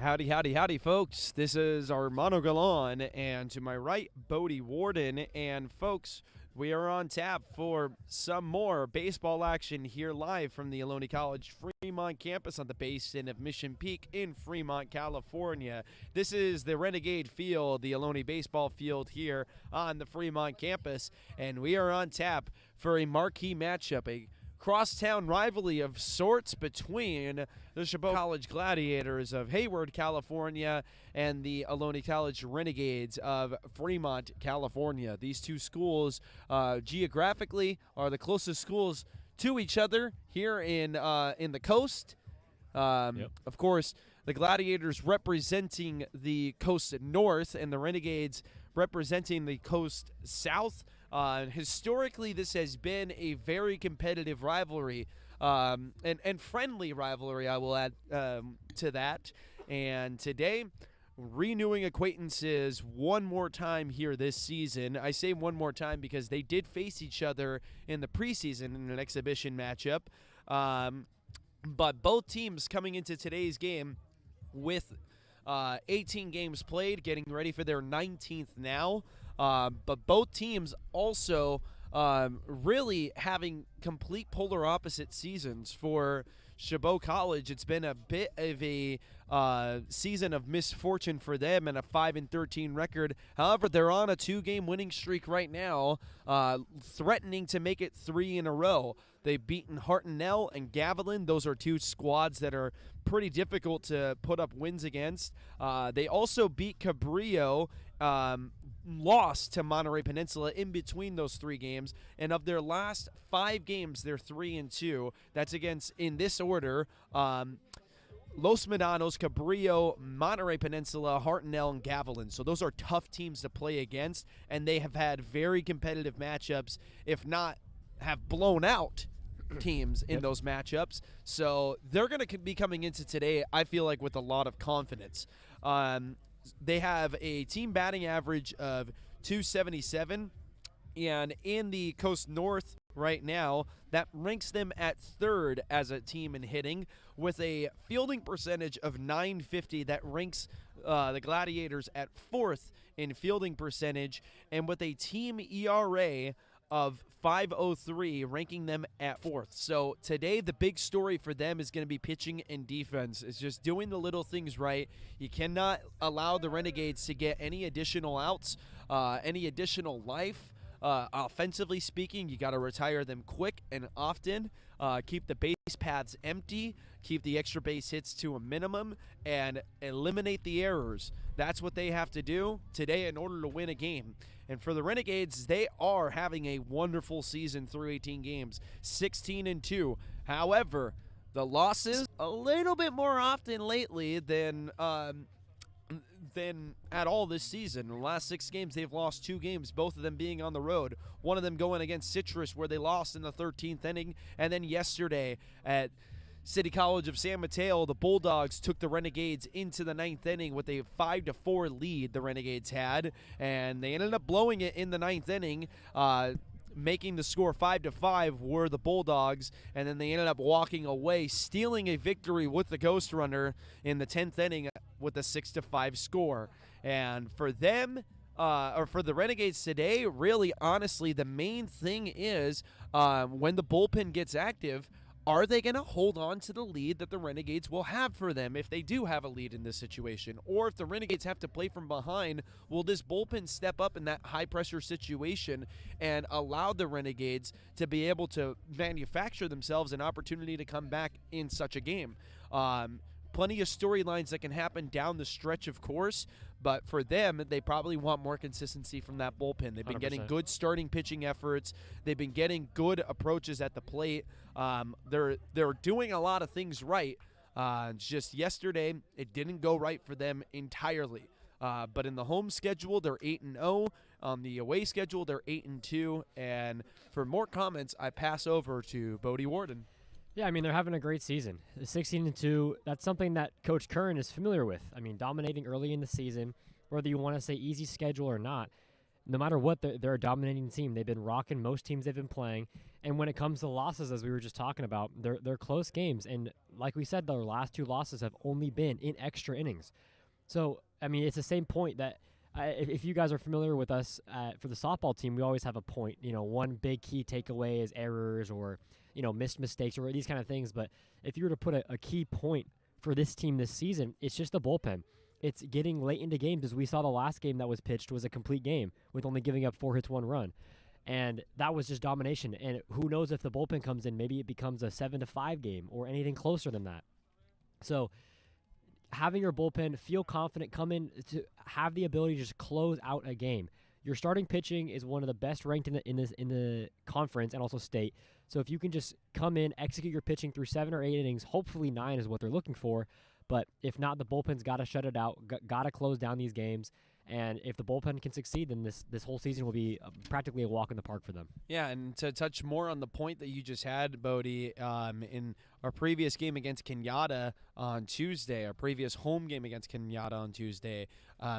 Howdy, howdy, howdy, folks. This is Armando Gallan, and to my right, Bodie Warden. And, folks, we are on tap for some more baseball action here live from the Ohlone College Fremont campus on the basin of Mission Peak in Fremont, California. This is the Renegade Field, the Ohlone baseball field here on the Fremont campus, and we are on tap for a marquee matchup, a crosstown rivalry of sorts between the Chabot College Gladiators of Hayward, California, and the Ohlone College Renegades of Fremont, California. These two schools geographically are the closest schools to each other here in the coast. Of course, the Gladiators representing the coast north and the Renegades representing the coast south. Historically, this has been a very competitive rivalry and friendly rivalry, I will add to that. And today, renewing acquaintances one more time here this season. I say one more time because they did face each other in the preseason in an exhibition matchup. But both teams coming into today's game with 18 games played, getting ready for their 19th now. But both teams also really having complete polar opposite seasons. For Chabot College, it's been a bit of a season of misfortune for them and a 5-13 record. However, they're on a 2-game winning streak right now, threatening to make it 3 in a row. They've beaten Hartnell and Gavilan. Those are two squads that are pretty difficult to put up wins against. They also beat Cabrillo, lost to Monterey Peninsula in between those 3 games, and of their last 5 games, they're 3-2. That's against, in this order, Los Medanos, Cabrillo, Monterey Peninsula, Hartnell, and Gavilan. So those are tough teams to play against, and they have had very competitive matchups, if not have blown out teams in those matchups. So they're going to be coming into today, I feel like, with a lot of confidence. They have a team batting average of 277, and in the Coast North right now, that ranks them at 3rd as a team in hitting, with a fielding percentage of .950 that ranks the Gladiators at 4th in fielding percentage, and with a team ERA of 5.03, ranking them at 4th. So today, the big story for them is going to be pitching and defense. It's just doing the little things right. You cannot allow the Renegades to get any additional outs, any additional life. Offensively speaking, you got to retire them quick and often. Keep the base paths empty. Keep the extra base hits to a minimum and eliminate the errors. That's what they have to do today in order to win a game. And for the Renegades, they are having a wonderful season through 18 games, 16-2. However, the losses a little bit more often lately than at all this season. In the last 6 games, they've lost 2 games, both of them being on the road. One of them going against Citrus, where they lost in the 13th inning. And then yesterday at City College of San Mateo, the Bulldogs took the Renegades into the 9th inning with a 5-4 lead the Renegades had. And they ended up blowing it in the 9th inning, making the score 5-5 were the Bulldogs, and then they ended up walking away, stealing a victory with the Ghost Runner in the 10th inning with a 6-5 score. And for them, or for the Renegades today, really, honestly, the main thing is when the bullpen gets active, are they going to hold on to the lead that the Renegades will have for them if they do have a lead in this situation? Or if the Renegades have to play from behind, will this bullpen step up in that high-pressure situation and allow the Renegades to be able to manufacture themselves an opportunity to come back in such a game? Plenty of storylines that can happen down the stretch, of course, but for them, they probably want more consistency from that bullpen. They've been 100%. getting good starting pitching efforts. They've been getting good approaches at the plate. They're doing a lot of things right. Just yesterday, it didn't go right for them entirely. But in the home schedule, they're 8-0. On the away schedule, they're 8-2. And for more comments, I pass over to Bodie Warden. Yeah, I mean, they're having a great season. 16-2, that's something that Coach Curran is familiar with. I mean, dominating early in the season, whether you want to say easy schedule or not. no matter what, they're a dominating team. They've been rocking most teams they've been playing. And when it comes to losses, as we were just talking about, they're close games. And like we said, their last 2 losses have only been in extra innings. So, I mean, it's the same point that if you guys are familiar with us for the softball team, we always have a point. One big key takeaway is errors or, missed mistakes or these kind of things. But if you were to put a key point for this team this season, it's just the bullpen. It's getting late into games, as we saw the last game that was pitched was a complete game with only giving up 4 hits, 1 run. And that was just domination. And who knows if the bullpen comes in, maybe it becomes a 7-5 game or anything closer than that. So having your bullpen feel confident, come in to have the ability to just close out a game. Your starting pitching is one of the best ranked in the conference and also state. So if you can just come in, execute your pitching through 7 or 8 innings, hopefully 9 is what they're looking for. But if not, the bullpen's got to shut it out, got to close down these games. And if the bullpen can succeed, then this whole season will be practically a walk in the park for them. Yeah, and to touch more on the point that you just had, Bodie, in our previous game against Kenyatta on Tuesday, our previous home game against Kenyatta on Tuesday,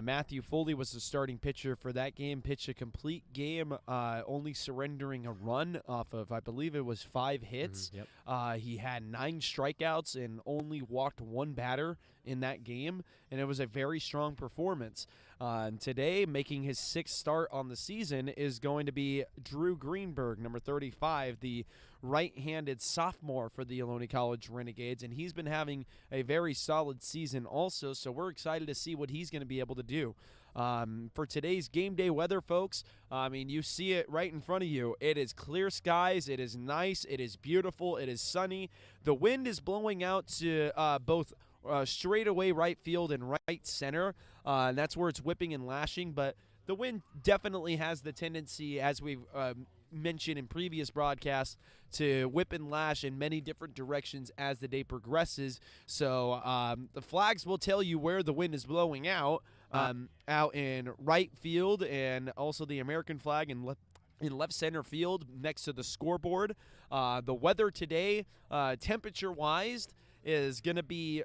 Matthew Foley was the starting pitcher for that game, pitched a complete game, only surrendering a run off of, I believe it was 5 hits. Yep. He had 9 strikeouts and only walked 1 batter in that game, and it was a very strong performance. And today, making his 6th start on the season is going to be Drew Greenberg, number 35, the right-handed sophomore for the Ohlone College Renegades, and he's been having a very solid season also, so we're excited to see what he's going to be able to do. For today's game day weather, folks, I mean, you see it right in front of you. It is clear skies. It is nice. It is beautiful. It is sunny. The wind is blowing out to both straightaway right field and right center. And that's where it's whipping and lashing. But the wind definitely has the tendency, as we've mentioned in previous broadcasts, to whip and lash in many different directions as the day progresses. So the flags will tell you where the wind is blowing out in right field, and also the American flag in left center field next to the scoreboard. The weather today, temperature-wise, is going to be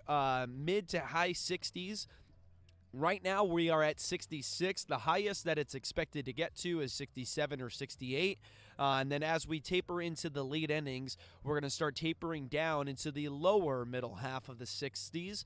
mid to high 60s. Right now we are at 66. The highest that it's expected to get to is 67 or 68. And then as we taper into the late innings, we're going to start tapering down into the lower middle half of the 60s.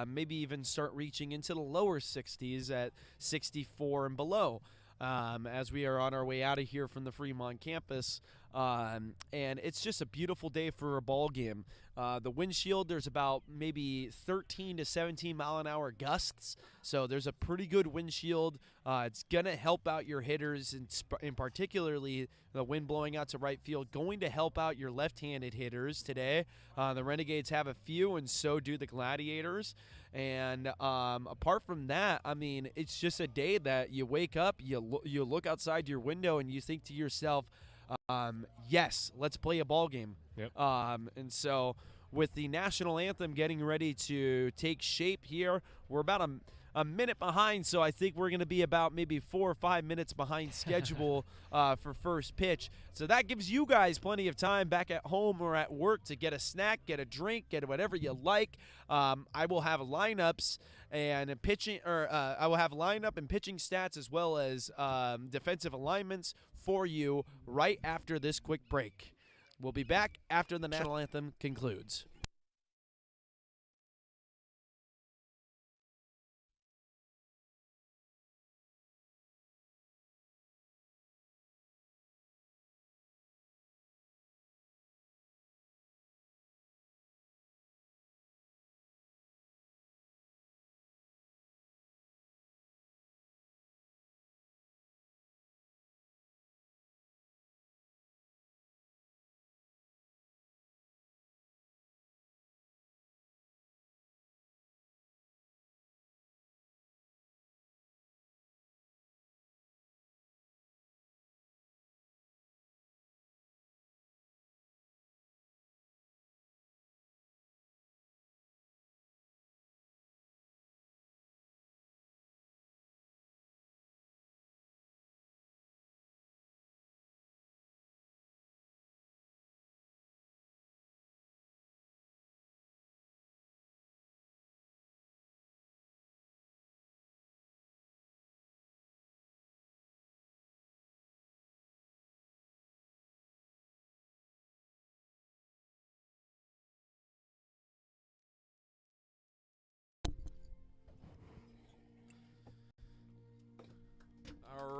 Maybe even start reaching into the lower 60s at 64 and below. As we are on our way out of here from the Fremont campus. And it's just a beautiful day for a ball game. The windshield, there's about maybe 13 to 17 mile an hour gusts, so there's a pretty good windshield. It's going to help out your hitters, and particularly the wind blowing out to right field, going to help out your left-handed hitters today. The Renegades have a few, and so do the Gladiators. And apart from that, I mean, it's just a day that you wake up, you look outside your window, and you think to yourself, yes, let's play a ball game. Yep. And so with the national anthem getting ready to take shape here, we're about a minute behind, so I think we're going to be about maybe 4 or 5 minutes behind schedule for first pitch. So that gives you guys plenty of time back at home or at work to get a snack, get a drink, get whatever you like. I will have lineups and pitching, or I will have lineup and pitching stats as well as defensive alignments for you right after this quick break. We'll be back after the national anthem concludes.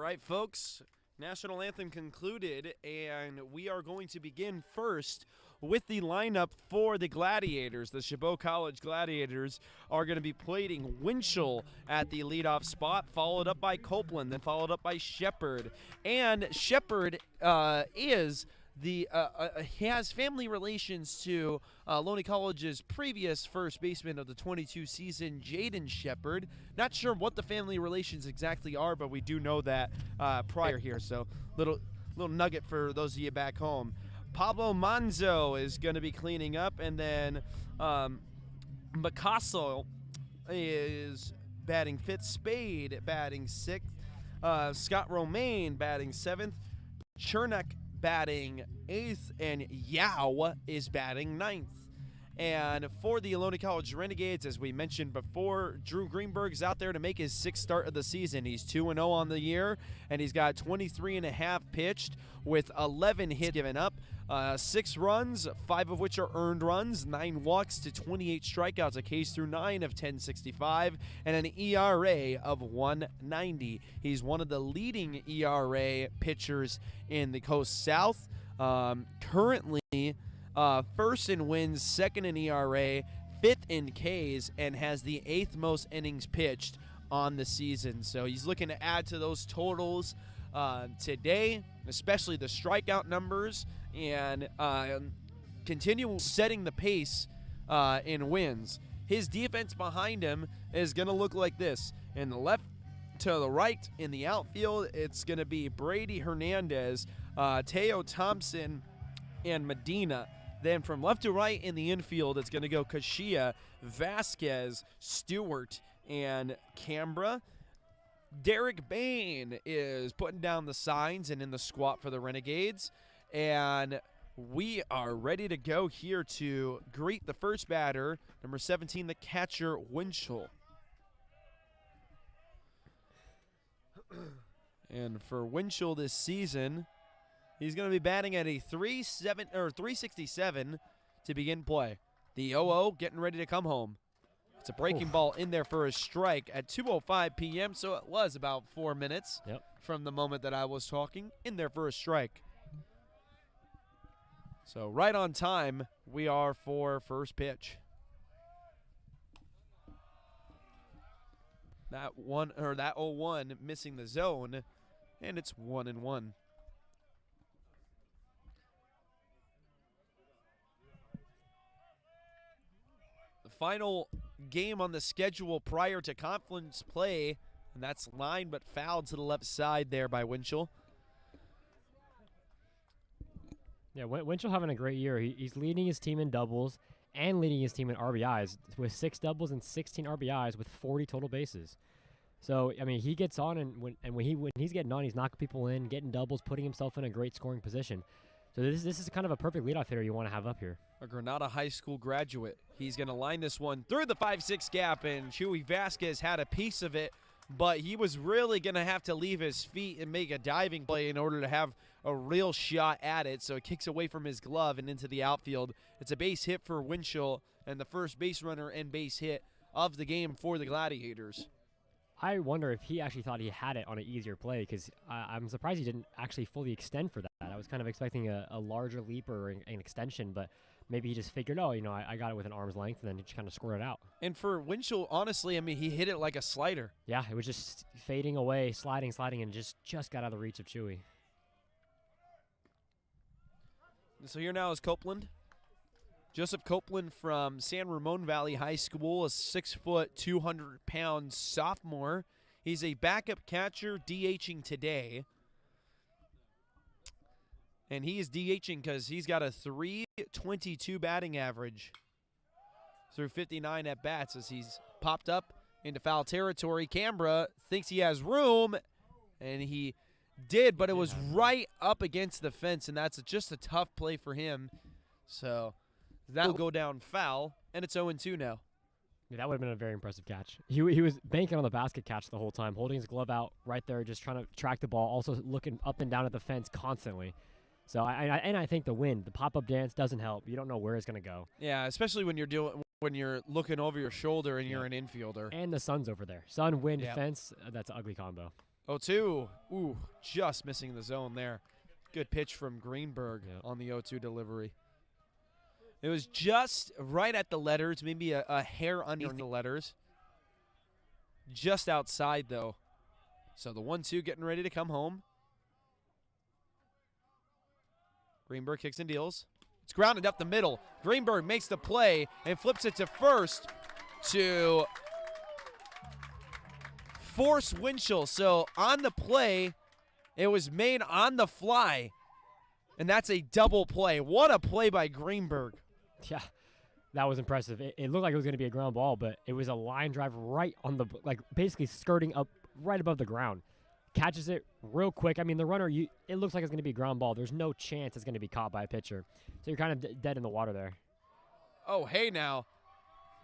right, folks. National anthem concluded, and we are going to begin first with the lineup for the Gladiators. The Chabot College Gladiators are going to be plating Winchell at the leadoff spot, followed up by Copeland, then followed up by Shepard. And Shepard he has family relations to Ohlone College's previous first baseman of the 22 season, Jaden Shepard. Not sure what the family relations exactly are, but we do know that prior here. So little nugget for those of you back home. Pablo Manzo is going to be cleaning up, and then Picasso is batting fifth, Spade batting sixth, Scott Romaine batting seventh, Chernak batting eighth, and Yao is batting ninth. And for the Ohlone College Renegades, as we mentioned before, Drew Greenberg's out there to make his sixth start of the season. He's 2-0 on the year, and he's got 23.5 pitched with 11 hits given up, 6 runs, 5 of which are earned runs, 9 walks to 28 strikeouts, a Ks through 9 of 10.65, and an ERA of 1.90. He's one of the leading ERA pitchers in the Coast South. Currently, first in wins, second in ERA, fifth in Ks, and has the 8th most innings pitched on the season. So he's looking to add to those totals today, especially the strikeout numbers, and continue setting the pace in wins. His defense behind him is going to look like this. In the left to the right in the outfield, it's going to be Brady Hernandez, Teo Thompson, and Medina. Then from left to right in the infield, it's going to go Kashia, Vasquez, Stewart, and Canberra. Derek Bain is putting down the signs and in the squat for the Renegades. And we are ready to go here to greet the first batter, number 17, the catcher, Winchell. And for Winchell this season, he's going to be batting at a 367 to begin play. The 0-0 getting ready to come home. It's a breaking ball in there for a strike at 2:05 p.m., so it was about 4 minutes from the moment that I was talking. In there for a strike. So right on time we are for first pitch. That 0-1 missing the zone, and it's 1-1. Final game on the schedule prior to conference play, and that's lined but fouled to the left side there by Winchell. Yeah, Winchell having a great year. He's leading his team in doubles and leading his team in RBIs with 6 doubles and 16 RBIs with 40 total bases. So, I mean, he gets on, and when he's getting on, he's knocking people in, getting doubles, putting himself in a great scoring position. So this is kind of a perfect leadoff hitter you want to have up here. A Granada High School graduate. He's going to line this one through the 5-6 gap, and Chewy Vasquez had a piece of it, but he was really going to have to leave his feet and make a diving play in order to have a real shot at it. So it kicks away from his glove and into the outfield. It's a base hit for Winchell, and the first base runner and base hit of the game for the Gladiators. I wonder if he actually thought he had it on an easier play, because I'm surprised he didn't actually fully extend for that. I was kind of expecting a larger leap or an extension, but maybe he just figured, oh, I got it with an arm's length, and then he just kind of squared it out. And for Winchell, honestly, I mean, he hit it like a slider. Yeah, it was just fading away, sliding, and just got out of the reach of Chewy. So here now is Copeland. Joseph Copeland from San Ramon Valley High School, a 6 foot, 200-pound sophomore. He's a backup catcher, DHing today. And he is DHing because he's got a .322 batting average through 59 at-bats as he's popped up into foul territory. Canberra thinks he has room, and he did, but it was right up against the fence, and that's just a tough play for him. So that will go down foul, and it's 0-2 now. Yeah, that would have been a very impressive catch. He was banking on the basket catch the whole time, holding his glove out right there, just trying to track the ball, also looking up and down at the fence constantly. So I think the wind, the pop-up dance doesn't help. You don't know where it's going to go. Yeah, especially when you're looking over your shoulder and you're an infielder. And the sun's over there. Sun, wind, fence, that's an ugly combo. 0-2. Ooh, just missing the zone there. Good pitch from Greenberg on the 0-2 delivery. It was just right at the letters, maybe a hair underneath the letters. Just outside, though. So the 1-2 getting ready to come home. Greenberg kicks and deals. It's grounded up the middle. Greenberg makes the play and flips it to first to force Winchell. So on the play, it was made on the fly, and that's a double play. What a play by Greenberg. Yeah, that was impressive. It looked like it was going to be a ground ball, but it was a line drive right on the, like, basically skirting up right above the ground. Catches it real quick. I mean, the runner, it looks like it's going to be a ground ball. There's no chance it's going to be caught by a pitcher. So you're kind of dead in the water there. Oh, hey now.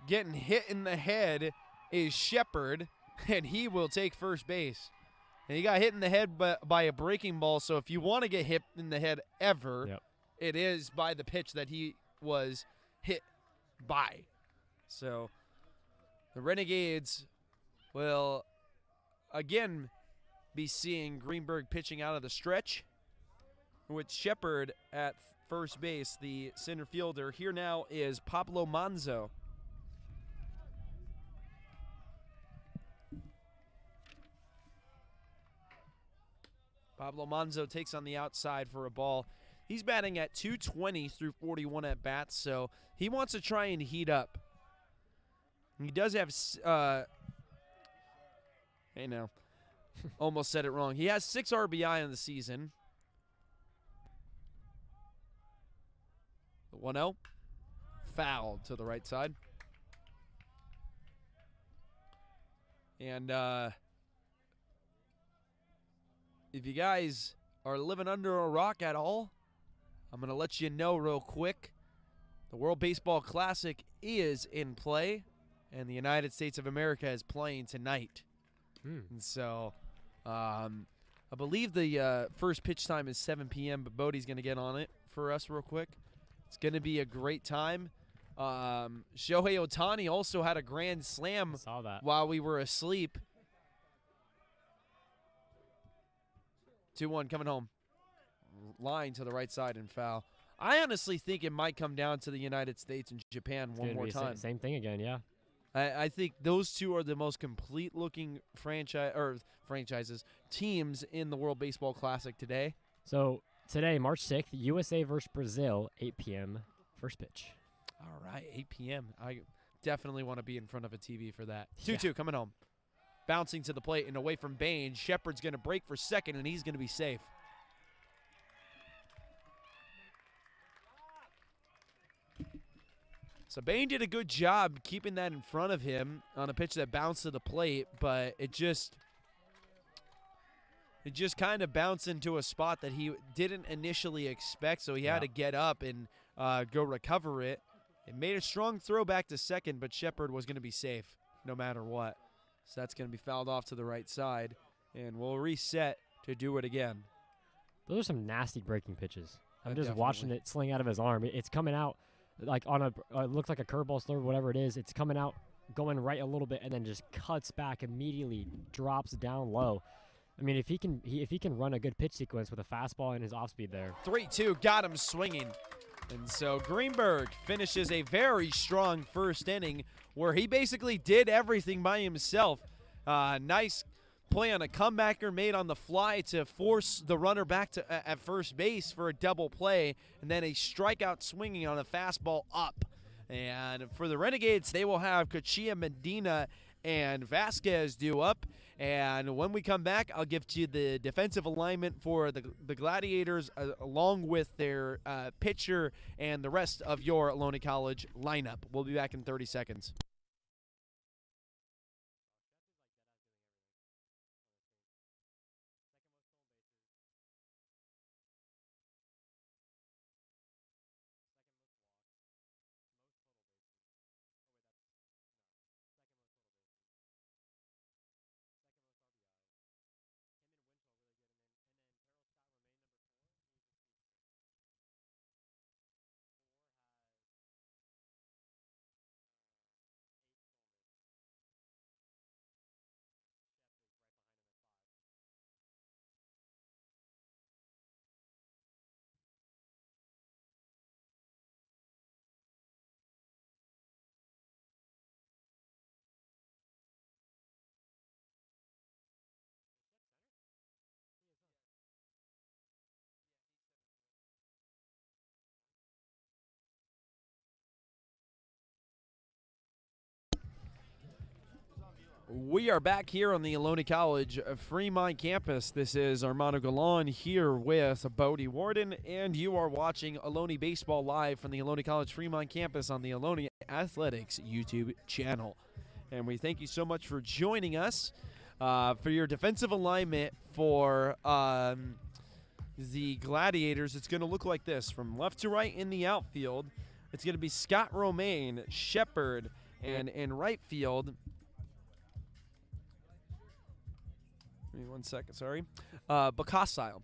Getting hit in the head is Shepard, and he will take first base. And he got hit in the head by a breaking ball, so if you want to get hit in the head ever, it is by the pitch that he was hit by. So the Renegades will again be seeing Greenberg pitching out of the stretch with Shepard at first base, the center fielder. Here now is Pablo Manzo. Pablo Manzo takes on the outside for a ball. He's batting at 220 through 41 at bats, so he wants to try and heat up. He does have, hey now, almost said it wrong. He has 6 RBI on the season. The 1-0, foul to the right side. And if you guys are living under a rock at all, I'm going to let you know real quick. The World Baseball Classic is in play, and the United States of America is playing tonight. And so I believe the first pitch time is 7 p.m., but Bodie's going to get on it for us real quick. It's going to be a great time. Shohei Ohtani also had a grand slam while we were asleep. 2-1 coming home. Line to the right side and foul. I honestly think it might come down to the United States and Japan one more time. Same thing again, yeah. I think those two are the most complete-looking franchises, teams in the World Baseball Classic today. So today, March 6th, USA versus Brazil, 8 p.m., first pitch. All right, 8 p.m. I definitely want to be in front of a TV for that. 2-2 coming home. Bouncing to the plate and away from Bain. Shepard's going to break for second, and he's going to be safe. So Bain did a good job keeping that in front of him on a pitch that bounced to the plate, but it just kind of bounced into a spot that he didn't initially expect, so he had to get up and go recover it. It made a strong throw back to second, but Shepard was going to be safe no matter what. So that's going to be fouled off to the right side, and we'll reset to do it again. Those are some nasty breaking pitches. I'm just watching it sling out of his arm. It's coming out like on it looks like a curveball slur, whatever it is. It's coming out, going right a little bit, and then just cuts back immediately, drops down low. I mean, if he can run a good pitch sequence with a fastball and his off speed there. 3-2, got him swinging. And so Greenberg finishes a very strong first inning where he basically did everything by himself. Nice play on a comebacker made on the fly to force the runner back to at first base for a double play, and then a strikeout swinging on a fastball up. And for the Renegades, they will have Kachia Medina and Vasquez due up. And when we come back, I'll give to you the defensive alignment for the Gladiators along with their pitcher and the rest of your Ohlone College lineup. We'll be back in 30 seconds. We are back here on the Ohlone College Fremont campus. This is Armando Galan here with Bodie Warden, and you are watching Ohlone Baseball live from the Ohlone College Fremont campus on the Ohlone Athletics YouTube channel. And we thank you so much for joining us for your defensive alignment for the Gladiators. It's going to look like this. From left to right in the outfield, it's going to be Scott Romaine, Shepard, and in right field, give me 1 second, sorry. Bacasile.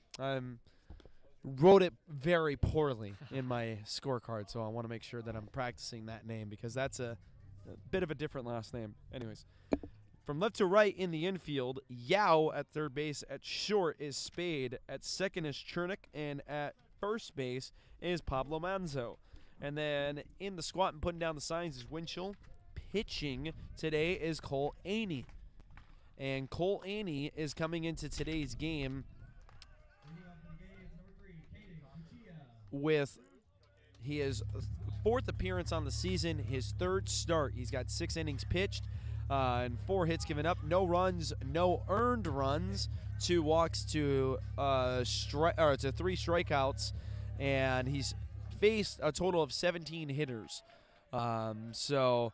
Wrote it very poorly in my scorecard, so I want to make sure that I'm practicing that name because that's a bit of a different last name. Anyways, from left to right in the infield, Yao at third base. At short is Spade. At second is Chernick, and at first base is Pablo Manzo. And then in the squat and putting down the signs is Winchell. Pitching today is Cole Aney. And Cole Aney is coming into today's game with his fourth appearance on the season, his third start. He's got 6 innings pitched and 4 hits given up, no runs, no earned runs, 2 walks to 3 strikeouts, and he's faced a total of 17 hitters. So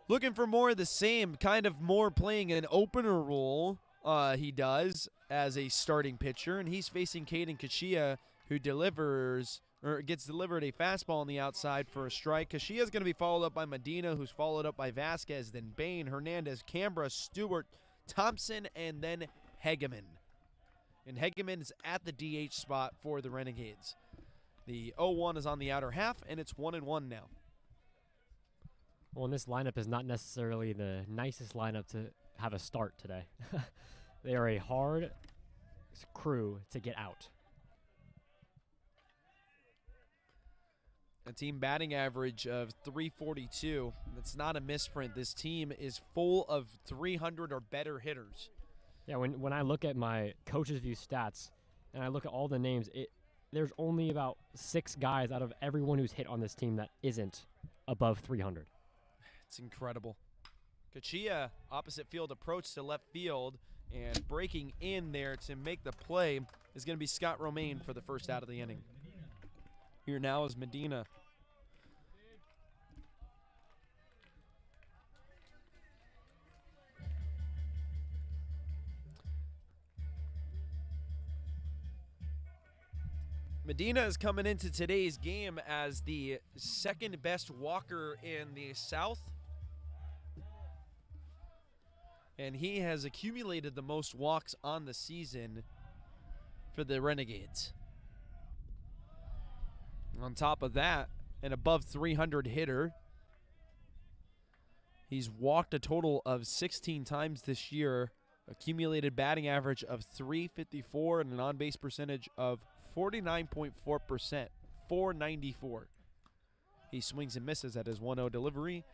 looking for more of the same, kind of more playing an opener role he does as a starting pitcher, and he's facing Caden Kachia, who gets delivered a fastball on the outside for a strike. Kachia's going to be followed up by Medina, who's followed up by Vasquez, then Bain, Hernandez, Cambra, Stewart, Thompson, and then Hegeman. And Hegeman is at the DH spot for the Renegades. The 0-1 is on the outer half, and it's 1-1 now. Well, and this lineup is not necessarily the nicest lineup to have a start today. They are a hard crew to get out. A team batting average of .342. That's not a misprint. This team is full of 300 or better hitters. Yeah, when I look at my coach's view stats and I look at all the names, there's only about 6 guys out of everyone who's hit on this team that isn't above 300. It's incredible. Kachia, opposite field approach to left field, and breaking in there to make the play is going to be Scott Romaine for the first out of the inning. Here now is Medina. Medina is coming into today's game as the second best walker in the South. And he has accumulated the most walks on the season for the Renegades. On top of that, an above 300 hitter. He's walked a total of 16 times this year, accumulated batting average of .354 and an on-base percentage of 49.4%, .494. He swings and misses at his 1-0 delivery,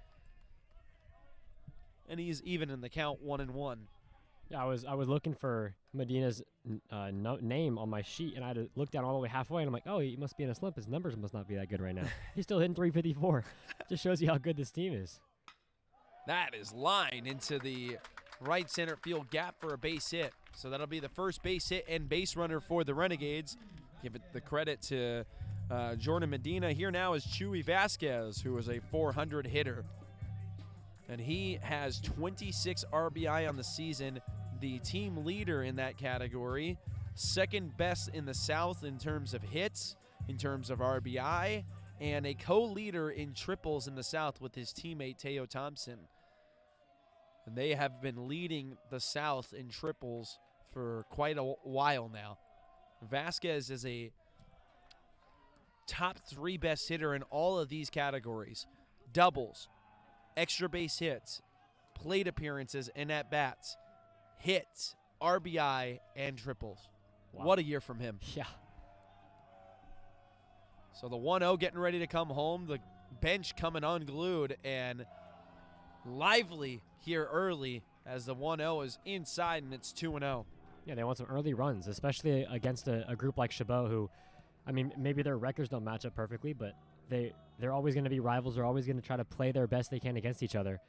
and he's even in the count, 1-1. Yeah, I was looking for Medina's name on my sheet, and I had to look down all the way halfway, and I'm like, oh, he must be in a slump. His numbers must not be that good right now. He's still hitting .354. Just shows you how good this team is. That is line into the right center field gap for a base hit. So that'll be the first base hit and base runner for the Renegades. Give it the credit to Jordan Medina. Here now is Chuy Vasquez, who is a 400 hitter. And he has 26 RBI on the season, the team leader in that category, second best in the South in terms of hits, in terms of RBI, and a co-leader in triples in the South with his teammate Teo Thompson. And they have been leading the South in triples for quite a while now. Vasquez is a top 3 best hitter in all of these categories. Doubles, extra base hits, plate appearances and at-bats, hits, RBI, and triples. Wow. What a year from him. Yeah. So the 1-0 getting ready to come home, the bench coming unglued, and lively here early as the 1-0 is inside and it's 2-0. Yeah, they want some early runs, especially against a group like Chabot who, I mean, maybe their records don't match up perfectly, but they're always going to be rivals. They're always going to try to play their best they can against each other.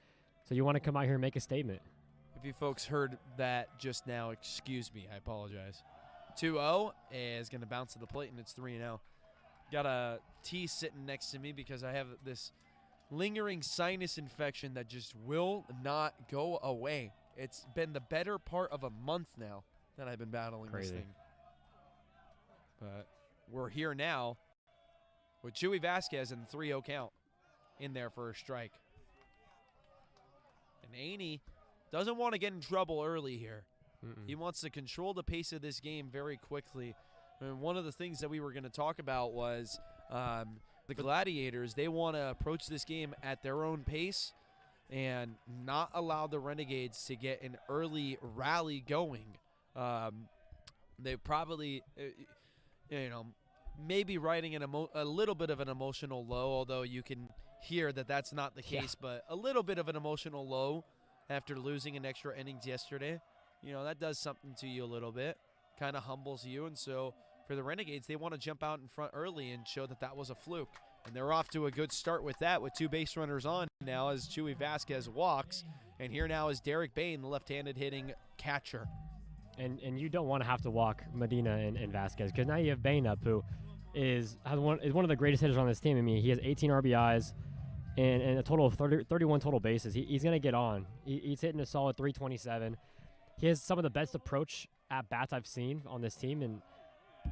So you want to come out here and make a statement. If you folks heard that just now, excuse me, I apologize. 2-0 is going to bounce to the plate, and it's 3-0. Got a T sitting next to me because I have this lingering sinus infection that just will not go away. It's been the better part of a month now that I've been battling this thing. But we're here now with Chewy Vasquez and the 3-0 count in there for a strike. And Aney doesn't want to get in trouble early here. He wants to control the pace of this game very quickly. And one of the things that we were going to talk about was the Gladiators. They want to approach this game at their own pace and not allow the Renegades to get an early rally going. They probably, maybe riding a little bit of an emotional low, although you can hear that that's not the case, but a little bit of an emotional low after losing an extra innings yesterday. That does something to you a little bit, kind of humbles you. And so for the Renegades, they want to jump out in front early and show that that was a fluke. And they're off to a good start with that, with 2 base runners on now as Chewy Vasquez walks. And here now is Derek Bain, the left-handed hitting catcher. And you don't want to have to walk Medina and Vasquez, because now you have Bain up, who is one of the greatest hitters on this team. I mean, he has 18 RBIs and a total of 31 total bases. He's going to get on. He's hitting a solid 327. He has some of the best approach at bats I've seen on this team, and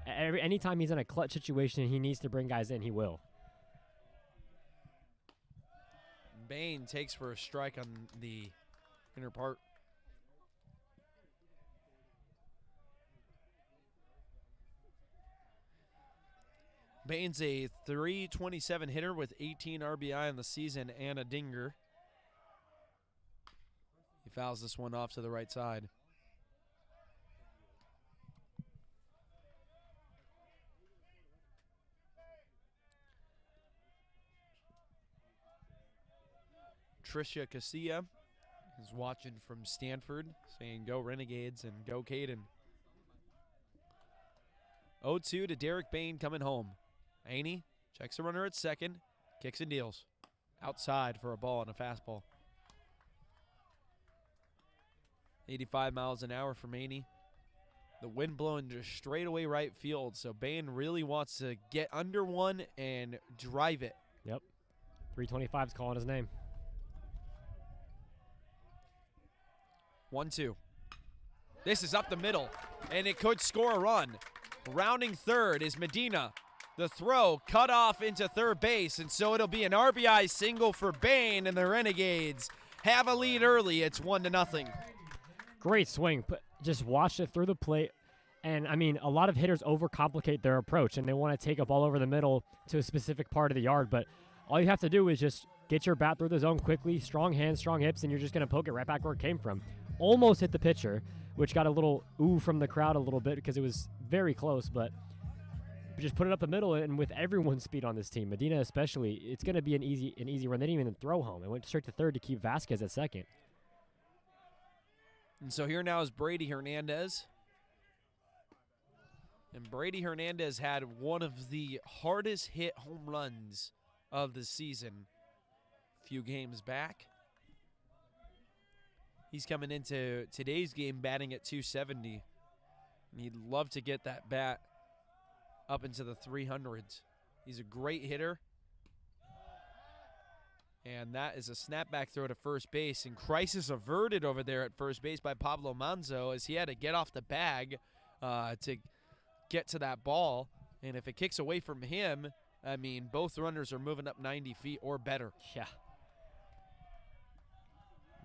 anytime he's in a clutch situation and he needs to bring guys in, he will. Bain takes for a strike on the inner part. Bain's a 327 hitter with 18 RBI in the season and a dinger. He fouls this one off to the right side. Tricia Casilla is watching from Stanford, saying go Renegades and go Caden. 0-2 to Derek Bain coming home. Aney checks the runner at second, kicks and deals. Outside for a ball and a fastball. 85 miles an hour from Aney. The wind blowing just straight away right field, so Bain really wants to get under one and drive it. Yep. 325's calling his name. 1-2. This is up the middle, and it could score a run. Rounding third is Medina. The throw cut off into third base, and so it'll be an RBI single for Bain, and the Renegades have a lead early. It's 1-0. Great swing. Just watched it through the plate. And, I mean, a lot of hitters overcomplicate their approach, and they want to take a ball over the middle to a specific part of the yard. But all you have to do is just get your bat through the zone quickly, strong hands, strong hips, and you're just going to poke it right back where it came from. Almost hit the pitcher, which got a little ooh from the crowd a little bit because it was very close. But just put it up the middle, and with everyone's speed on this team, Medina especially, it's going to be an easy run. They didn't even throw home. It went straight to third to keep Vasquez at second. And so here now is Brady Hernandez. And Brady Hernandez had one of the hardest hit home runs of the season a few games back. He's coming into today's game batting at 270. And he'd love to get that bat up into the 300s. He's a great hitter. And that is a snapback throw to first base. And crisis averted over there at first base by Pablo Manzo as he had to get off the bag to get to that ball. And if it kicks away from him, I mean, both runners are moving up 90 feet or better. Yeah.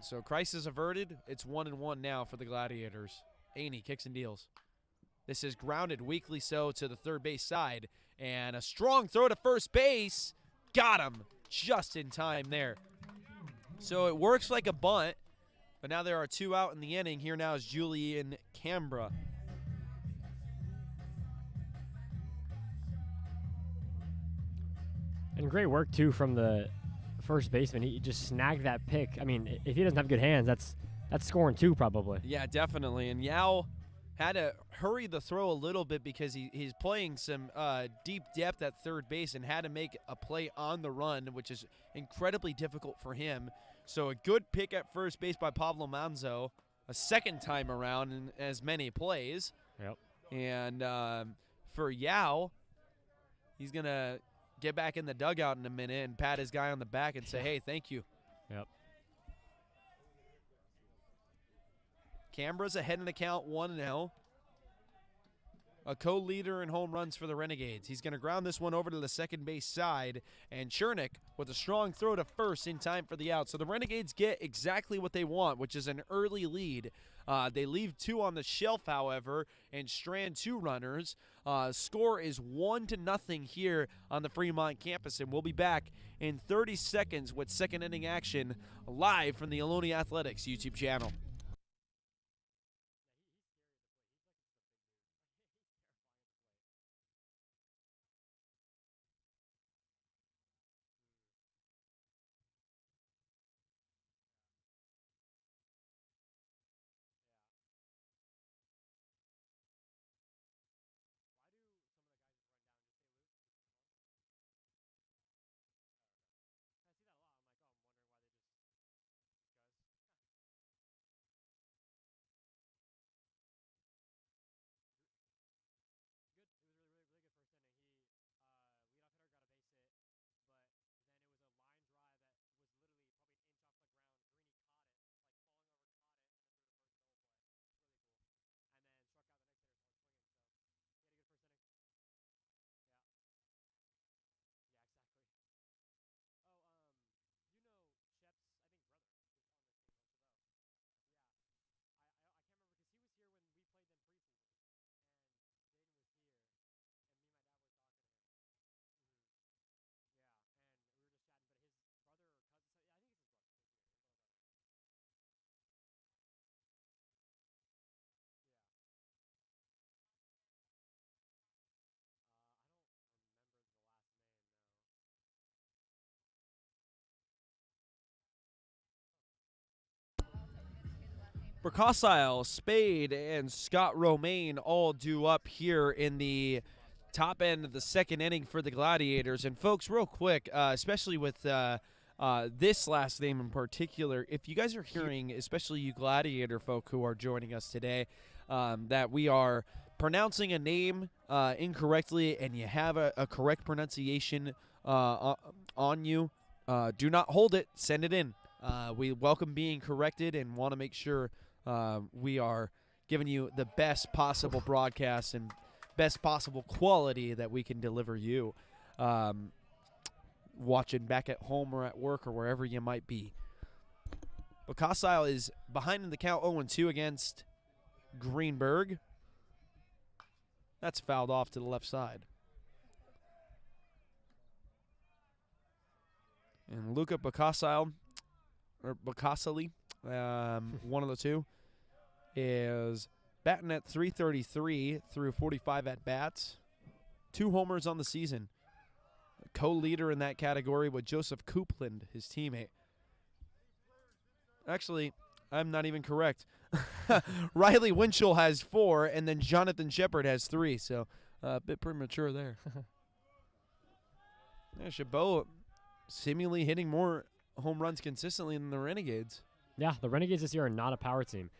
So crisis averted. It's 1-1 now for the Gladiators. Aney kicks and deals. This is grounded weakly so to the third base side. And a strong throw to first base. Got him just in time there. So it works like a bunt. But now there are 2 out in the inning. Here now is Julian Cambra. And great work, too, from the first baseman. He just snagged that pick. I mean, if he doesn't have good hands, that's scoring 2 probably. Yeah, definitely. And Yao had to hurry the throw a little bit because he's playing some deep depth at third base and had to make a play on the run, which is incredibly difficult for him. So a good pick at first base by Pablo Manzo, a second time around in as many plays. Yep. And for Yao, he's going to get back in the dugout in a minute and pat his guy on the back and say, hey, thank you. Yep. Canberra's ahead in the count 1-0. A co-leader in home runs for the Renegades. He's going to ground this one over to the second base side, and Chernick with a strong throw to first in time for the out. So the Renegades get exactly what they want, which is an early lead. They leave 2 on the shelf, however, and strand 2 runners. Score is 1-0 here on the Fremont campus, and we'll be back in 30 seconds with second inning action live from the Ohlone Athletics YouTube channel. Berkosile, Spade, and Scott Romaine all due up here in the top end of the second inning for the Gladiators. And folks, real quick, especially with this last name in particular, if you guys are hearing, especially you Gladiator folk who are joining us today, that we are pronouncing a name incorrectly and you have a correct pronunciation on you, do not hold it, send it in. We welcome being corrected and want to make sure we are giving you the best possible broadcast and best possible quality that we can deliver you watching back at home or at work or wherever you might be. Berkosile is behind in the count 0-2 against Greenberg. That's fouled off to the left side. And Luca Berkosile, or Berkosile, one of the two, is batting at .333 through 45 at-bats. 2 homers on the season. Co-leader in that category with Joseph Copeland, his teammate. Actually, I'm not even correct. Riley Winchell has 4, and then Jonathan Shepard has 3, so a bit premature there. Yeah, Chabot seemingly hitting more home runs consistently than the Renegades. Yeah, the Renegades this year are not a power team.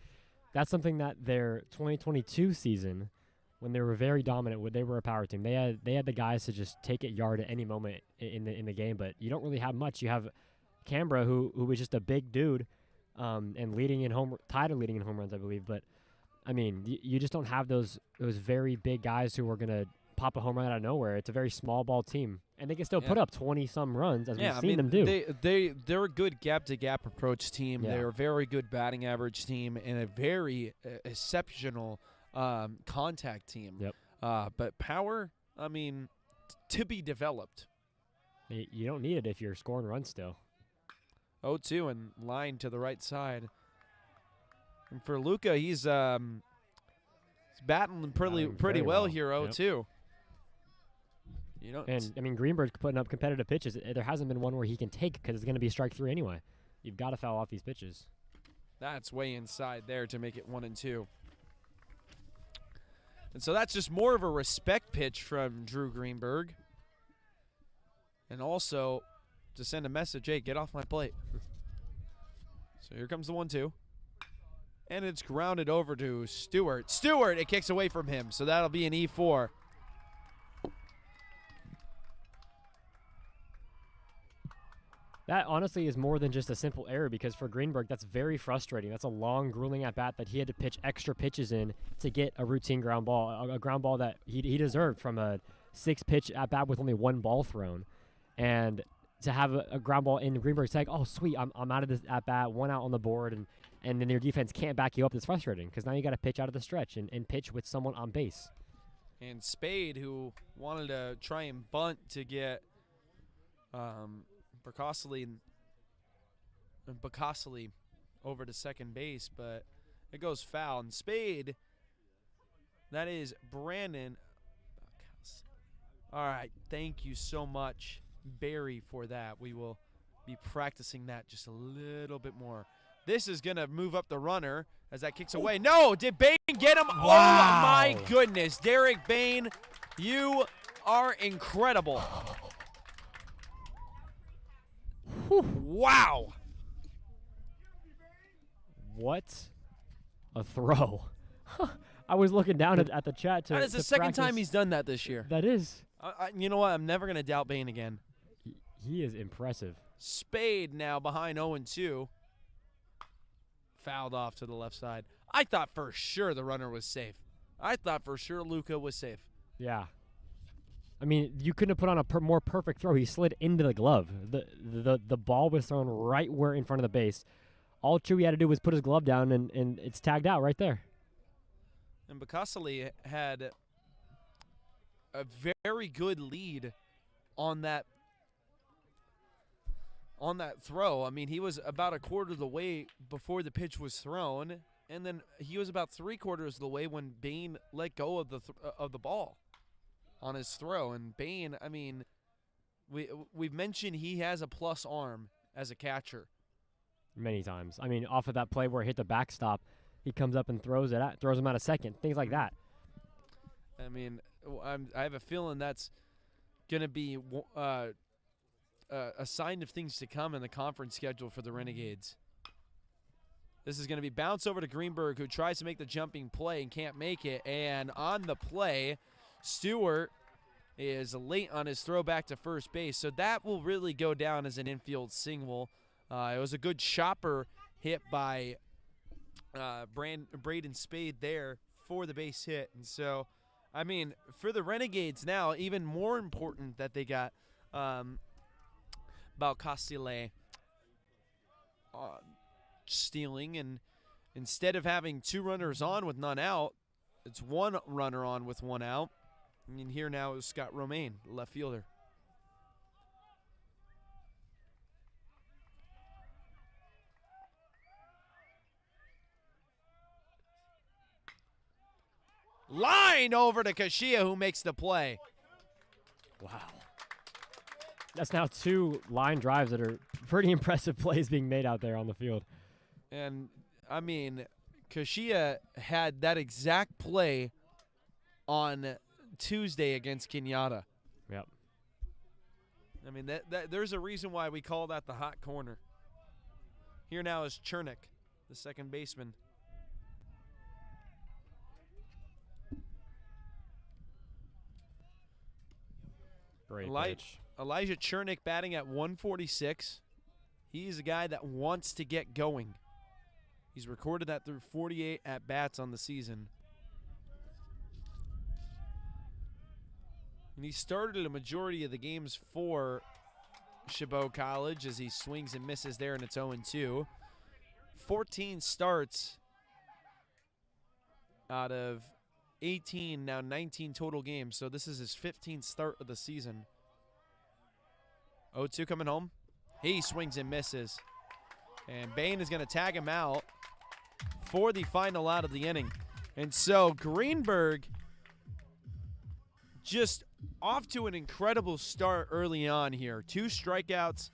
That's something that their 2022 season, when they were very dominant, they were a power team. They had the guys to just take it yard at any moment in the game, but you don't really have much. You have Canberra, who was just a big dude, and tied or leading in home runs, I believe. But I mean, you just don't have those very big guys who are gonna pop a home run out of nowhere. It's a very small ball team, and they can still put up 20-some runs, as we've seen them do. They're a good gap-to-gap approach team. Yeah. They're a very good batting average team and a very exceptional contact team. Yep. But power, I mean, to be developed. You don't need it if you're scoring runs still. 0-2 and line to the right side. And for Luca, he's batting pretty well here, 0-2. Yep. And I mean, Greenberg's putting up competitive pitches. There hasn't been one where he can take because it's going to be strike 3 anyway. You've got to foul off these pitches. That's way inside there to make it 1-2. And so that's just more of a respect pitch from Drew Greenberg. And also to send a message, hey, get off my plate. So here comes the 1-2. And it's grounded over to Stewart. Stewart, it kicks away from him, so that'll be an E4. That honestly is more than just a simple error, because for Greenberg, that's very frustrating. That's a long, grueling at-bat that he had to pitch extra pitches in to get a routine ground ball, a ground ball that he deserved from a 6-pitch at-bat with only 1 ball thrown. And to have a ground ball in Greenberg's like, oh, sweet, I'm out of this at-bat, 1 out on the board, and then your defense can't back you up. It's frustrating because now you got to pitch out of the stretch and pitch with someone on base. And Spade, who wanted to try and bunt to get Bacosely over to second base, but it goes foul. And Spade, that is Brandon. All right, thank you so much, Barry, for that. We will be practicing that just a little bit more. This is going to move up the runner as that kicks away. No, did Bain get him? Wow. Oh, my goodness. Derek Bain, you are incredible. Wow. What a throw. I was looking down at the chat to That is the second time he's done that this year. That is. You know what? I'm never going to doubt Bain again. He is impressive. Spade now behind 0-2. Fouled off to the left side. I thought for sure the runner was safe. I thought for sure Luka was safe. Yeah. I mean, you couldn't have put on a more perfect throw. He slid into the glove. The ball was thrown right where in front of the base. All Chewy had to do was put his glove down, and it's tagged out right there. And Bacosely had a very good lead on that throw. I mean, he was about a quarter of the way before the pitch was thrown, and then he was about 3/4 of the way when Bain let go of the ball on his throw. And Bain, I mean, we've mentioned he has a plus arm as a catcher. Many times. I mean, off of that play where it hit the backstop, he comes up and throws him out a second. Things like that. I mean, I have a feeling that's going to be a sign of things to come in the conference schedule for the Renegades. This is going to be bounce over to Greenberg, who tries to make the jumping play and can't make it. And on the play, Stewart is late on his throw back to first base. So that will really go down as an infield single. It was a good chopper hit by Braden Spade there for the base hit. And so, I mean, for the Renegades now, even more important that they got Balcastile stealing, and instead of having 2 runners on with none out, it's 1 runner on with 1 out. I mean, here now is Scott Romaine, left fielder. Line over to Kashia, who makes the play. Wow. That's now 2 line drives that are pretty impressive plays being made out there on the field. And, I mean, Kashia had that exact play on Tuesday against Kenyatta. Yep. I mean, there's a reason why we call that the hot corner. Here now is Chernick, the second baseman. Great pitch. Elijah Chernick batting at 146. He's a guy that wants to get going. He's recorded that through 48 at-bats on the season. And he started a majority of the games for Chabot College as he swings and misses there, and it's 0-2. 14 starts out of 18, now 19 total games. So this is his 15th start of the season. 0-2 coming home. He swings and misses. And Bain is going to tag him out for the final out of the inning. And so Greenberg just off to an incredible start early on here. 2 strikeouts,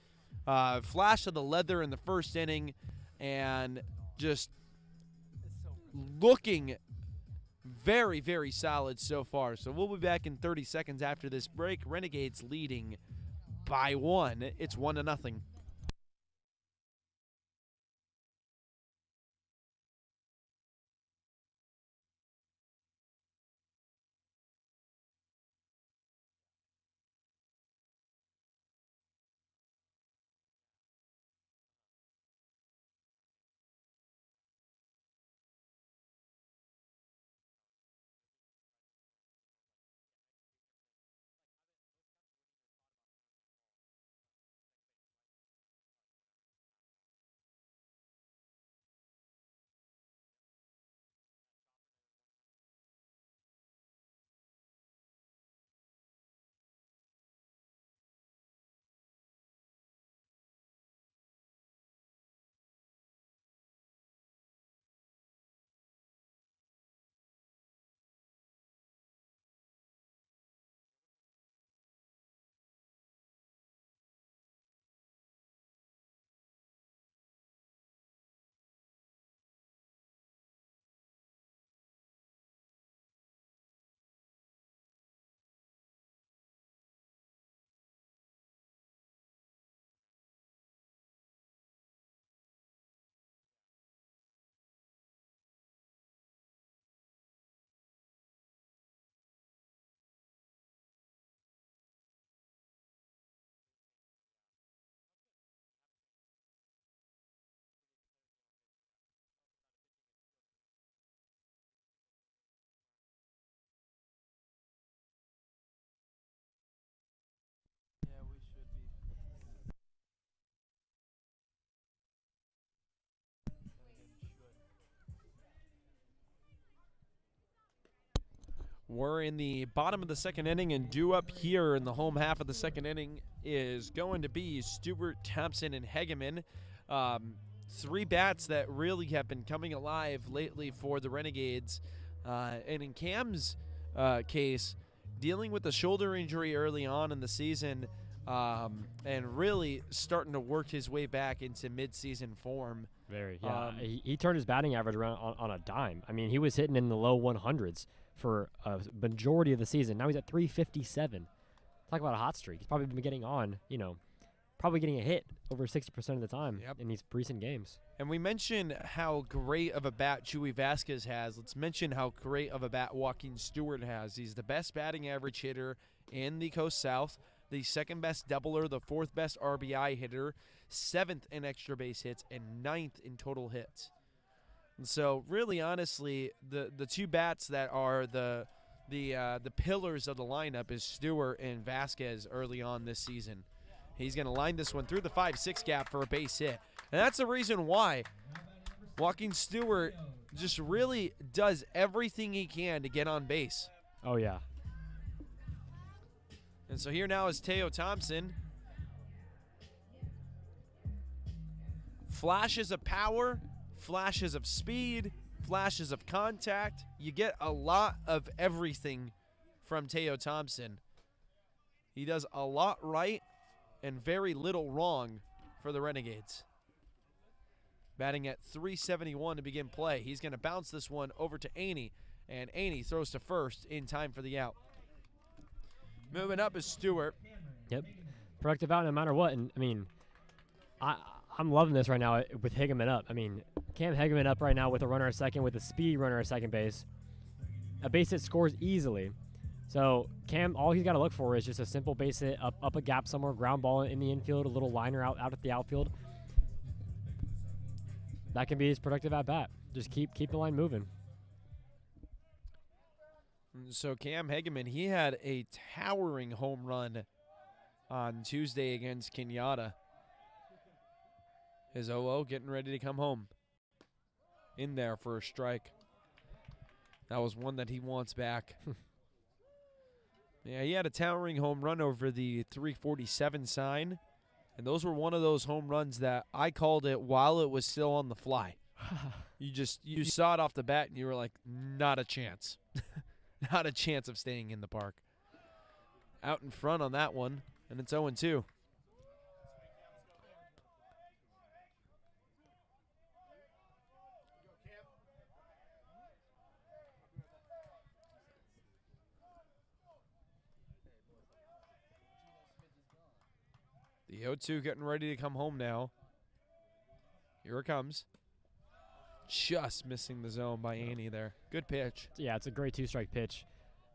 flash of the leather in the first inning, and just looking very, very solid so far. So we'll be back in 30 seconds after this break. Renegades leading by 1. It's 1-0. We're in the bottom of the second inning, and due up here in the home half of the second inning is going to be Stewart, Thompson, and Hegeman. Three bats that really have been coming alive lately for the Renegades. And in Cam's case, dealing with a shoulder injury early on in the season and really starting to work his way back into midseason form. Very, yeah. He turned his batting average around on a dime. I mean, he was hitting in the low 100s for a majority of the season. Now he's at 357. Talk about a hot streak. He's probably been getting on, probably getting a hit over 60% of the time in these recent games. And we mentioned how great of a bat Chewy Vasquez has. Let's mention how great of a bat Joaquin Stewart has. He's the best batting average hitter in the Coast South, the second best doubler, the fourth best RBI hitter, seventh in extra base hits, and ninth in total hits. And so, really, honestly, the two bats that are the pillars of the lineup is Stewart and Vasquez early on this season. He's going to line this one through the 5-6 gap for a base hit. And that's the reason why Joaquin Stewart just really does everything he can to get on base. Oh, yeah. And so here now is Teo Thompson. Flashes of power, flashes of speed, flashes of contact. You get a lot of everything from Teo Thompson. He does a lot right and very little wrong for the Renegades. Batting at 371 to begin play. He's going to bounce this one over to Aney, and Aney throws to first in time for the out. Moving up is Stewart. Yep. Productive out no matter what. And, I mean, I'm loving this right now with Hegeman up. I mean, Cam Hegeman up right now with a runner at second, with a speed runner at second base. A base hit scores easily. So Cam, all he's got to look for is just a simple base hit up a gap somewhere, ground ball in the infield, a little liner out at the outfield. That can be his productive at bat. Just keep the line moving. So Cam Hegeman, he had a towering home run on Tuesday against Kenyatta. His 0-0 getting ready to come home. In there for a strike. That was one that he wants back. Yeah, he had a towering home run over the 347 sign. And those were one of those home runs that I called it while it was still on the fly. You saw it off the bat and you were like, not a chance. Not a chance of staying in the park. Out in front on that one, and it's 0-2. The 0-2 getting ready to come home now. Here it comes. Just missing the zone by Aney there. Good pitch. Yeah, it's a great two-strike pitch.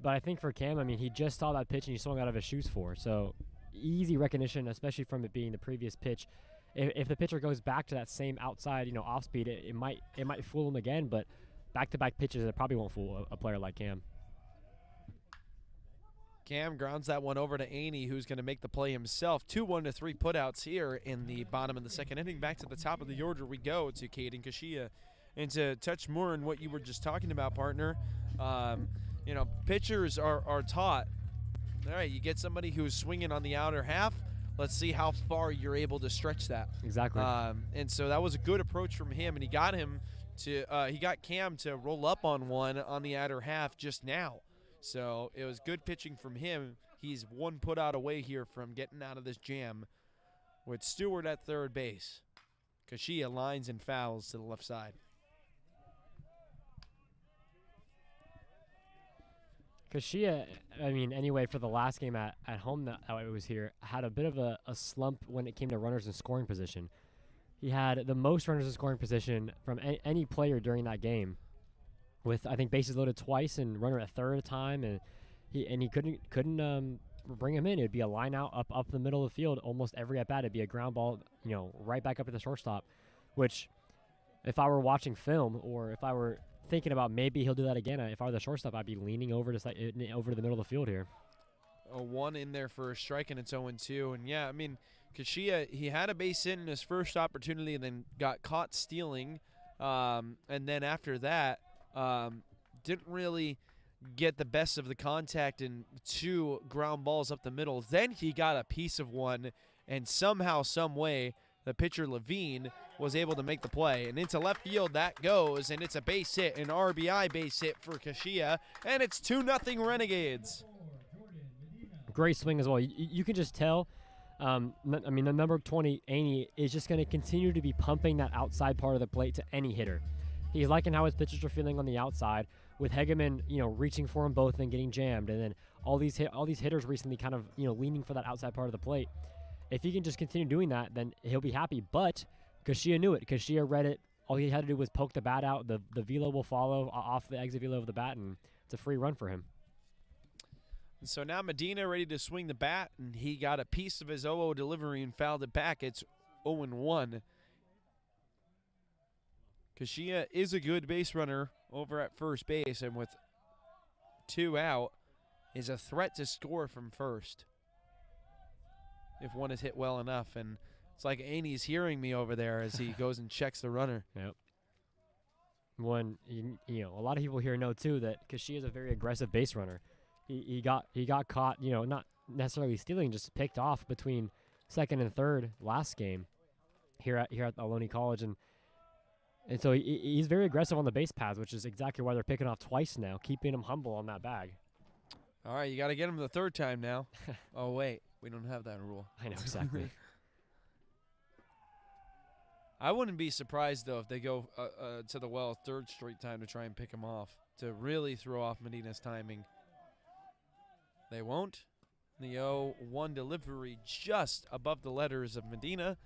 But I think for Cam, I mean, he just saw that pitch and he swung out of his shoes for. So easy recognition, especially from it being the previous pitch. If the pitcher goes back to that same outside, off speed, it might fool him again. But back-to-back pitches, it probably won't fool a player like Cam. Cam grounds that one over to Aney, who's going to make the play himself. 2-1 to 3 putouts here in the bottom of the second inning. Back to the top of the order we go to Caden Kashia. And to touch more on what you were just talking about, partner, pitchers are taught. All right, you get somebody who's swinging on the outer half. Let's see how far you're able to stretch that. Exactly. And so that was a good approach from him, and he got Cam to roll up on one on the outer half just now. So it was good pitching from him. He's one put out away here from getting out of this jam with Stewart at third base. Kashia lines and fouls to the left side. Kashia, I mean, anyway, for the last game at home that I was here, had a bit of a slump when it came to runners in scoring position. He had the most runners in scoring position from any player during that game, with I think bases loaded twice and runner at third at a time, and he couldn't bring him in. It would be a line out up the middle of the field almost every at bat. It'd be a ground ball, right back up at the shortstop, which if I were watching film or if I were thinking about maybe he'll do that again, if I were the shortstop, I'd be leaning over to the middle of the field here. A one in there for a strike, and it's 0-2. And yeah, I mean, Kashia, he had a base hit in his first opportunity and then got caught stealing. And then after that, didn't really get the best of the contact and 2 ground balls up the middle. Then he got a piece of one, and somehow, some way, the pitcher Levine was able to make the play. And into left field that goes, and it's a base hit, an RBI base hit for Kashia, and it's 2-0 Renegades. Great swing as well. You can just tell. I mean, the number 20, Aney, is just going to continue to be pumping that outside part of the plate to any hitter. He's liking how his pitchers are feeling on the outside, with Hegeman, reaching for them both and getting jammed, and then all these hitters recently kind of, leaning for that outside part of the plate. If he can just continue doing that, then he'll be happy. But Kashia knew it. Kashia read it. All he had to do was poke the bat out. The velo will follow off the exit velo of the bat, and it's a free run for him. And so now Medina ready to swing the bat, and he got a piece of his 0-0 delivery and fouled it back. It's 0-1. Kashia is a good base runner over at first base, and with 2 out, is a threat to score from first if one is hit well enough. And it's like Aney's hearing me over there as he goes and checks the runner. Yep. A lot of people here know too that Kashia is a very aggressive base runner. He got caught, not necessarily stealing, just picked off between second and third last game here at Ohlone College, and so he's very aggressive on the base paths, which is exactly why they're picking off twice now, keeping him humble on that bag. All right, you got to get him the 3rd time now. Oh wait, we don't have that rule. I know exactly. I wouldn't be surprised though if they go to the well a 3rd straight time to try and pick him off, to really throw off Medina's timing. They won't. The 0-1 delivery just above the letters of Medina,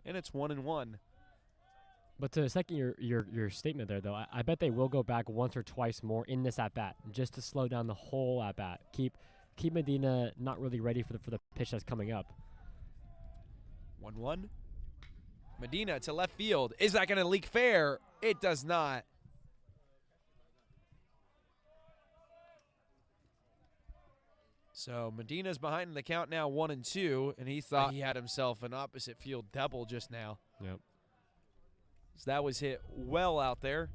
and it's 1-1. But to second your statement there, though, I bet they will go back once or twice more in this at-bat just to slow down the whole at-bat. Keep Medina not really ready for the pitch that's coming up. 1-1. Medina to left field. Is that going to leak fair? It does not. So Medina's behind in the count now, 1-2, and he thought he had himself an opposite field double just now. Yep. So that was hit well out there.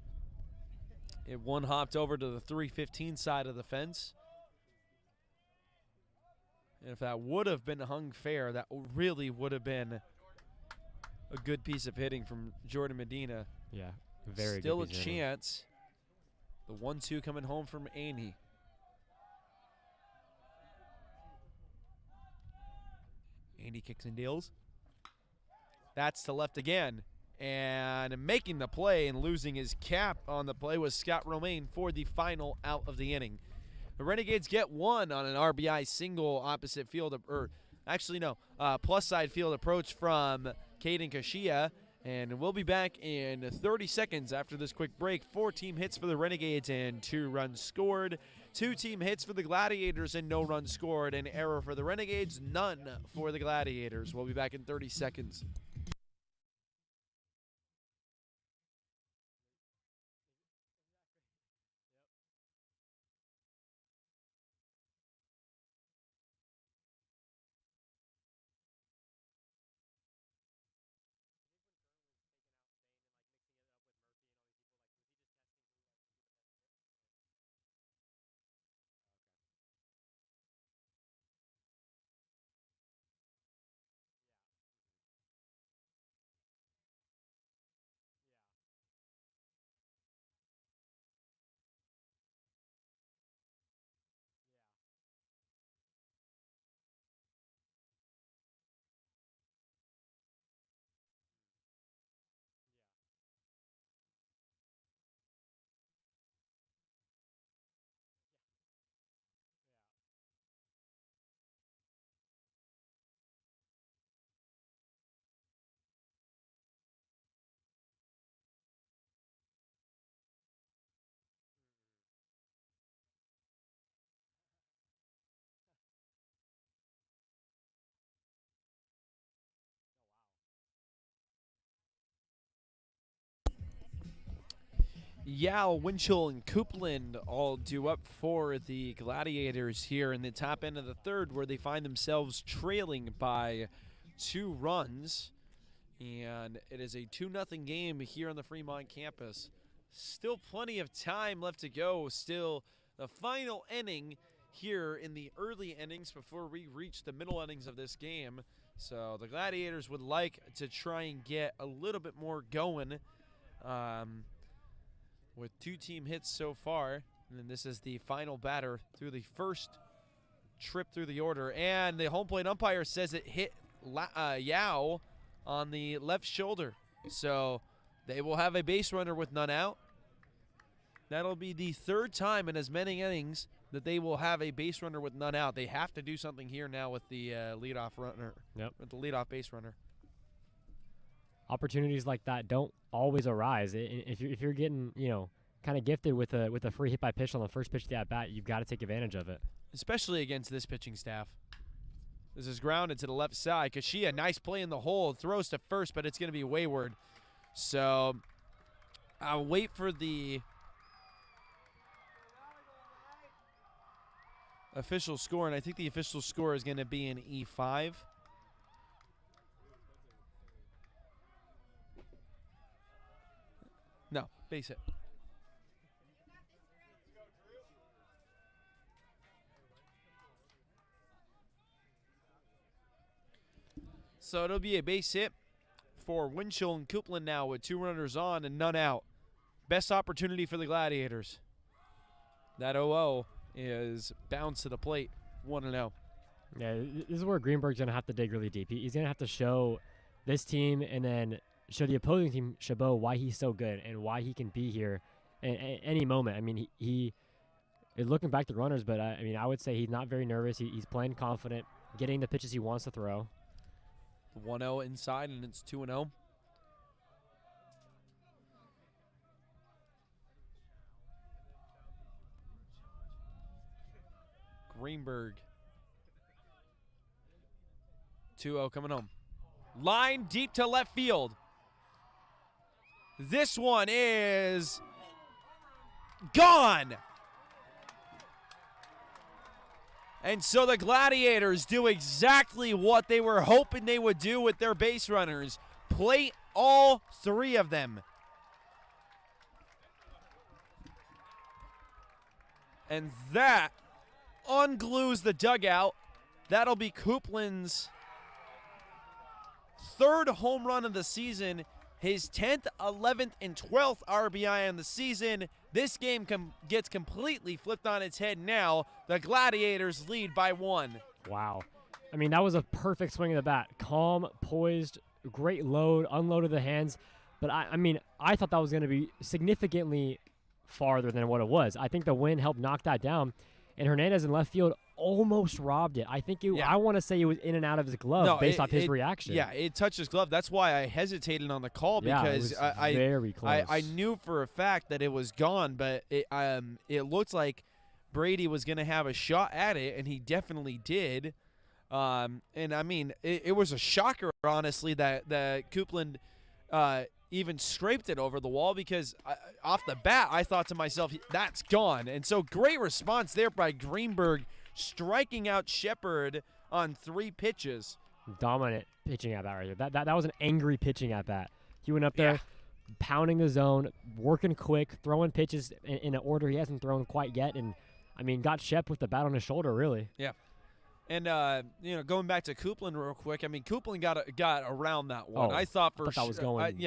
It one hopped over to the 315 side of the fence. And if that would have been hung fair, that really would have been a good piece of hitting from Jordan Medina. Yeah, very Still good. Still a chance. The 1-2 coming home from Aney. Aney kicks and deals. That's to left again. And making the play and losing his cap on the play was Scott Romaine for the final out of the inning. The Renegades get 1 on an RBI single opposite field, plus side field approach from Caden Kashia. And we'll be back in 30 seconds after this quick break. 4 team hits for the Renegades and 2 runs scored. 2 team hits for the Gladiators and no runs scored. An error for the Renegades, none for the Gladiators. We'll be back in 30 seconds. Yao, Winchell, and Copeland all due up for the Gladiators here in the top end of the 3rd, where they find themselves trailing by 2 runs. And it is a 2-0 game here on the Fremont campus. Still plenty of time left to go. Still the final inning here in the early innings before we reach the middle innings of this game. So the Gladiators would like to try and get a little bit more going with 2 team hits so far. And then this is the final batter through the first trip through the order. And the home plate umpire says it hit Yao on the left shoulder. So they will have a base runner with none out. That'll be the 3rd time in as many innings that they will have a base runner with none out. They have to do something here now with the leadoff runner. Yep. With the leadoff base runner. Opportunities like that don't always arise. If you're getting, kind of gifted with a free hit by pitch on the first pitch of the at bat, you've got to take advantage of it. Especially against this pitching staff. This is grounded to the left side. Kashia, nice play in the hole. Throws to first, but it's going to be wayward. So I'll wait for the official score, and I think the official score is going to be an E5. No, base hit. So it'll be a base hit for Winchell and Copeland now with 2 runners on and none out. Best opportunity for the Gladiators. That 0-0 is bounced to the plate, 1-0. Yeah, this is where Greenberg's going to have to dig really deep. He's going to have to show this team and then show the opposing team, Chabot, why he's so good and why he can be here at any moment. I mean, he is looking back to runners, but I would say he's not very nervous. He's playing confident, getting the pitches he wants to throw. 1-0 inside, and it's 2-0. Greenberg. 2-0 coming home. Line deep to left field. This one is gone. And so the Gladiators do exactly what they were hoping they would do with their base runners. Plate all 3 of them. And that unglues the dugout. That'll be Copeland's 3rd home run of the season. His 10th, 11th, and 12th RBI on the season. This game gets completely flipped on its head now. The Gladiators lead by 1. Wow. I mean, that was a perfect swing of the bat. Calm, poised, great load, unloaded the hands. But, I thought that was going to be significantly farther than what it was. I think the wind helped knock that down. And Hernandez in left field almost robbed it. I think I want to say it was in and out of his glove based off his reaction. Yeah, it touched his glove. That's why I hesitated on the call because it was very close. I knew for a fact that it was gone, but it looked like Brady was going to have a shot at it, and he definitely did. It was a shocker, honestly, that Copeland even scraped it over the wall because off the bat, I thought to myself, that's gone. And so great response there by Greenberg, striking out Shepard on 3 pitches. Dominant pitching at bat right there. That was an angry pitching at bat. He went up there, pounding the zone, working quick, throwing pitches in an order he hasn't thrown quite yet, and got Shep with the bat on his shoulder, really. Yeah. And going back to Copeland real quick, Copeland got around that one. I thought that was going.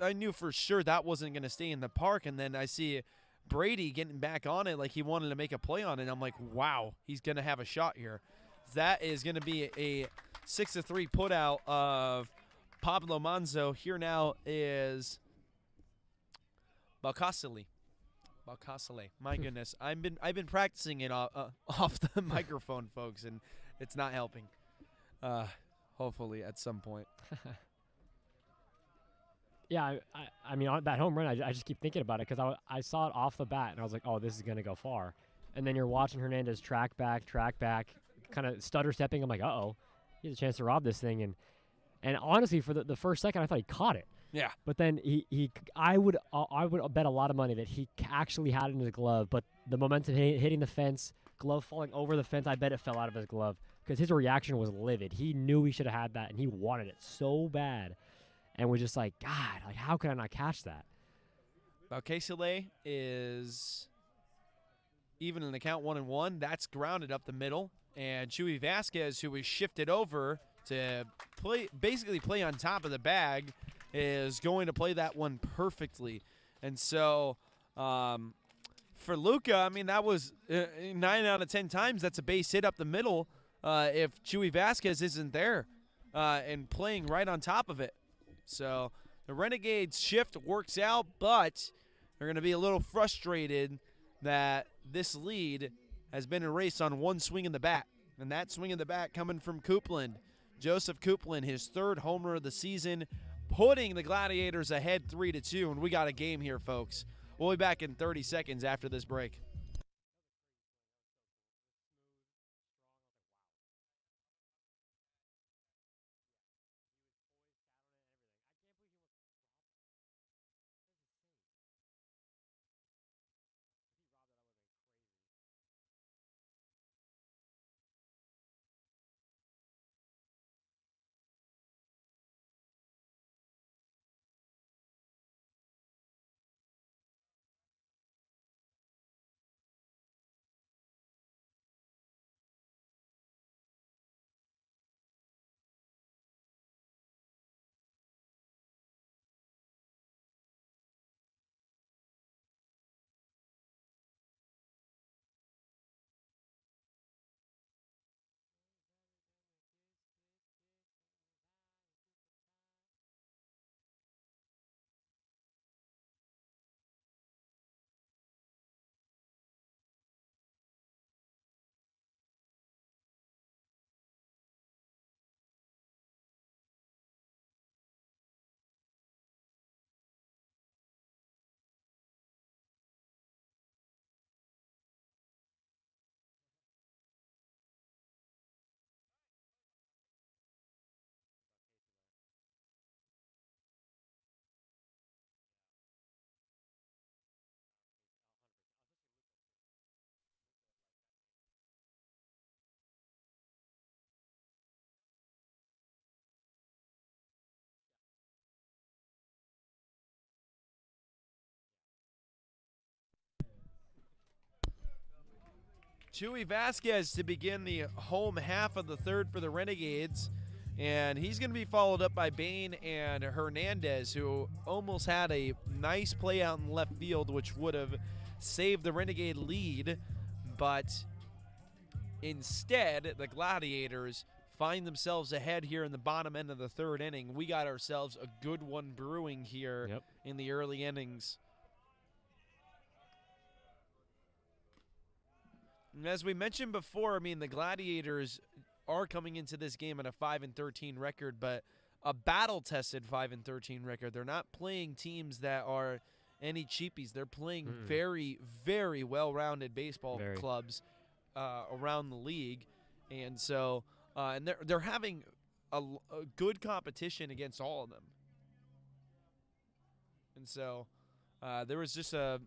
I knew for sure that wasn't going to stay in the park, and then I see Brady getting back on it like he wanted to make a play on it. I'm like, wow, he's going to have a shot here. That is going to be a 6-3 put out of Pablo Manzo. Here now is Balcasile. My goodness, I've been practicing it off the microphone, folks, and it's not helping. Hopefully, at some point. Yeah, on that home run, I just keep thinking about it because I saw it off the bat, and I was like, oh, this is going to go far. And then you're watching Hernandez track back, kind of stutter stepping. I'm like, uh-oh, he has a chance to rob this thing. And honestly, for the first second, I thought he caught it. Yeah. But then I would bet a lot of money that he actually had it in his glove, but the momentum hitting the fence, glove falling over the fence, I bet it fell out of his glove because his reaction was livid. He knew he should have had that, and he wanted it so bad. And was just like, God, how could I not catch that? Balcasile is even in the count 1-1. That's grounded up the middle. And Chewy Vasquez, who was shifted over to basically play on top of the bag, is going to play that one perfectly. And so for Luca, I mean, that was 9 out of 10 times that's a base hit up the middle if Chewy Vasquez isn't there and playing right on top of it. So the Renegades shift works out, but they're going to be a little frustrated that this lead has been erased on one swing in the bat. And that swing in the bat coming from Copeland. Joseph Copeland, his 3rd homer of the season, putting the Gladiators ahead 3-2. And we got a game here, folks. We'll be back in 30 seconds after this break. Chewy Vasquez to begin the home half of the 3rd for the Renegades. And he's going to be followed up by Bain and Hernandez, who almost had a nice play out in left field, which would have saved the Renegade lead. But instead, the Gladiators find themselves ahead here in the bottom end of the 3rd inning. We got ourselves a good one brewing here in the early innings. And as we mentioned before, I mean, the Gladiators are coming into this game at a 5-13 record, but a battle-tested 5-13 record. They're not playing teams that are any cheapies. They're playing very, very well-rounded baseball clubs around the league, and so and they're having a good competition against all of them. And so there was just a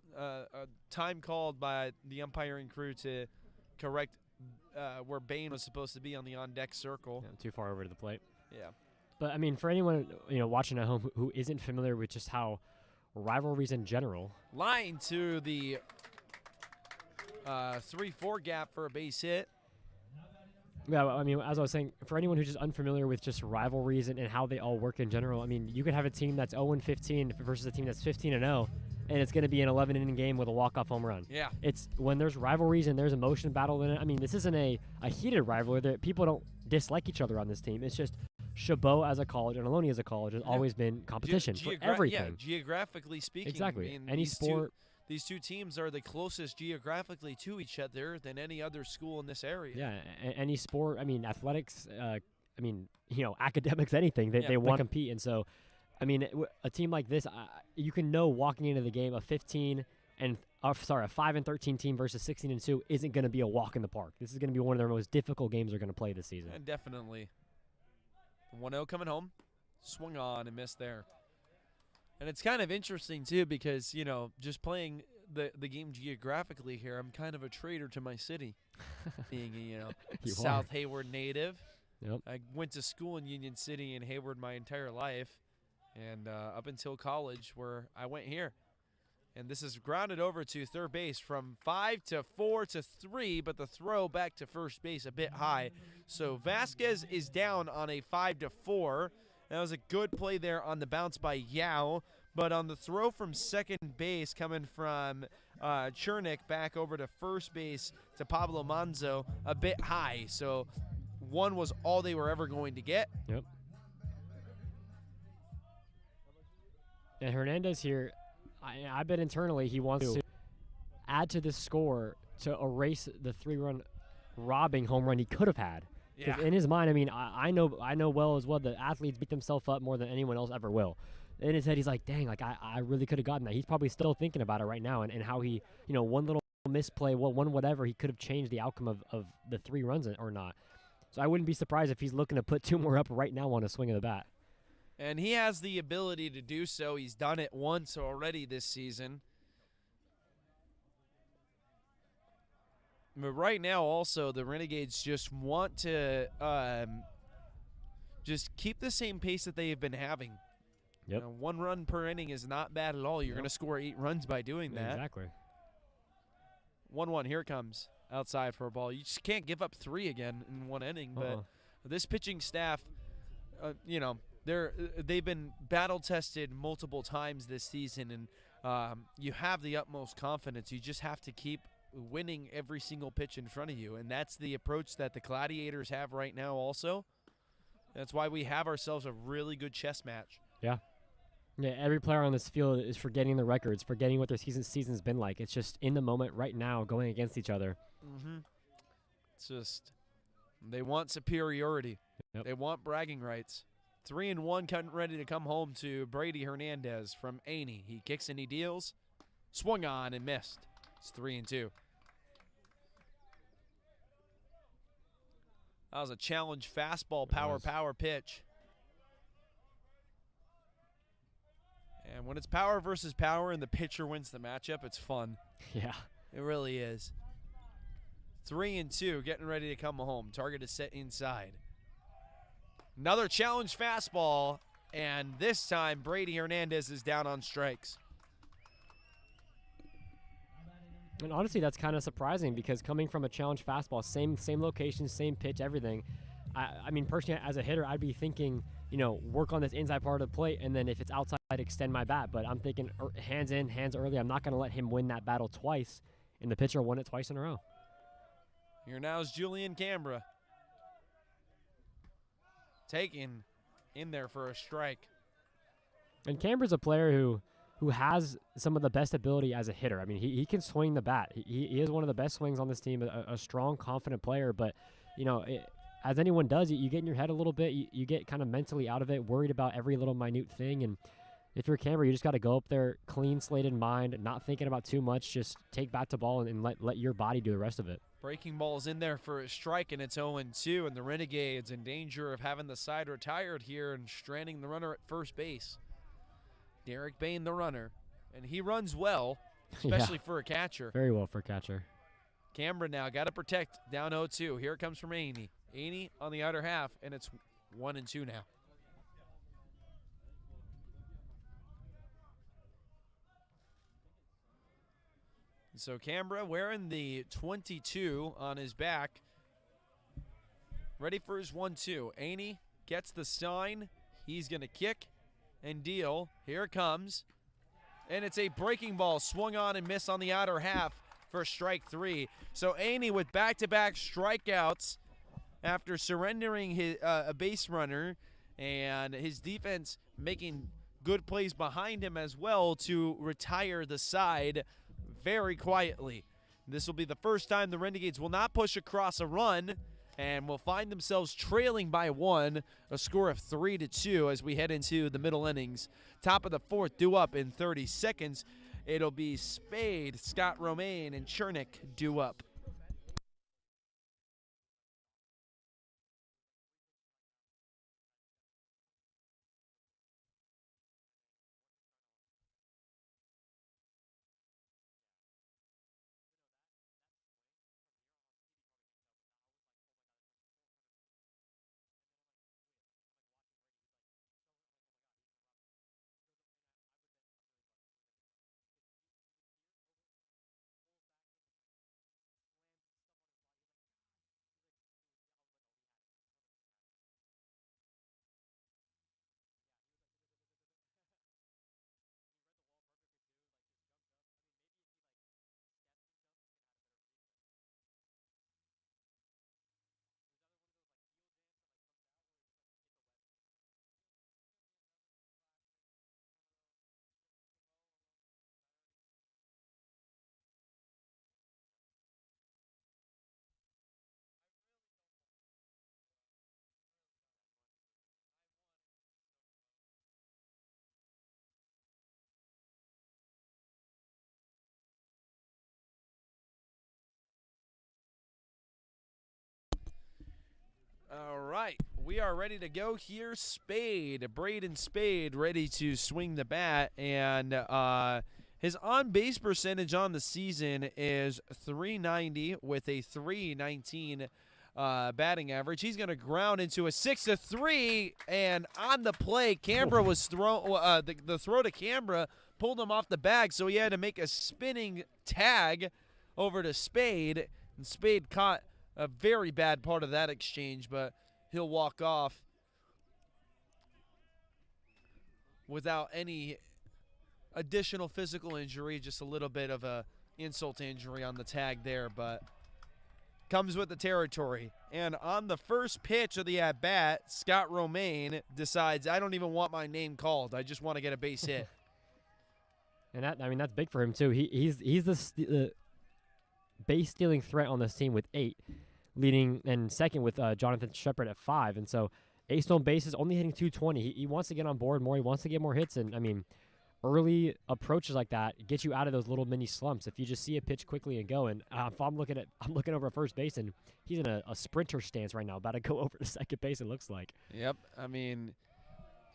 time called by the umpiring crew to correct where Bain was supposed to be on the on-deck circle. Yeah, too far over to the plate. Yeah. But, I mean, for anyone watching at home who isn't familiar with just how rivalries in general. Line to the 3-4 gap for a base hit. Yeah, I mean, as I was saying, for anyone who's just unfamiliar with just rivalries and how they all work in general, I mean, you could have a team that's 0-15 versus a team that's 15-0, and it's going to be an 11-inning game with a walk-off home run. Yeah. It's when there's rivalries and there's emotion battle in it. I mean, this isn't a heated rivalry. People don't dislike each other on this team. It's just Chabot as a college and Ohlone as a college has always been competition for everything. Yeah, geographically speaking. Exactly. I mean, any sport. These two teams are the closest geographically to each other than any other school in this area. Yeah, any sport. I mean, athletics. I mean, academics. Anything. They want to compete, and so, I mean, a team like this, you can know walking into the game a 5-13 team versus 16-2 isn't going to be a walk in the park. This is going to be one of their most difficult games they're going to play this season. And definitely. 1-0 coming home, swung on and missed there. And it's kind of interesting, too, because, just playing the game geographically here, I'm kind of a traitor to my city, being a South Hayward native. Yep. I went to school in Union City and Hayward my entire life, and up until college where I went here. And this is grounded over to third base from 5 to 4 to 3, but the throw back to first base a bit high. So Vasquez is down on a 5 to 4. That was a good play there on the bounce by Yao. But on the throw from second base coming from Chernick back over to first base to Pablo Manzo, a bit high. So one was all they were ever going to get. Yep. And Hernandez here, I bet internally he wants to add to this score to erase the 3-run robbing home run he could have had. Yeah. In his mind, I mean, I know well as well that athletes beat themselves up more than anyone else ever will. In his head, he's like, dang, like I really could have gotten that. He's probably still thinking about it right now and how he, one little misplay, one whatever, he could have changed the outcome of the 3 runs or not. So I wouldn't be surprised if he's looking to put 2 more up right now on a swing of the bat. And he has the ability to do so. He's done it once already this season. But right now also the Renegades just want to just keep the same pace that they have been having. Yep. 1 run per inning is not bad at all. You're going to score 8 runs by doing that. Exactly. 1-1, here it comes. Outside for a ball. You just can't give up 3 again in 1 inning. But this pitching staff, they've been battle tested multiple times this season, and you have the utmost confidence. You just have to keep winning every single pitch in front of you, and that's the approach that the Gladiators have right now also. That's why we have ourselves a really good chess match. Yeah. Yeah, every player on this field is forgetting the records, forgetting what their season's been like. It's just in the moment right now going against each other. It's just they want superiority. Yep. They want bragging rights. 3-1 ready to come home to Brady Hernandez from Aney. He kicks and he deals. Swung on and missed. It's 3-2. That was a challenge fastball power pitch. And when it's power versus power and the pitcher wins the matchup, it's fun. Yeah. It really is. 3-2, getting ready to come home. Target is set inside. Another challenge fastball, and this time Brady Hernandez is down on strikes. And honestly, that's kind of surprising because coming from a challenge fastball, same location, same pitch, everything. I mean, personally, as a hitter, I'd be thinking, work on this inside part of the plate, and then if it's outside, extend my bat. But I'm thinking hands in, hands early. I'm not going to let him win that battle twice, and the pitcher won it twice in a row. Here now is Julian Cambra. Taken in there for a strike. And Cambra's a player who has some of the best ability as a hitter. I mean, he can swing the bat. He is one of the best swings on this team, a strong, confident player. But, as anyone does, you get in your head a little bit. You get kind of mentally out of it, worried about every little minute thing. And if you're Cambra, you just got to go up there, clean slated mind, not thinking about too much. Just take bat to ball and let your body do the rest of it. Breaking ball's in there for a strike, and it's 0-2, and the Renegades in danger of having the side retired here and stranding the runner at first base. Derek Bain, the runner, and he runs well, especially for a catcher. Very well for a catcher. Cambra now got to protect, down 0-2. Here it comes from Aney. Aney on the outer half, and it's 1-2 now. So Cambra wearing the 22 on his back, ready for his 1-2. Aney gets the sign. He's going to kick and deal. Here it comes. And it's a breaking ball swung on and missed on the outer half for strike 3. So Aney with back-to-back strikeouts after surrendering his a base runner, and his defense making good plays behind him as well to retire the side very quietly. This will be the first time the Renegades will not push across a run and will find themselves trailing by 1, a score of 3-2 as we head into the middle innings. Top of the 4th due up in 30 seconds. It'll be Spade, Scott Romaine, and Chernick due up. All right, we are ready to go here. Braden Spade, ready to swing the bat, and his on-base percentage on the season is .390 with a .319 batting average. He's going to ground into a 6-3, and on the play, Canberra was thrown. The throw to Canberra pulled him off the bag, so he had to make a spinning tag over to Spade, and Spade caught a very bad part of that exchange, but he'll walk off without any additional physical injury, just a little bit of a insult to injury on the tag there, but comes with the territory. And on the first pitch of the at-bat, Scott Romaine decides, I don't even want my name called. I just want to get a base hit. And that's big for him too. He's the base stealing threat on this team with 8, leading and second with Jonathan Shepard at 5. And so 8 stolen bases, only hitting .220. He wants to get on board more. He wants to get more hits. And I mean, early approaches like that get you out of those little mini slumps. If you just see a pitch quickly and go, and if I'm looking over at first base, and he's in a sprinter stance right now, about to go over to second base. It looks like. Yep. I mean,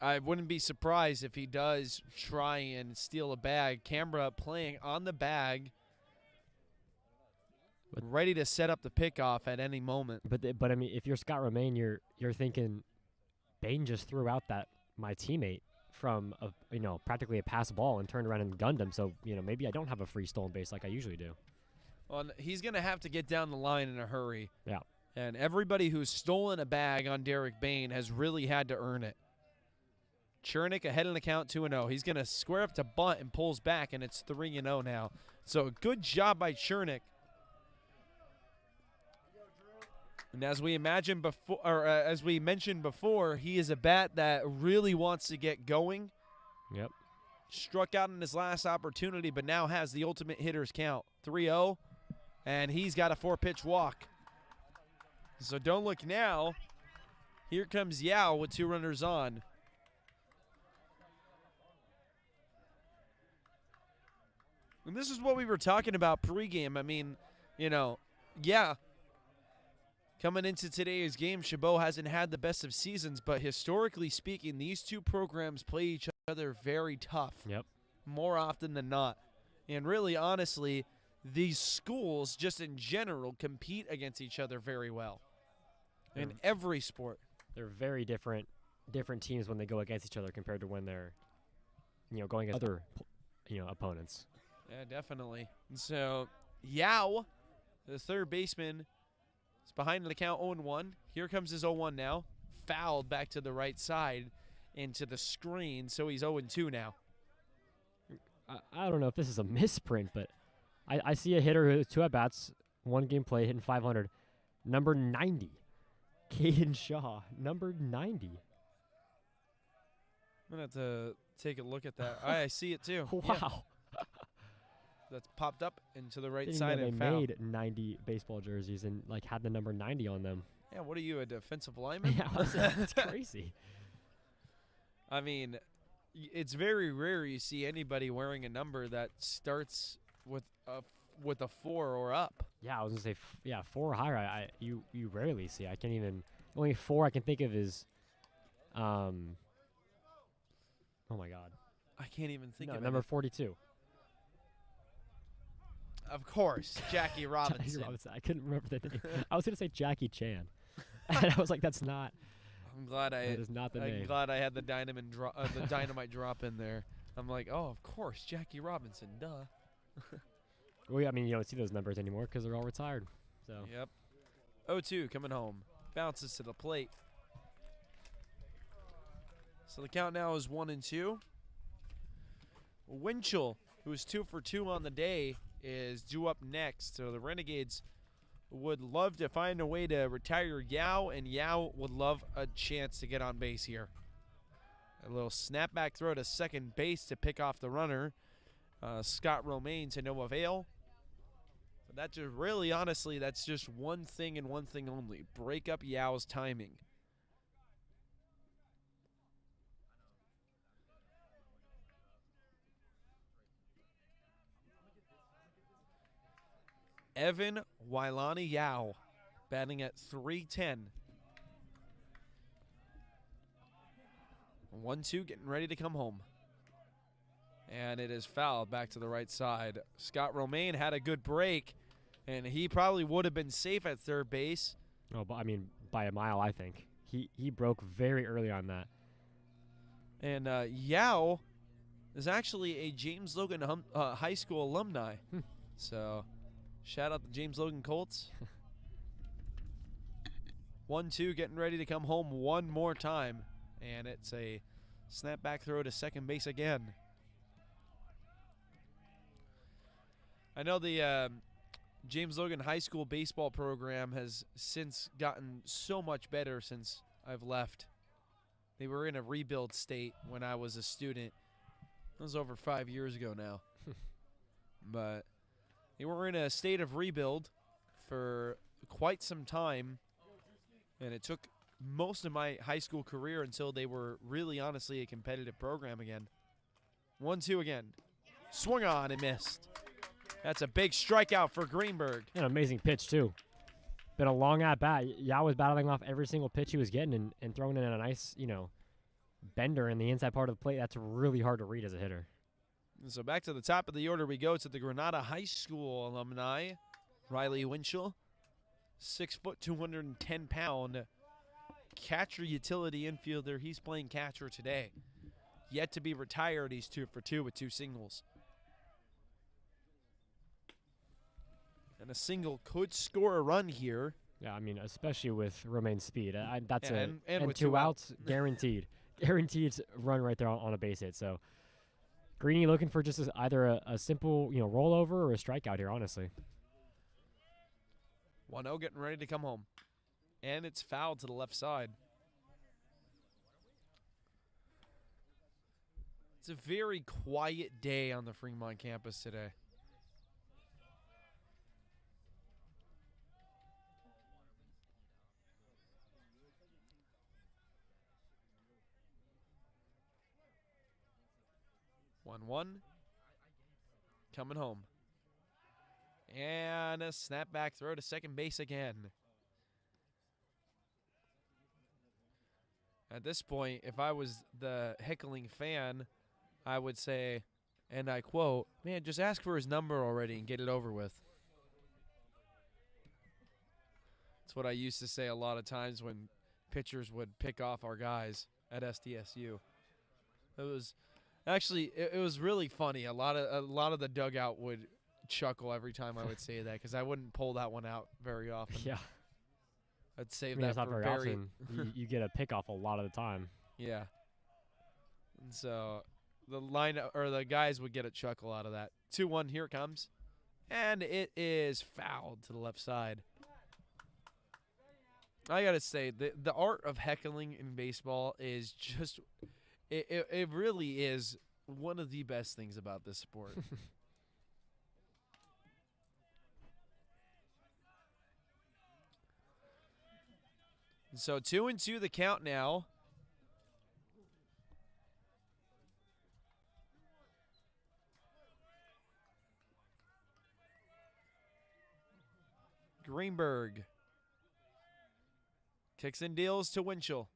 I wouldn't be surprised if he does try and steal a bag. Canberra playing on the bag, ready to set up the pickoff at any moment. But I mean, if you're Scott Romaine, you're thinking, Bain just threw out my teammate from practically a pass ball and turned around and gunned him. So maybe I don't have a free stolen base like I usually do. Well, he's gonna have to get down the line in a hurry. Yeah. And everybody who's stolen a bag on Derek Bain has really had to earn it. Chernick ahead in the count 2-0. He's gonna square up to bunt and pulls back, and it's 3-0 now. So good job by Chernick. And as we mentioned before, he is a bat that really wants to get going. Yep. Struck out in his last opportunity, but now has the ultimate hitter's count. 3-0, and he's got a 4-pitch walk. So don't look now. Here comes Yao with 2 runners on. And this is what we were talking about pregame. I mean, yeah. Coming into today's game, Chabot hasn't had the best of seasons, but historically speaking, these two programs play each other very tough. Yep. More often than not. And really, honestly, these schools just in general compete against each other very well. In every sport. They're very different teams when they go against each other compared to when they're going against other opponents. Yeah, definitely. And so, Yao, the third baseman, is behind the count 0-1. Here comes his 0-1 now. Fouled back to the right side into the screen, so he's 0-2 now. I don't know if this is a misprint, but I see a hitter who has 2 at-bats, 1 game played, hitting .500. Number 90, Caden Shaw, number 90. I'm going to have to take a look at that. I see it too. Wow. Yeah. That's popped up into the right side and they foul. made 90 baseball jerseys and had the number 90 on them. Yeah, what are you, a defensive lineman? Yeah, that's crazy. I mean, it's very rare you see anybody wearing a number that starts with a 4 or up. Yeah, I was gonna say 4 or higher. You rarely see. I can't even. Only 4 I can think of is, oh my God. I can't even think of number 42. Of course, Jackie Robinson. Jackie Robinson. I couldn't remember the name. I was gonna say Jackie Chan, and I was like, that's not. That is not the name. I'm glad I had the dynamite drop in there. I'm like, oh, of course, Jackie Robinson, duh. Well, I mean, you don't see those numbers anymore because they're all retired. So. Yep. 0-2 coming home. Bounces to the plate. So the count now is 1-2. Winchell, who's 2 for 2 on the day, is due up next. So the Renegades would love to find a way to retire Yao, and Yao would love a chance to get on base here. A little snapback throw to second base to pick off the runner. Scott Romaine to no avail. But that just really, honestly, that's just one thing and one thing only. Break up Yao's timing. Evan Wailani Yao batting at .310. 1-2, getting ready to come home. And it is fouled back to the right side. Scott Romaine had a good break, and he probably would have been safe at third base. Oh, but I mean, by a mile, I think. He broke very early on that. And Yao is actually a James Logan High School alumni. So, shout out the James Logan Colts. 1-2, getting ready to come home one more time. And it's a snapback throw to second base again. I know the James Logan High School baseball program has since gotten so much better since I've left. They were in a rebuild state when I was a student. That was over 5 years ago now. But they were in a state of rebuild for quite some time. And it took most of my high school career until they were really honestly a competitive program again. 1-2 again. Swung on and missed. That's a big strikeout for Greenberg. An amazing pitch, too. Been a long at-bat. Yao was battling off every single pitch he was getting and throwing in a nice, bender in the inside part of the plate. That's really hard to read as a hitter. And so back to the top of the order we go to the Granada High School alumni, Riley Winchell. 6 foot, 210 pound catcher utility infielder. He's playing catcher today. Yet to be retired, he's 2 for 2 with 2 singles. And a single could score a run here. Yeah, I mean, especially with Romaine's speed. That's and with 2 outs, guaranteed. Guaranteed run right there on a base hit. So Greeny looking for just either a simple, rollover or a strikeout here, honestly. 1-0 getting ready to come home. And it's fouled to the left side. It's a very quiet day on the Fremont campus today. One coming home. And a snapback throw to second base again. At this point, if I was the heckling fan, I would say, and I quote, man, just ask for his number already and get it over with. That's what I used to say a lot of times when pitchers would pick off our guys at SDSU. It was actually it was really funny. A lot of the dugout would chuckle every time I would say that because I wouldn't pull that one out very often. Yeah. I'd save That's that not for very often. You get a pickoff a lot of the time. Yeah. And so the guys would get a chuckle out of that. 2-1, here it comes. And it is fouled to the left side. I got to say, the art of heckling in baseball is just, it really is one of the best things about this sport. So 2-2 the count now. Greenberg kicks and deals to Winchell.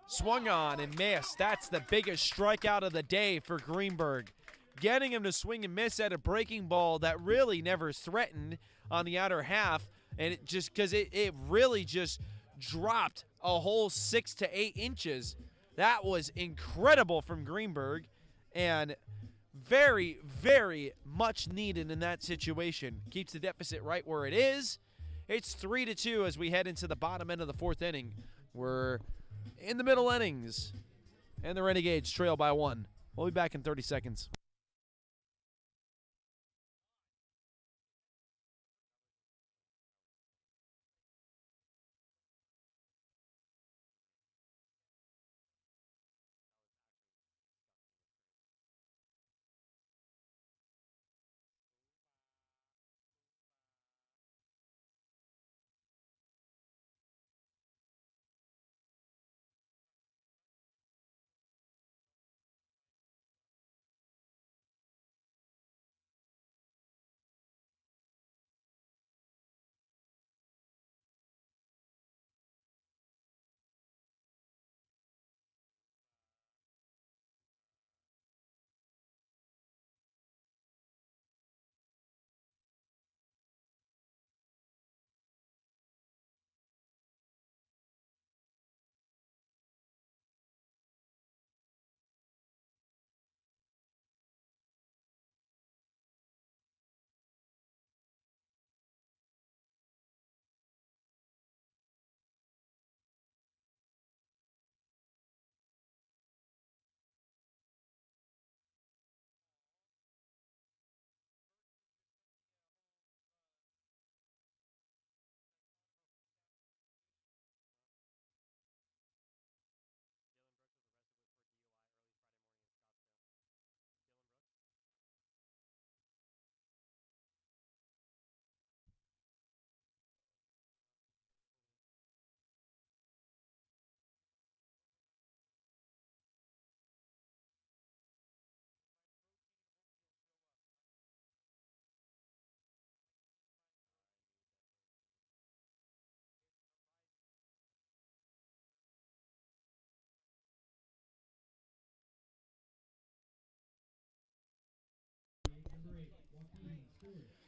Swung on and missed. That's the biggest strikeout of the day for Greenberg. Getting him to swing and miss at a breaking ball that really never threatened on the outer half. And it just because it really just dropped a whole 6 to 8 inches. That was incredible from Greenberg and very, very much needed in that situation. Keeps the deficit right where it is. It's 3-2 as we head into the bottom end of the 4th inning. We're in the middle innings, and the Renegades trail by 1. We'll be back in 30 seconds.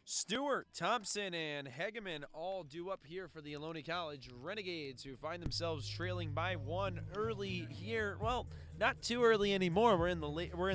Stewart, Thompson, and Hegeman all due up here for the Ohlone College Renegades, who find themselves trailing by one early here. Well, not too early anymore. We're in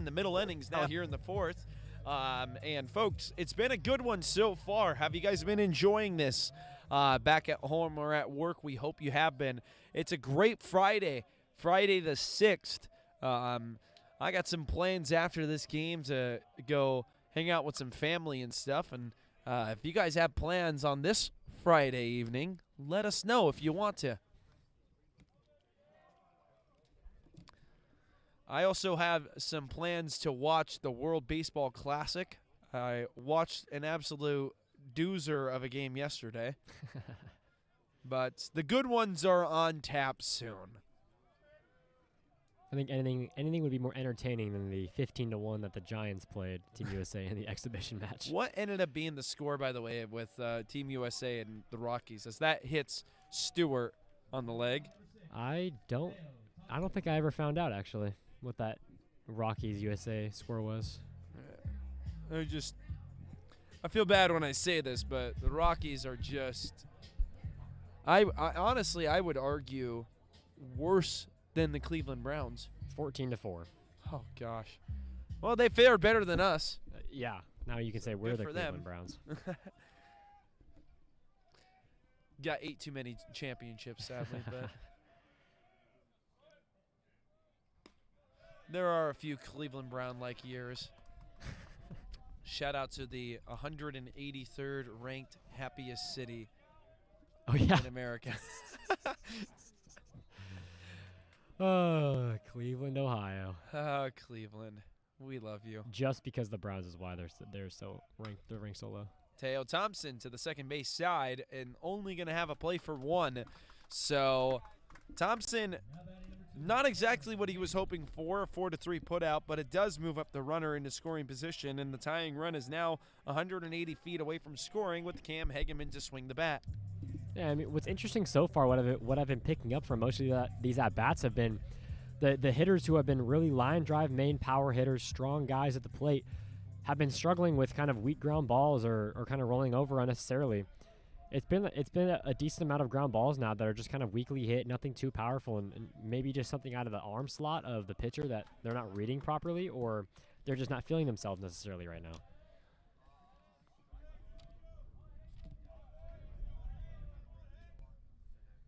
the middle innings now here in the fourth. And folks, it's been a good one so far. Have you guys been enjoying this back at home or at work? We hope you have been. It's a great Friday the 6th. I got some plans after this game to go hang out with some family and stuff. And if you guys have plans on this Friday evening, let us know if you want to. I also have some plans to watch the World Baseball Classic. I watched an absolute doozer of a game yesterday. But the good ones are on tap soon. I think anything would be more entertaining than the 15-1 that the Giants played Team USA in the exhibition match. What ended up being the score, by the way, with Team USA and the Rockies, as that hits Stewart on the leg? I don't think I ever found out, actually, what that Rockies USA score was. I feel bad when I say this, but the Rockies are just, I honestly, I would argue, worse than the Cleveland Browns. 14-4. Oh, gosh. Well, they fared better than us. Yeah. Now you can say we're Good the for Cleveland them. Browns. Got 8 too many championships, sadly, but there are a few Cleveland Brown-like years. Shout out to the 183rd ranked happiest city in America. Oh, Cleveland, Ohio. Oh, Cleveland, we love you. Just because the Browns is why they're ranked so low. Teo Thompson to the second base side and only going to have a play for one. So Thompson, not exactly what he was hoping for, a 4-3 putout, but it does move up the runner into scoring position, and the tying run is now 180 feet away from scoring with Cam Hegeman to swing the bat. Yeah, I mean, what's interesting so far, what I've been picking up from most of these at-bats have been the hitters who have been really line drive main power hitters, strong guys at the plate, have been struggling with kind of weak ground balls or kind of rolling over unnecessarily. It's been a decent amount of ground balls now that are just kind of weakly hit, nothing too powerful, and maybe just something out of the arm slot of the pitcher that they're not reading properly, or they're just not feeling themselves necessarily right now.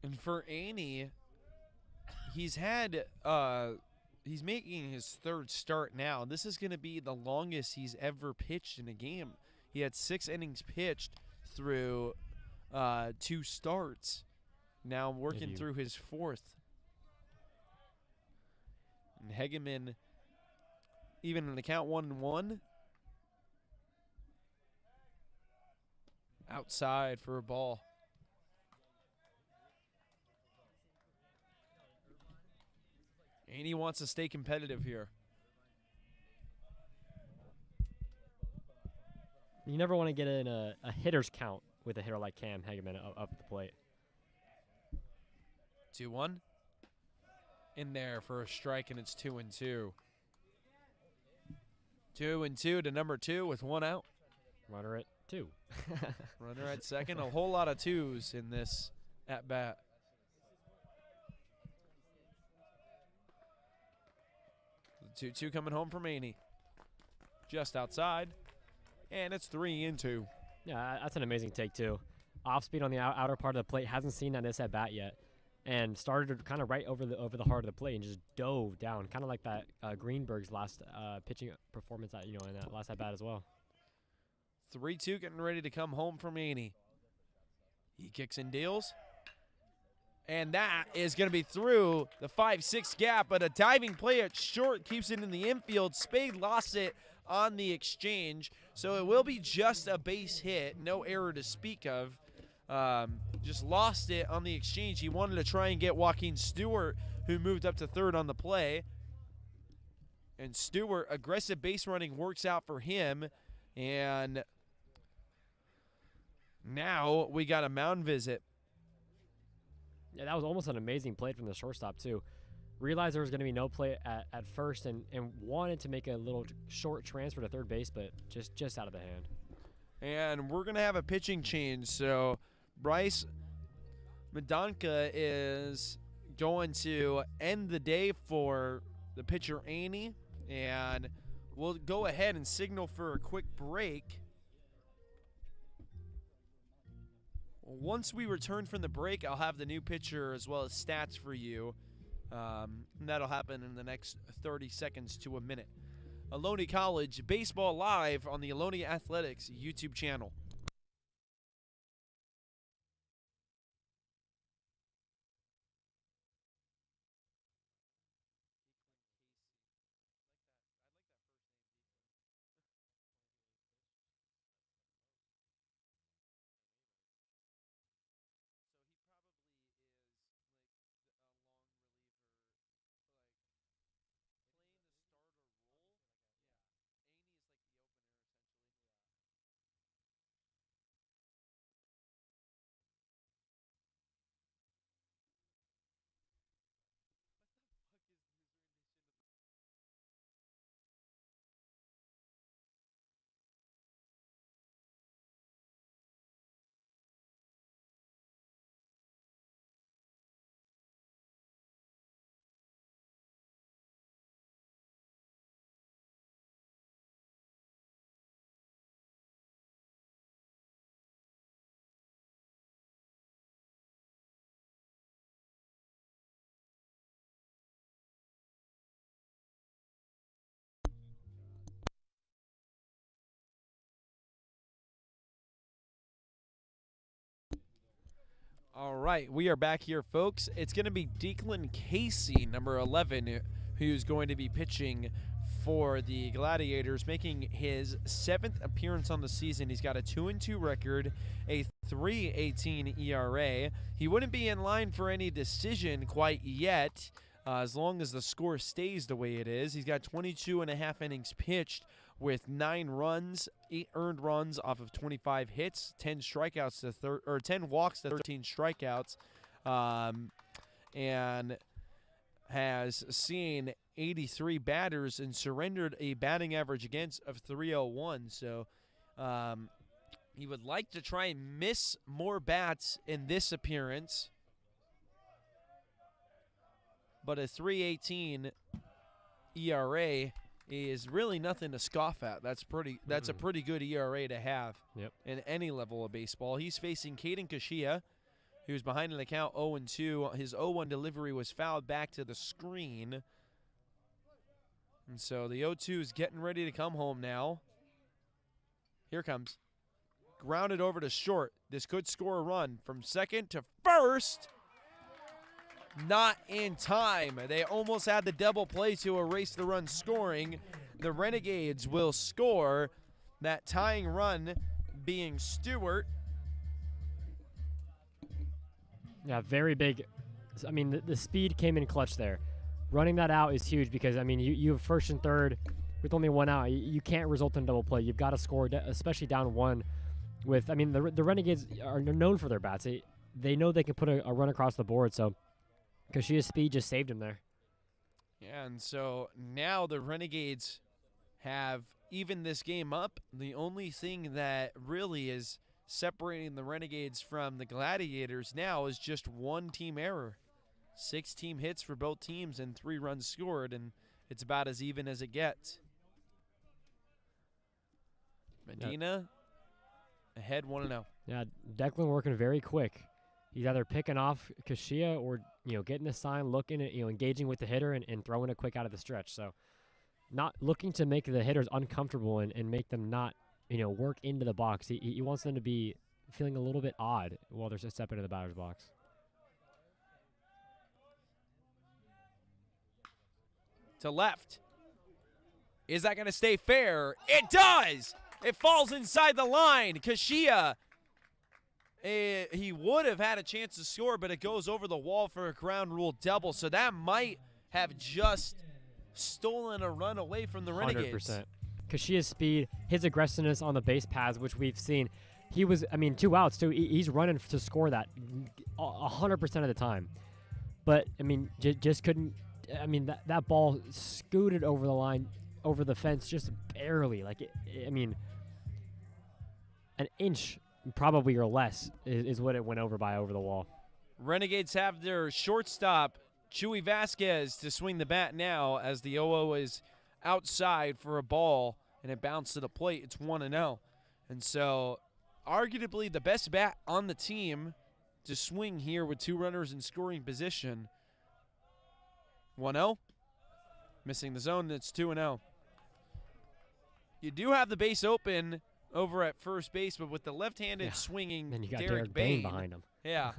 And for Aney, he's making his third start now. This is going to be the longest he's ever pitched in a game. He had 6 innings pitched through 2 starts. Now working through his 4th. And Hegeman, even in the count 1-1, outside for a ball. And he wants to stay competitive here. You never want to get in a hitter's count with a hitter like Cam Hegeman up the plate. 2-1. In there for a strike, and it's 2-2. 2-2 to number 2 with 1 out. Runner at 2. Runner at second. A whole lot of 2s in this at-bat. The 2-2 coming home from Aney. Just outside. And it's 3-2. Yeah, that's an amazing take, too. Off speed on the outer part of the plate. Hasn't seen that this at-bat yet. And started kind of right over the heart of the plate and just dove down. Kind of like that Greenberg's last pitching performance in that last at-bat as well. 3-2 getting ready to come home from Aney. He kicks and deals. And that is going to be through the 5-6 gap, but a diving play at short keeps it in the infield. Spade lost it on the exchange, so it will be just a base hit. No error to speak of. Just lost it on the exchange. He wanted to try and get Joaquin Stewart, who moved up to third on the play. And Stewart, aggressive base running works out for him. And now we got a mound visit. Yeah, that was almost an amazing play from the shortstop, too. Realized there was going to be no play at first and wanted to make a little short transfer to third base, but just out of the hand. And we're going to have a pitching change. So Bryce Madonka is going to end the day for the pitcher Aney. And we'll go ahead and signal for a quick break. Once we return from the break, I'll have the new pitcher as well as stats for you. And that'll happen in the next 30 seconds to a minute. Ohlone College Baseball Live on the Ohlone Athletics YouTube channel. All right, we are back here, folks. It's going to be Declan Casey, number 11, who's going to be pitching for the Gladiators, making his 7th appearance on the season. He's got a 2-2 record, a 3.18 ERA. He wouldn't be in line for any decision quite yet, as long as the score stays the way it is. He's got 22 and a half innings pitched with 9 runs, 8 earned runs off of 25 hits, 10 strikeouts to 10 walks to 13 strikeouts, and has seen 83 batters and surrendered a batting average against of 301. So he would like to try and miss more bats in this appearance, but a 3.18 ERA is really nothing to scoff at. That's a pretty good ERA to have in any level of baseball. He's facing Caden Kashia, who's behind in the count 0-2. His 0-1 delivery was fouled back to the screen. And so the 0-2 is getting ready to come home now. Here comes. Grounded over to short. This could score a run from second to first. Not in time. They almost had the double play to erase the run scoring. The Renegades will score. That tying run being Stewart. Yeah, very big. I mean, the speed came in clutch there. Running that out is huge because, I mean, you have first and third with only one out. You can't result in double play. You've got to score, especially down one. With, I mean, the Renegades are known for their bats. They know they can put a run across the board, so Kashia's speed just saved him there. Yeah, and so now the Renegades have evened this game up. The only thing that really is separating the Renegades from the Gladiators now is just one team error. 6 team hits for both teams and 3 runs scored, and it's about as even as it gets. Medina ahead 1-0. Yeah, Declan working very quick. He's either picking off Kashia or, getting the sign, looking at, engaging with the hitter and throwing it quick out of the stretch. So not looking to make the hitters uncomfortable and make them not, work into the box. He wants them to be feeling a little bit odd while they're stepping into the batter's box. To left. Is that going to stay fair? It does! It falls inside the line. Kashia, he would have had a chance to score, but it goes over the wall for a ground rule double. So that might have just stolen a run away from the Renegades. 100%. Kashia's speed, his aggressiveness on the base paths, which we've seen. He was, 2 outs, too. He's running to score that 100% of the time. But, just couldn't. That ball scooted over the line, over the fence just barely. an inch probably or less is what it went over the wall. Renegades have their shortstop, Chewy Vasquez, to swing the bat now as the 0-0 is outside for a ball, and it bounced to the plate. It's 1-0. And so arguably the best bat on the team to swing here with 2 runners in scoring position. 1-0. Missing the zone, and it's 2-0. You do have the base open over at first base, but with the left-handed swinging Then you got Derek Bane behind him. Yeah.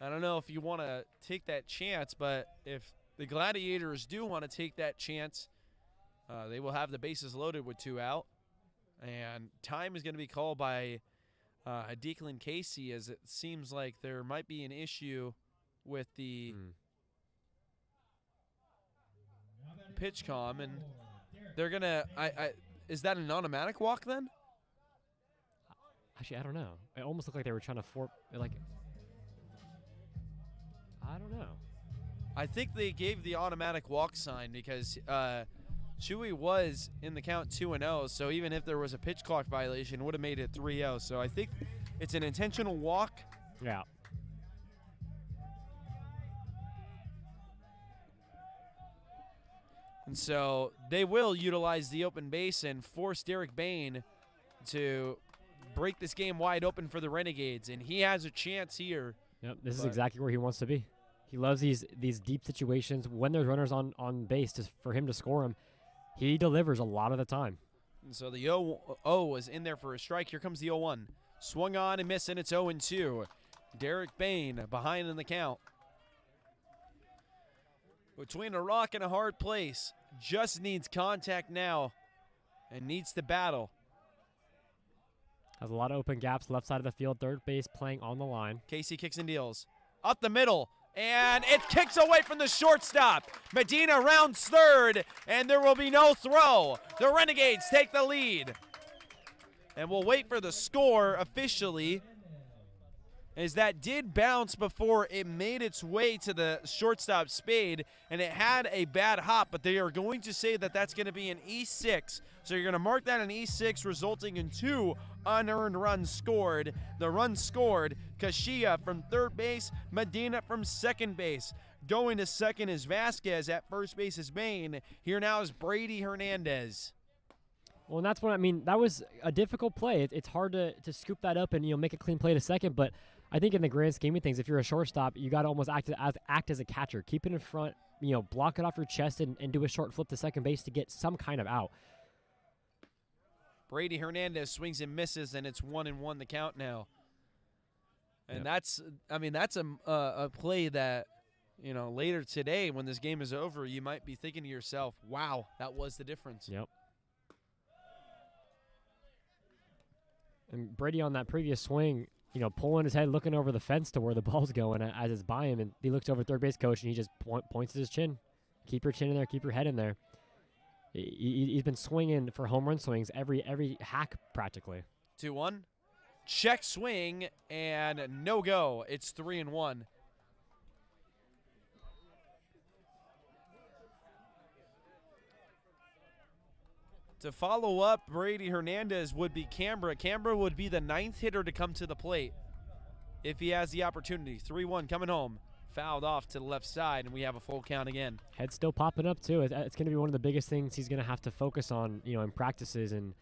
I don't know if you want to take that chance, but if the Gladiators do want to take that chance, they will have the bases loaded with 2 out. And time is going to be called by Declan Casey, as it seems like there might be an issue with the pitch comm, and they're going to is that an automatic walk then? Actually, I don't know. It almost looked like they were trying to I don't know. I think they gave the automatic walk sign because Chewy was in the count 2-0, so even if there was a pitch clock violation, it would have made it 3-0. So I think it's an intentional walk. Yeah. And so they will utilize the open base and force Derek Bane to break this game wide open for the Renegades, and he has a chance here. Yep, this is exactly where he wants to be. He loves these deep situations when there's runners on base for him to score them. He delivers a lot of the time. And so the 0-0 was in there for a strike. Here comes the 0-1. Swung on and missed, and it's 0-2. Derek Bane behind in the count. Between a rock and a hard place. Just needs contact now and needs to battle. Has a lot of open gaps, left side of the field, third base playing on the line. Casey kicks and deals. Up the middle, and it kicks away from the shortstop. Medina rounds third, and there will be no throw. The Renegades take the lead. And we'll wait for the score officially, as that did bounce before it made its way to the shortstop Spade, and it had a bad hop, but they are going to say that that's going to be an E6. So you're going to mark that an E6, resulting in 2 unearned runs scored. The run scored, Kashia from third base, Medina from second base. Going to second is Vasquez, at first base is Bane. Here now is Brady Hernandez. Well, and that's what I mean. That was a difficult play. It's hard to scoop that up and make a clean play to second, but I think in the grand scheme of things, if you're a shortstop, you got to almost act as a catcher. Keep it in front, block it off your chest and do a short flip to second base to get some kind of out. Brady Hernandez swings and misses, and it's 1-1 the count now. And that's a play that, later today when this game is over, you might be thinking to yourself, wow, that was the difference. Yep. And Brady on that previous swing, pulling his head, looking over the fence to where the ball's going as it's by him, and he looks over third base coach and he just points at his chin. Keep your chin in there, keep your head in there. He's been swinging for home run swings every hack practically. 2-1. Check swing and no go. It's 3-1. To follow up, Brady Hernandez would be Canberra. Canberra would be the 9th hitter to come to the plate if he has the opportunity. 3-1 coming home. Fouled off to the left side, and we have a full count again. Head still popping up, too. It's going to be one of the biggest things he's going to have to focus on, in practices and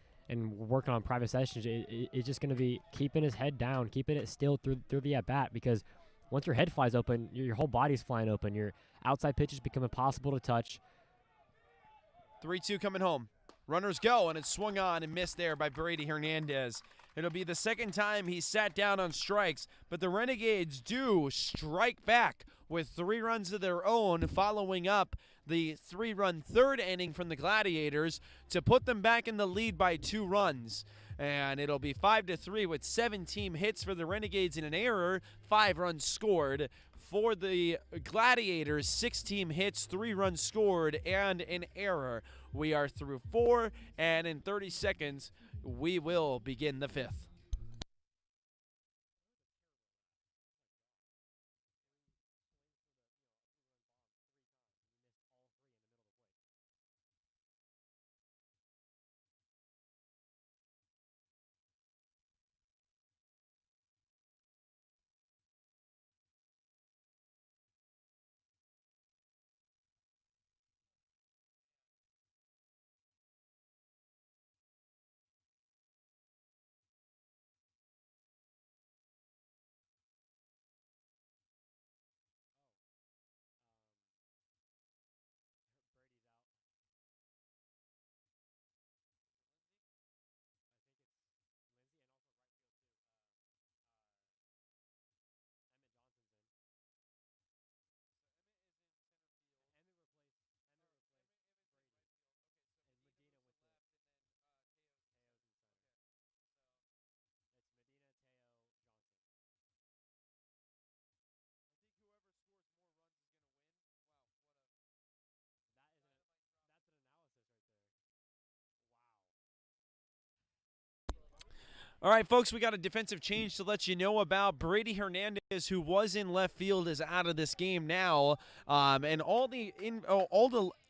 working on private sessions. It's just going to be keeping his head down, keeping it still through the at-bat, because once your head flies open, your whole body's flying open. Your outside pitches become impossible to touch. 3-2 coming home. Runners go, and it's swung on and missed there by Brady Hernandez. It'll be the second time he sat down on strikes, but the Renegades do strike back with 3 runs of their own, following up the 3-run third inning from the Gladiators to put them back in the lead by 2 runs. And it'll be 5-3 with 7 team hits for the Renegades and an error, 5 runs scored. For the Gladiators, 6 team hits, 3 runs scored, and an error. We are through 4, and in 30 seconds, we will begin the 5th. All right, folks, we got a defensive change to let you know about. Brady Hernandez, who was in left field, is out of this game now, and all the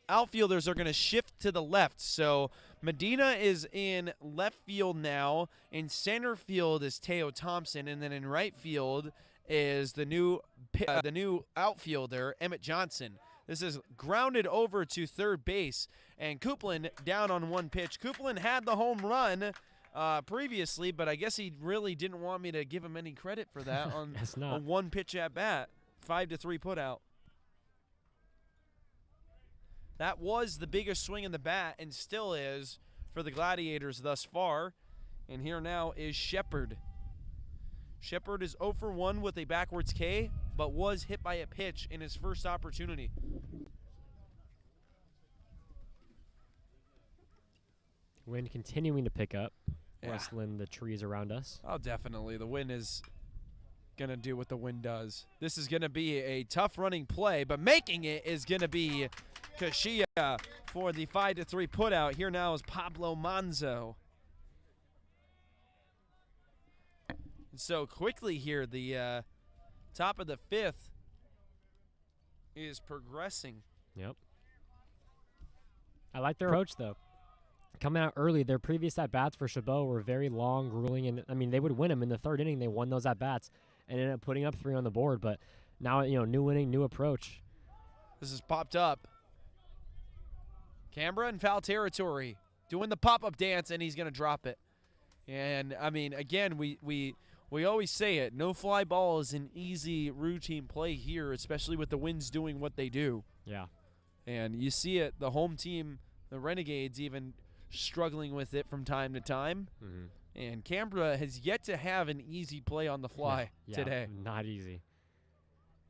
outfielders are going to shift to the left. So Medina is in left field now. In center field is Teo Thompson, and then in right field is the new outfielder Emmett Johnson. This is grounded over to third base, and Copeland down on one pitch. Copeland had the home run previously, but I guess he really didn't want me to give him any credit for that on a one pitch at bat, 5-3 put out. That was the biggest swing in the bat and still is for the Gladiators thus far. And here now is Shepard. Shepard is 0 for 1 with a backwards K, but was hit by a pitch in his first opportunity. Wind continuing to pick up, rustling the trees around us. Oh, definitely. The wind is going to do what the wind does. This is going to be a tough running play, but making it is going to be Kashia for the 5-3 put out. Here now is Pablo Manzo. And so quickly here, the top of the fifth is progressing. Yep. I like their approach, though. Coming out early, their previous at-bats for Chabot were very long, grueling, and, I mean, they would win them in the third inning. They won those at-bats and ended up putting up 3 on the board. But now, new inning, new approach. This is popped up. Canberra in foul territory, doing the pop-up dance, and he's going to drop it. And, I mean, again, we always say it. No fly ball is an easy routine play here, especially with the Winds doing what they do. Yeah. And you see it, the home team, the Renegades, even struggling with it from time to time. Mm-hmm. And Canberra has yet to have an easy play on the fly today. Not easy.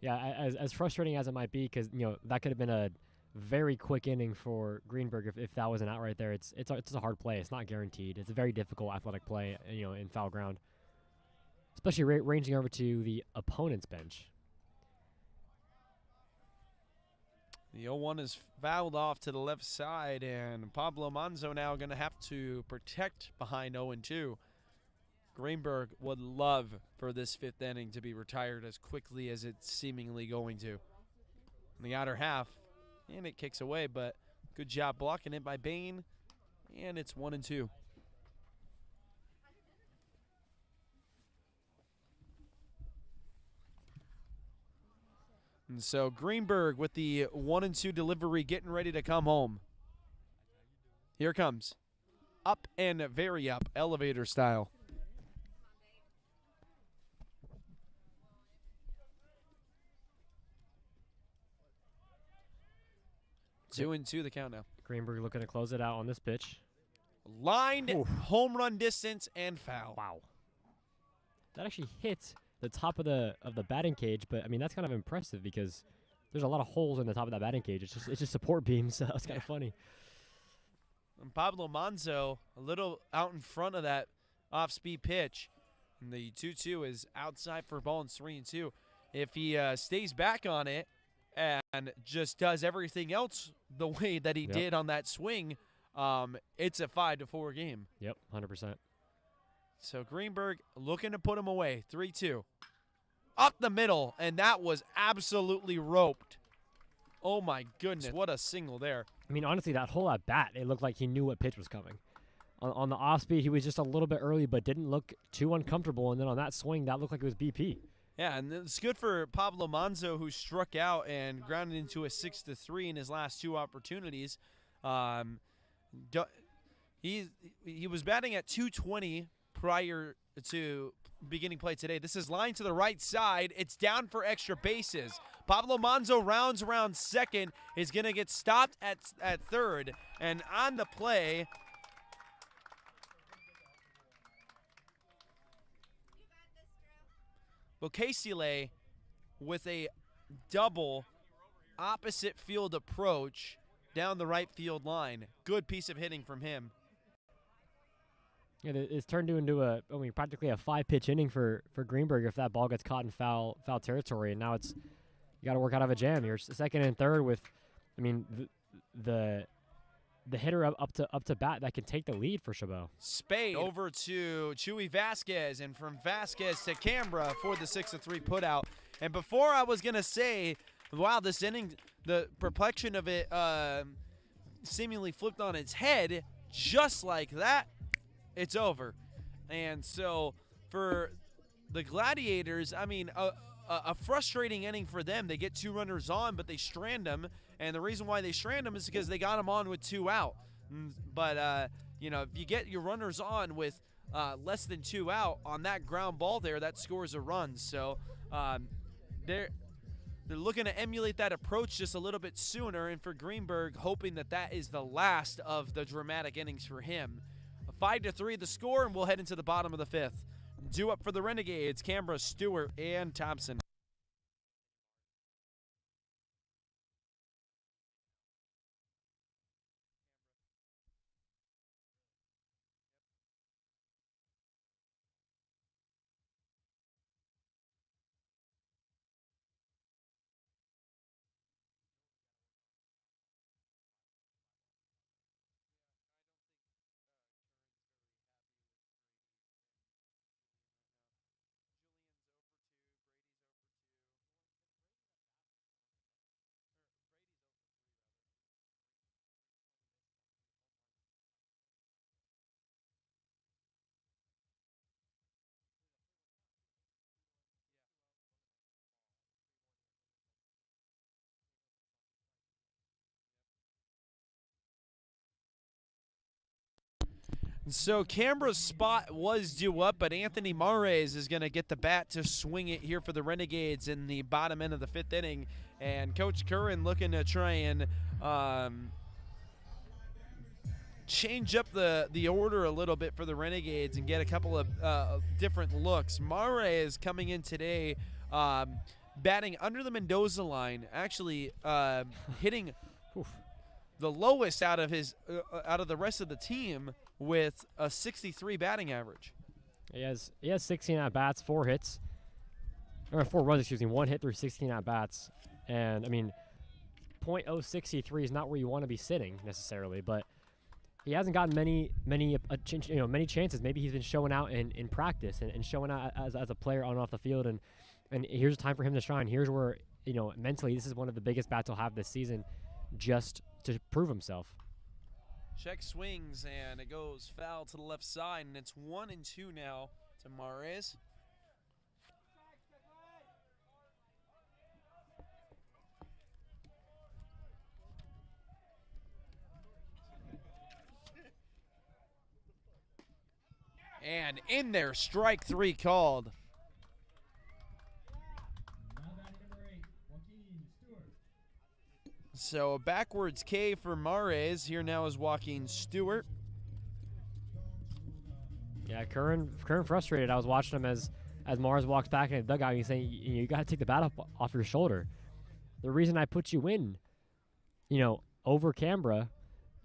Yeah, as frustrating as it might be, because that could have been a very quick inning for Greenberg if that wasn't out right there. It's a hard play. It's not guaranteed. It's a very difficult athletic play, in foul ground, especially ranging over to the opponent's bench. The 0-1 is fouled off to the left side, and Pablo Manzo now going to have to protect behind 0-2. Greenberg would love for this fifth inning to be retired as quickly as it's seemingly going to. In the outer half, and it kicks away, but good job blocking it by Bain, and it's 1-2. And so Greenberg with the 1-2 delivery, getting ready to come home. Here it comes. Up and very up, elevator style. Two and two the count now. Greenberg looking to close it out on this pitch. Lined, home run distance, and foul. Wow. That actually hit the top of the batting cage, but I mean that's kind of impressive because there's a lot of holes in the top of that batting cage. It's just support beams, so it's kind of funny. And Pablo Manzo a little out in front of that off-speed pitch, and the 2-2 is outside for ball and 3-2. If he stays back on it and just does everything else the way that he did on that swing, it's a 5-4 game. Yep, 100%. So Greenberg looking to put him away. 3-2. Up the middle, and that was absolutely roped. Oh, my goodness. What a single there. I mean, honestly, that whole at-bat, it looked like he knew what pitch was coming. On the off-speed, he was just a little bit early, but didn't look too uncomfortable. And then on that swing, that looked like it was BP. Yeah, and it's good for Pablo Manzo, who struck out and grounded into a 6-3 in his last 2 opportunities. He was batting at 220 prior to beginning play today. This is lined to the right side. It's down for extra bases. Pablo Manzo rounds around second, is going to get stopped at third. And on the play, Bocasile with a double opposite field approach down the right field line. Good piece of hitting from him. Yeah, it's turned into practically a 5-pitch inning for Greenberg if that ball gets caught in foul territory. And now you got to work out of a jam. You're second and third with, I mean, the the hitter up to bat that can take the lead for Chabot. Spade over to Chewy Vasquez, and from Vasquez to Canberra for the 6-3 putout. And before I was going to say, wow, this inning, the perplexion of it seemingly flipped on its head, just like that, it's over. And so for the Gladiators, I mean, a frustrating inning for them. They get 2 runners on, but they strand them. And the reason why they strand them is because they got them on with 2 out. But, you know, if you get your runners on with less than 2 out on that ground ball there, that scores a run. So they're looking to emulate that approach just a little bit sooner. And for Greenberg, hoping that that is the last of the dramatic innings for him. 5-3 the score, and we'll head into the bottom of the 5th. Due up for the Renegades, Canberra, Stewart, and Thompson. So Canberra's spot was due up, but Anthony Mares is going to get the bat to swing it here for the Renegades in the bottom end of the 5th inning. And Coach Curran looking to try and change up the order a little bit for the Renegades and get a couple of different looks. Mares coming in today batting under the Mendoza line, actually hitting the lowest out of the rest of the team with a 63 batting average. He has 16 at bats, 4 hits, or 4 runs, excuse me, 1 hit through 16 at bats, and I mean, .063 is not where you want to be sitting necessarily, but he hasn't gotten many chances. Maybe he's been showing out in practice and showing out as a player on and off the field, and here's a time for him to shine. Here's where mentally this is one of the biggest bats he'll have this season, just to prove himself. Check swings, and it goes foul to the left side, and it's 1-2 now to Mares. And in there, strike 3 called. So a backwards K for Mares. Here now is walking Stewart. Yeah, Curran frustrated. I was watching him as Mars walks back in the dugout, and he's saying, you got to take the bat off your shoulder. The reason I put you in, over Canberra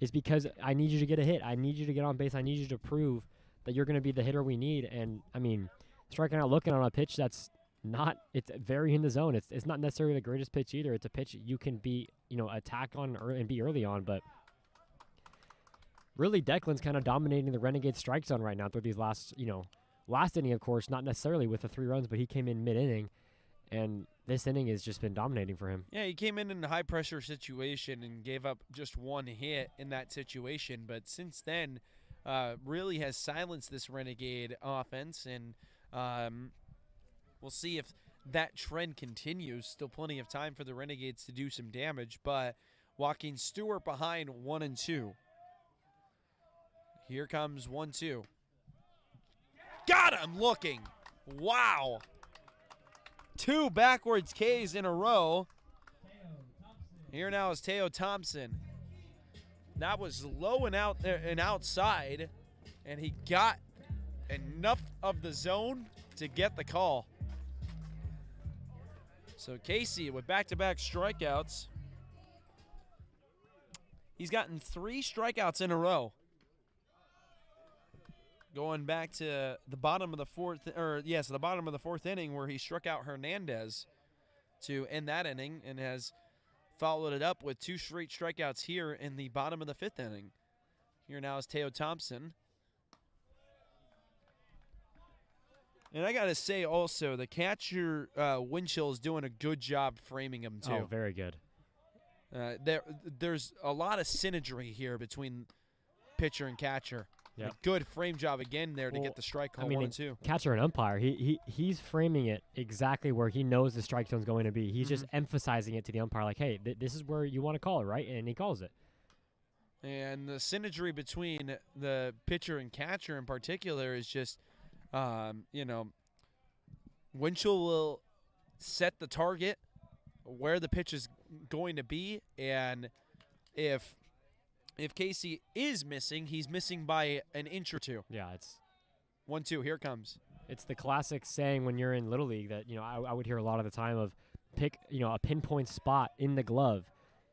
is because I need you to get a hit. I need you to get on base. I need you to prove that you're going to be the hitter we need. And, I mean, striking out looking on a pitch that's it's very in the zone. It's not necessarily the greatest pitch either. It's a pitch you can be, attack on and be early on. But really, Declan's kind of dominating the Renegade strike zone right now through these last inning, of course, not necessarily with the 3 runs, but he came in mid-inning. And this inning has just been dominating for him. Yeah, he came in a high-pressure situation and gave up just 1 hit in that situation. But since then, really has silenced this Renegade offense. And we'll see if that trend continues. Still plenty of time for the Renegades to do some damage. But walking Stewart behind 1-2. Here comes 1-2. Got him looking. Wow. 2 backwards Ks in a row. Here now is Teo Thompson. That was low and outside, and he got enough of the zone to get the call. So Casey with back-to-back strikeouts. He's gotten 3 strikeouts in a row. Going back to the bottom of the 4th inning where he struck out Hernandez to end that inning and has followed it up with 2 straight strikeouts here in the bottom of the 5th inning. Here now is Teo Thompson. And I got to say also, the catcher, Winchell, is doing a good job framing him, too. Oh, very good. There's a lot of synergy here between pitcher and catcher. Yep. A good frame job again there to get the strike call 1-2. Catcher and umpire, he's framing it exactly where he knows the strike zone's going to be. He's just emphasizing it to the umpire, like, hey, this is where you want to call it, right? And he calls it. And the synergy between the pitcher and catcher in particular is just, Winchell will set the target where the pitch is going to be, and if Casey is missing, he's missing by an inch or 2. Yeah, it's 1-2. Here it comes. It's the classic saying when you're in Little League that I would hear a lot of the time of pick a pinpoint spot in the glove,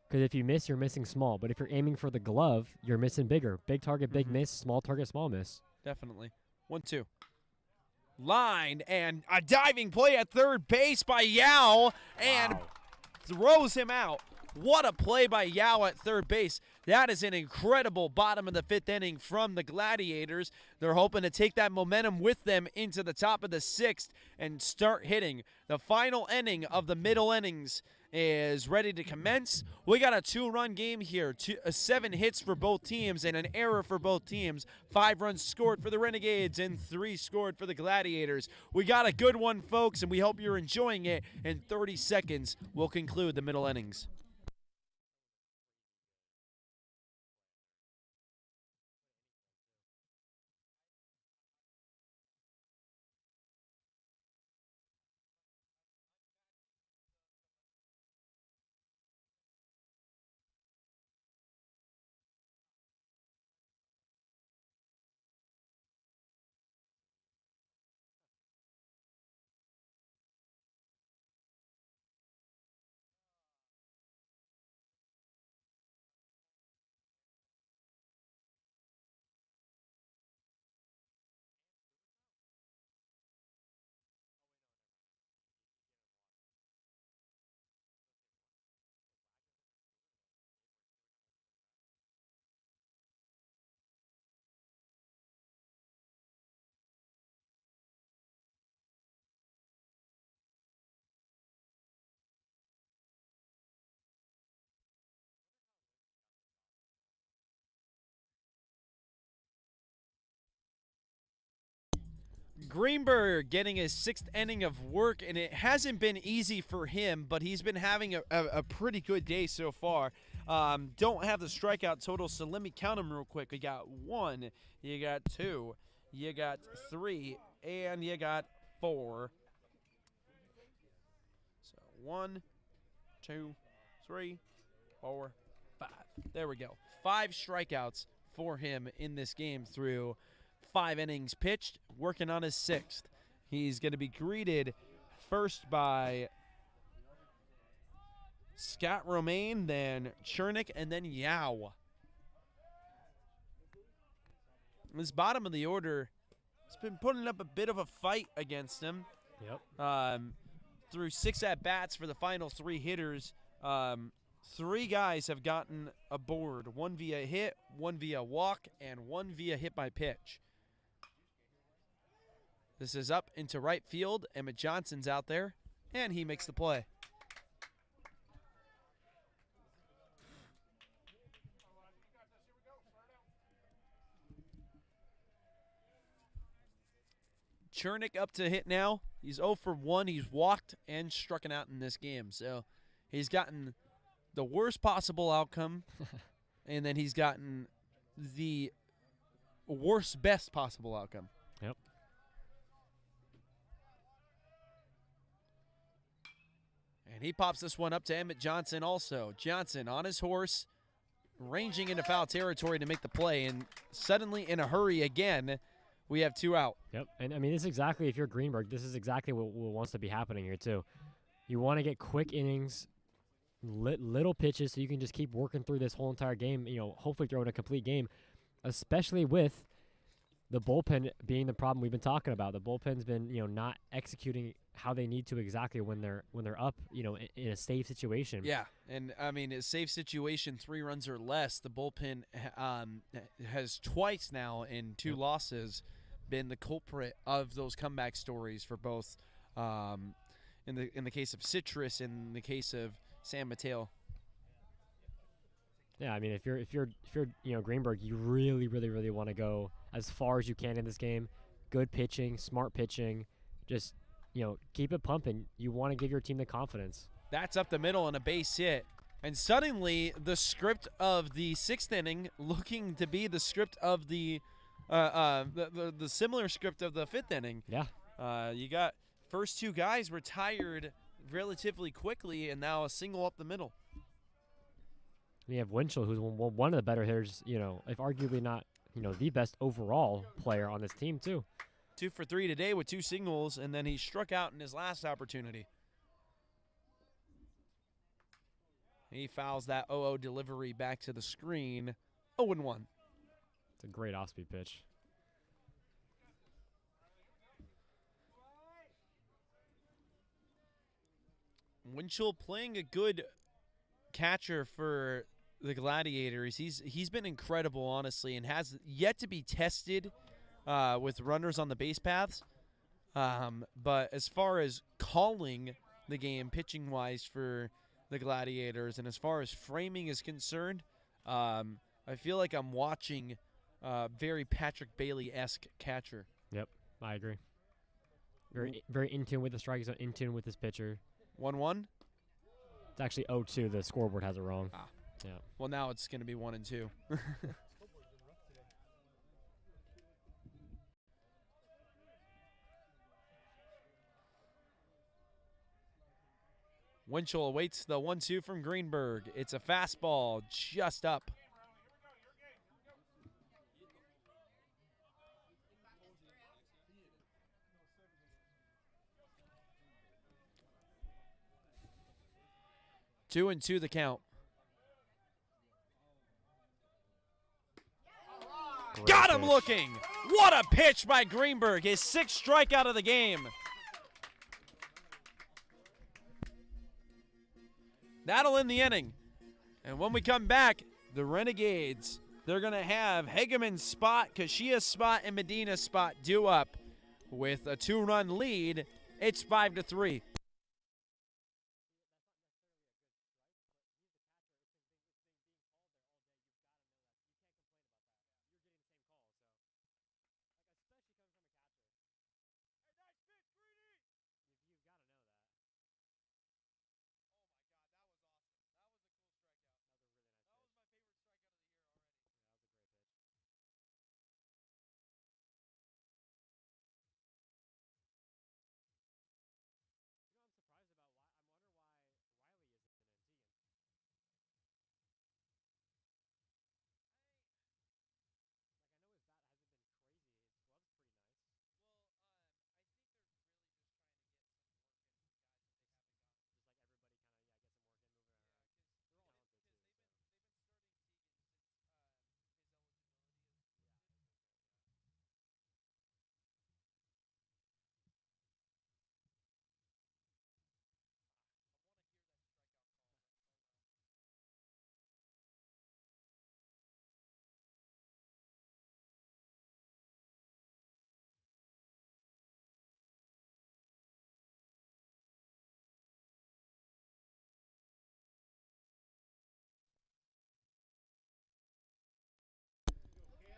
because if you miss, you're missing small. But if you're aiming for the glove, you're missing bigger. Big target, big miss. Small target, small miss. Definitely. 1-2. Line and a diving play at third base by Yao, and throws him out. What a play by Yao at third base. That is an incredible bottom of the 5th inning from the Gladiators. They're hoping to take that momentum with them into the top of the 6th and start hitting. The final inning of the middle innings is ready to commence. We got a 2-run game here. 7 hits for both teams and an error for both teams. 5 runs scored for the Renegades and 3 scored for the Gladiators. We got a good one, folks, and we hope you're enjoying it. In 30 seconds, we'll conclude the middle innings. Greenberg getting his 6th inning of work, and it hasn't been easy for him, but he's been having a pretty good day so far. Don't have the strikeout total, so let me count them real quick. You got 1, you got 2, you got 3, and you got 4. So 1, 2, 3, 4, 5. There we go. 5 strikeouts for him in this game through 5 innings pitched, working on his 6th. He's going to be greeted first by Scott Romaine, then Chernick, and then Yao. This bottom of the order has been putting up a bit of a fight against him. Yep. Through 6 at-bats for the final 3 hitters, 3 guys have gotten aboard. 1 via hit, 1 via walk, and 1 via hit by pitch. This is up into right field. Emmett Johnson's out there, and he makes the play. Chernick up to hit now. He's 0 for 1. He's walked and struck out in this game. So he's gotten the worst possible outcome, and then he's gotten the worst best possible outcome. Yep. And he pops this one up to Emmett Johnson also. Johnson on his horse, ranging into foul territory to make the play, and suddenly in a hurry again, we have 2 out. Yep, and I mean, this is exactly, if you're Greenberg, this is exactly what wants to be happening here too. You want to get quick innings, little pitches, so you can just keep working through this whole entire game, hopefully throwing a complete game, especially with the bullpen being the problem we've been talking about. The bullpen's been, not executing how they need to exactly when they're up, in a safe situation. Yeah, and I mean, a safe situation, 3 runs or less. The bullpen has twice now in 2 losses been the culprit of those comeback stories for both, in the case of Citrus, in the case of San Mateo. Yeah, I mean, if you're Greenberg, you really, really, really want to go as far as you can in this game. Good pitching, smart pitching, just keep it pumping. You want to give your team the confidence. That's up the middle and a base hit. And suddenly, the script of the 6th inning looking to be the script of the similar script of the 5th inning. Yeah. You got first 2 guys retired relatively quickly, and now a single up the middle. You have Winchell, who's one of the better hitters, if arguably not, the best overall player on this team, too. 2 for 3 today with 2 singles, and then he struck out in his last opportunity. He fouls that 0-0 delivery back to the screen. 0-1. It's a great off-speed pitch. Winchell playing a good catcher for the Gladiators. He's been incredible, honestly, and has yet to be tested with runners on the base paths. But as far as calling the game pitching-wise for the Gladiators, and as far as framing is concerned, I feel like I'm watching very Patrick Bailey-esque catcher. Yep, I agree. Very in tune with the strike zone, in tune with his pitcher. 1-1? It's actually 0-2. The scoreboard has it wrong. Ah. Yeah. Well, now it's going to be 1-2. Winchell awaits the 1-2 from Greenberg. It's a fastball just up. Two and 2 the count. Great Got him pitch. looking. What a pitch by Greenberg. His 6th strikeout of the game. That'll end the inning. And when we come back, the Renegades, they're going to have Hageman's spot, Kashia's spot, and Medina's spot due up with a 2-run lead. It's 5-3.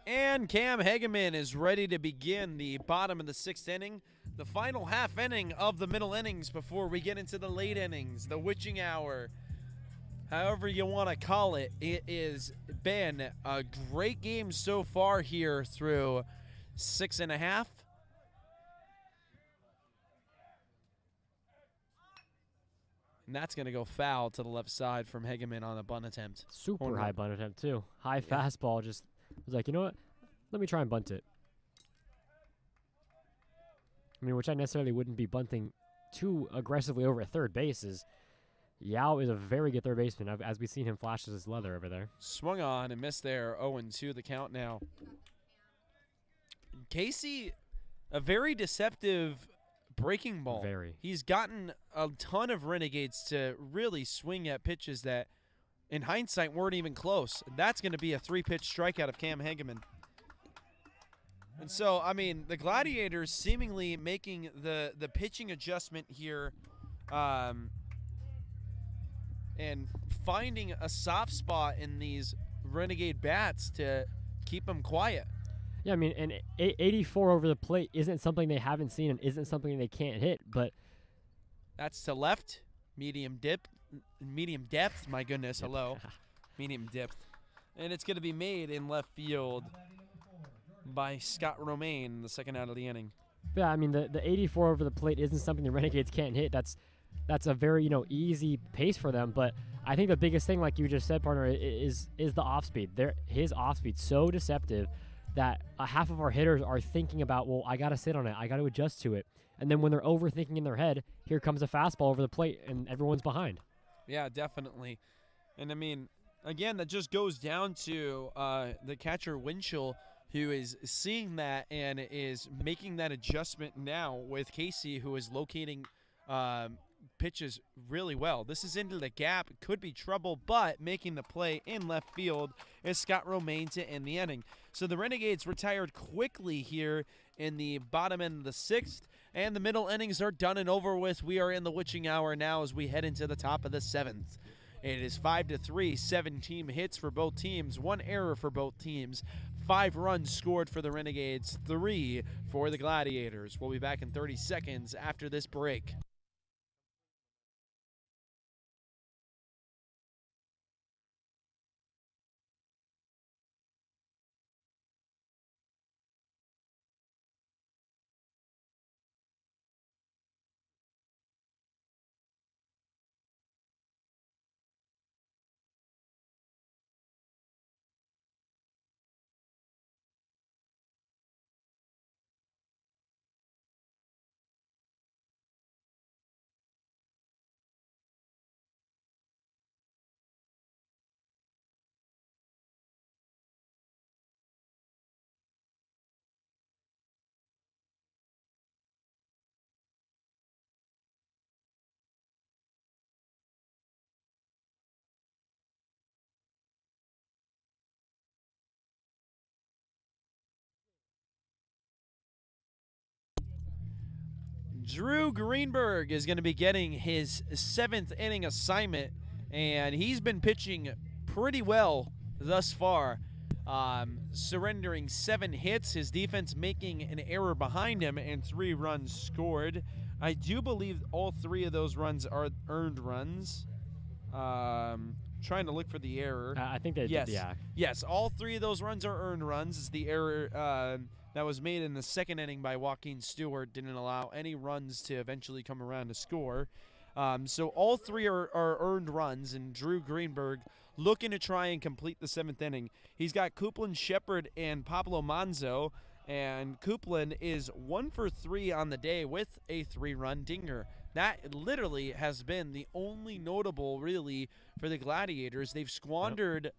And Cam Hageman is ready to begin the bottom of the 6th inning, the final half inning of the middle innings before we get into the late innings, the witching hour. However you want to call it, it has been a great game so far here through 6.5. And that's going to go foul to the left side from Hageman on a bunt attempt. Super high bunt attempt, too. High fastball. Just was like, you know what? Let me try and bunt it. I mean, which I necessarily wouldn't be bunting too aggressively over at third base. Yao is a very good third baseman, as we've seen him flash his leather over there. Swung on and missed there. 0-2 the count now. Casey, a very deceptive breaking ball. Very. He's gotten a ton of Renegades to really swing at pitches that, in hindsight, weren't even close. That's going to be a 3-pitch strikeout of Cam Hageman. And so, I mean, the Gladiators seemingly making the pitching adjustment here and finding a soft spot in these Renegade bats to keep them quiet. Yeah, I mean, and 84 over the plate isn't something they haven't seen and isn't something they can't hit, but that's to left, medium depth, my goodness, hello, medium depth. And it's going to be made in left field by Scott Romaine in the second out of the inning. Yeah, I mean, the 84 over the plate isn't something the Renegades can't hit. That's a very, easy pace for them, but I think the biggest thing, like you just said, partner, is the off speed. His off speed so deceptive that half of our hitters are thinking about, well, I got to sit on it, I got to adjust to it. And then when they're overthinking in their head, here comes a fastball over the plate and everyone's behind. Yeah, definitely. And I mean, again, that just goes down to the catcher Winchell, who is seeing that and is making that adjustment now with Casey, who is locating pitches really well. This is into the gap. It could be trouble, but making the play in left field is Scott Romaine to end the inning. So the Renegades retired quickly here in the bottom end of the 6th, and the middle innings are done and over with. We are in the witching hour now as we head into the top of the 7th. It is 5-3, 7 hits for both teams, 1 error for both teams, 5 runs scored for the Renegades, 3 for the Gladiators. We'll be back in 30 seconds after this break. Drew Greenberg is going to be getting his 7th inning assignment, and he's been pitching pretty well thus far, surrendering 7 hits, his defense making an error behind him, and 3 runs scored. I do believe all 3 of those runs are earned runs. Trying to look for the error. I think they yes. Yeah. Yes, all 3 of those runs are earned runs. It's the error that was made in the 2nd inning by Joaquin Stewart. Didn't allow any runs to eventually come around to score. So all 3 are earned runs, and Drew Greenberg looking to try and complete the 7th inning. He's got Copeland, Shepard, and Pablo Manzo, and Copeland is 1 for 3 on the day with a 3-run dinger. That literally has been the only notable, really, for the Gladiators. They've squandered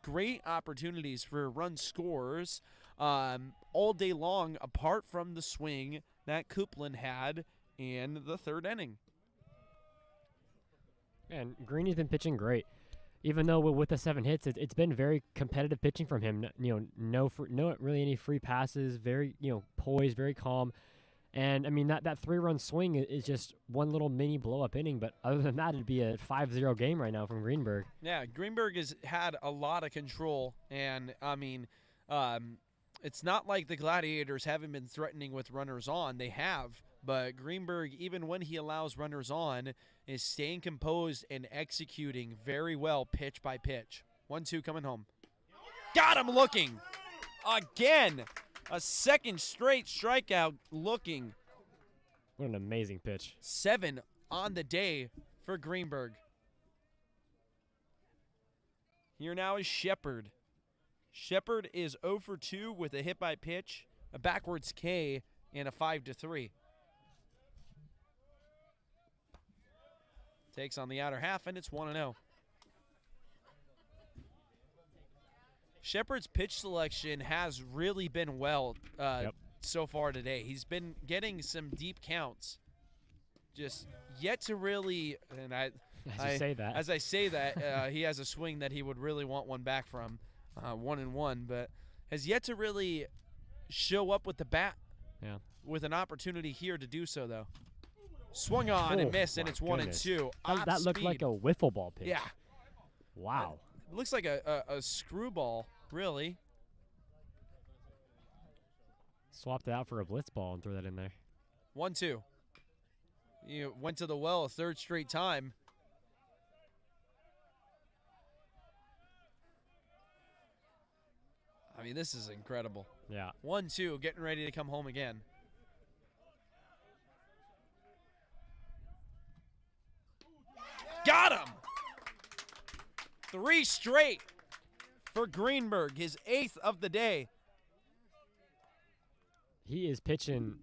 great opportunities for run scorers all day long, apart from the swing that Copeland had in the 3rd inning. And Greeny's been pitching great. Even though with the 7 hits, it's been very competitive pitching from him. No really any free passes, very, poised, very calm. And, I mean, that 3-run swing is just one little mini blow-up inning. But other than that, it'd be a 5-0 game right now from Greenberg. Yeah, Greenberg has had a lot of control. And, I mean, it's not like the Gladiators haven't been threatening with runners on. They have. But Greenberg, even when he allows runners on, is staying composed and executing very well pitch by pitch. 1-2 coming home. Got him looking. Again. A 2nd straight strikeout looking. What an amazing pitch. 7 on the day for Greenberg. Here now is Shepard. Shepard is 0 for 2 with a hit by pitch, a backwards K, and a 5-3. Takes on the outer half, and it's 1-0. Shepard's pitch selection has really been well so far today. He's been getting some deep counts. just yet to really, and As you say that. As I say that, he has a swing that he would really want one back from, 1-1, but has yet to really show up with the bat. Yeah. With an opportunity here to do so, though. Swung on and missed, and it's 1-2. That looked like a wiffle ball pitch. Yeah. Wow. It looks like a screwball, really. Swapped it out for a blitz ball and threw that in there. 1-2. You went to the well a third straight time. I mean, this is incredible. Yeah. 1-2, getting ready to come home again. Got him! 3 straight for Greenberg, his 8th of the day. He is pitching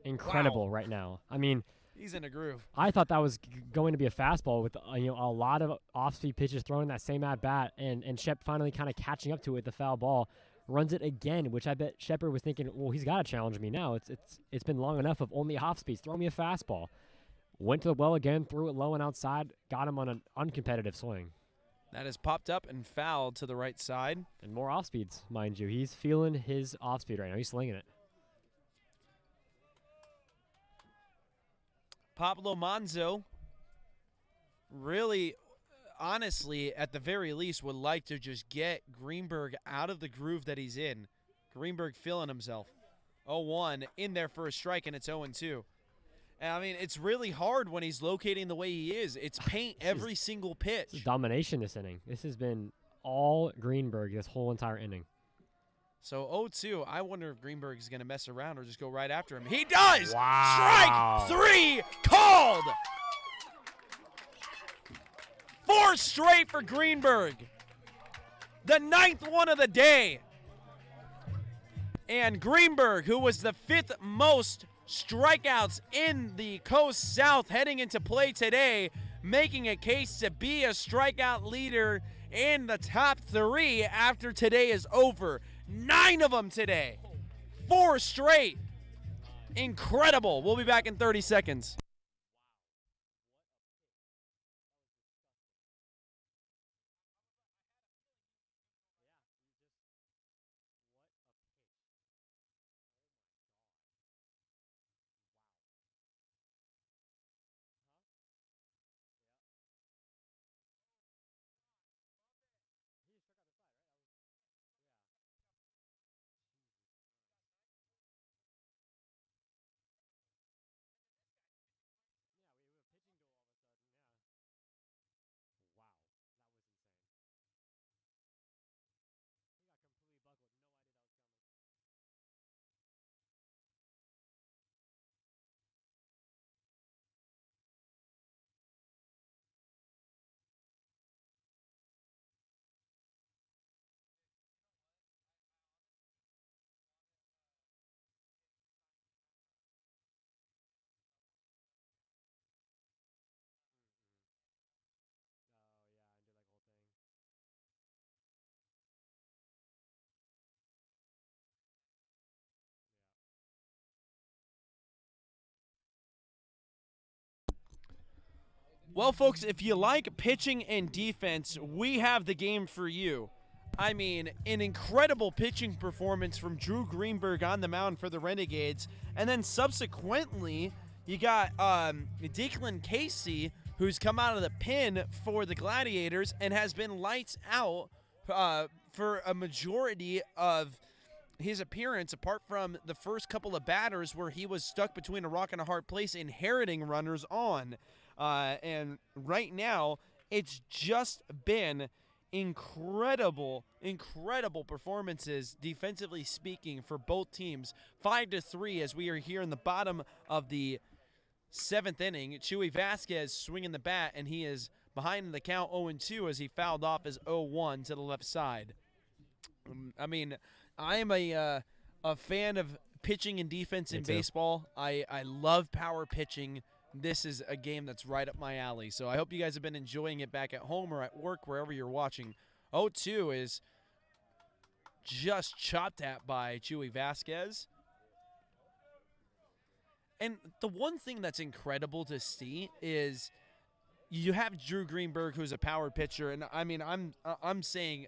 incredible right now. I mean, he's in a groove. I thought that was going to be a fastball with a lot of off-speed pitches thrown in that same at-bat, and Shep finally kind of catching up to it with the foul ball. Runs it again, which I bet Shepard was thinking, well, he's got to challenge me now. It's been long enough of only off-speeds. Throw me a fastball. Went to the well again, threw it low and outside, got him on an uncompetitive swing. That is popped up and fouled to the right side. And more off-speeds, mind you. He's feeling his off-speed right now. He's slinging it. Pablo Manzo really, honestly, at the very least, would like to just get Greenberg out of the groove that he's in. Greenberg feeling himself. 0-1 in there for a strike, and it's 0-2. And I mean, it's really hard when he's locating the way he is. It's paint every single pitch. This is domination this inning. This has been all Greenberg this whole entire inning. So 0-2, I wonder if Greenberg is going to mess around or just go right after him. He does! Wow. Strike 3 called! 4 straight for Greenberg. The 9th one of the day. And Greenberg, who was the 5th most strikeouts in the Coast South heading into play today, making a case to be a strikeout leader in the top 3 after today is over. 9 of them today. 4 straight. Incredible. We'll be back in 30 seconds. Well, folks, if you like pitching and defense, we have the game for you. I mean, an incredible pitching performance from Drew Greenberg on the mound for the Renegades. And then subsequently, you got Declan Casey, who's come out of the pen for the Gladiators and has been lights out for a majority of his appearance, apart from the first couple of batters where he was stuck between a rock and a hard place, inheriting runners on. And right now, it's just been incredible performances, defensively speaking, for both teams. 5-3 as we are here in the bottom of the 7th inning. Chewy Vasquez swinging the bat, and he is behind in the count 0-2 as he fouled off his 0-1 to the left side. I mean, I am a fan of pitching and defense in baseball. I love power pitching. This is a game that's right up my alley. So I hope you guys have been enjoying it back at home or at work, wherever you're watching. 0-2 is just chopped at by Chewy Vasquez. And the one thing that's incredible to see is you have Drew Greenberg, who's a power pitcher, and I mean, I'm saying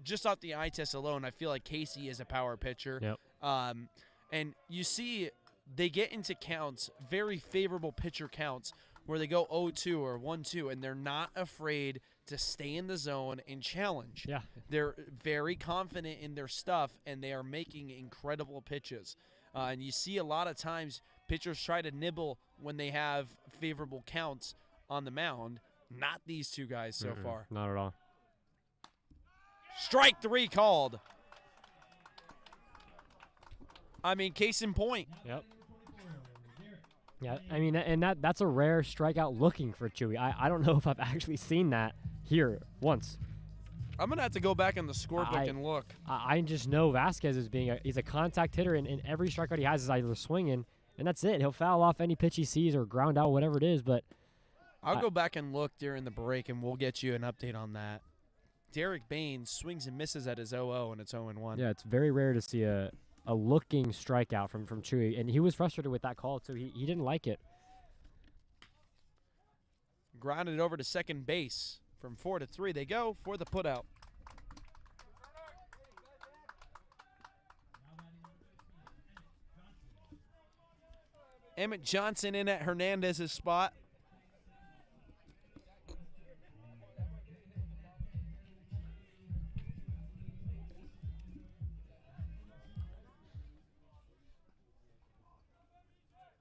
just off the eye test alone, I feel like Casey is a power pitcher. Yep. And you see they get into counts, very favorable pitcher counts, where they go 0-2 or 1-2, and they're not afraid to stay in the zone and challenge. Yeah. They're very confident in their stuff, and they are making incredible pitches. And you see a lot of times pitchers try to nibble when they have favorable counts on the mound. Not these two guys so far. Not at all. Strike 3 called. I mean, case in point. Yep. Yeah, I mean, and that's a rare strikeout looking for Chewy. I don't know if I've actually seen that here once. I'm going to have to go back in the scorebook and look. I just know Vasquez is he's a contact hitter, and every strikeout he has is either swinging, and that's it. He'll foul off any pitch he sees or ground out, whatever it is, but I'll go back and look during the break, and we'll get you an update on that. Derek Baines swings and misses at his 0-0, and it's 0-1. Yeah, it's very rare to see a looking strikeout from Chewy, and he was frustrated with that call, too. He didn't like it. Grounded over to second base. From 4-3, they go for the putout. Emmett Johnson in at Hernandez's spot.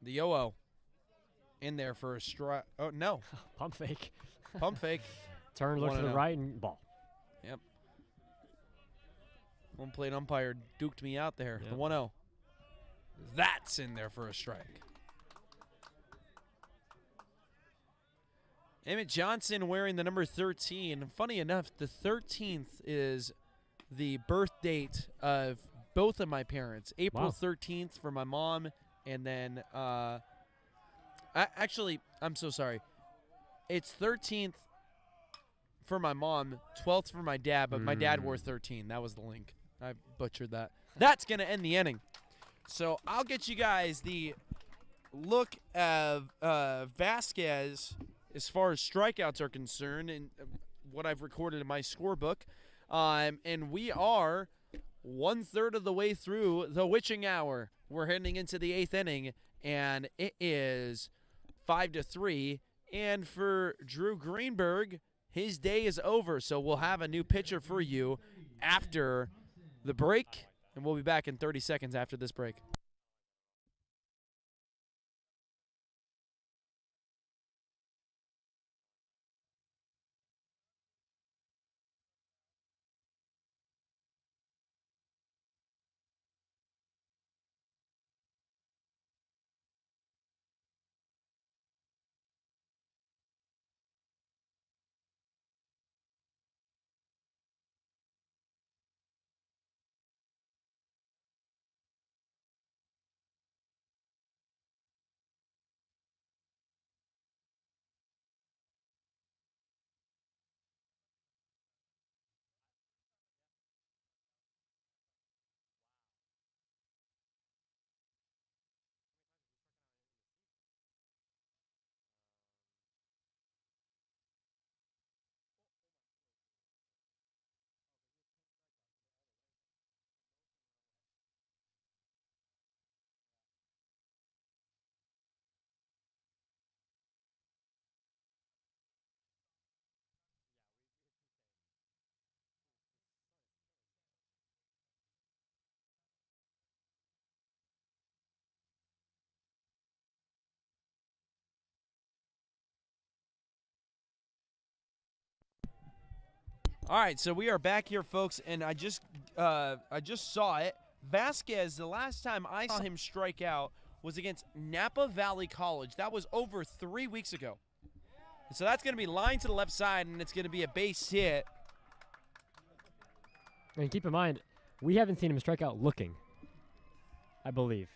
The 0-0 in there for a strike. Oh, no. Pump fake. Pump fake. Turn, look to the right, and ball. Yep. One plate umpire duked me out there. Yep. The 1-0. That's in there for a strike. Emmett Johnson wearing the number 13. Funny enough, the 13th is the birth date of both of my parents. April 13th for my mom, and then actually, I'm so sorry. It's 13th for my mom, 12th for my dad, but my dad wore 13. That was the link. I butchered that. That's going to end the inning. So I'll get you guys the look of Vasquez as far as strikeouts are concerned and what I've recorded in my scorebook. And we are 1/3 of the way through the witching hour. We're heading into the 8th inning, and it is 5-3. And for Drew Greenberg, his day is over, so we'll have a new pitcher for you after the break, and we'll be back in 30 seconds after this break. All right, so we are back here, folks, and I just saw it. Vasquez, the last time I saw him strike out was against Napa Valley College. That was over 3 weeks ago. And so that's going to be line to the left side, and it's going to be a base hit. And keep in mind, we haven't seen him strike out looking, I believe.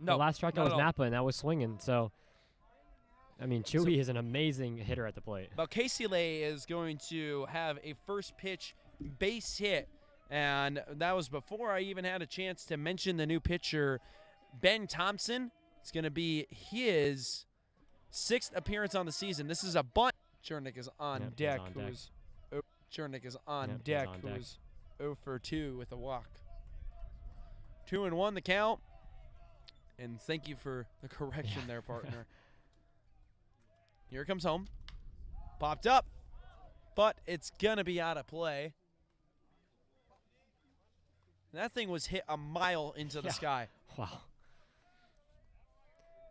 No, the last strikeout was Napa, and that was swinging. So, I mean, Chewy is an amazing hitter at the plate. But Casey Lay is going to have a first pitch base hit, and that was before I even had a chance to mention the new pitcher, Ben Thompson. It's going to be his 6th appearance on the season. This is a bunt. Chernick is on deck. Chernick is on deck. Who's 0 for 2 with a walk. 2-1 the count. And thank you for the correction there, partner. Here comes home. Popped up, but it's going to be out of play. That thing was hit a mile into the sky. Wow.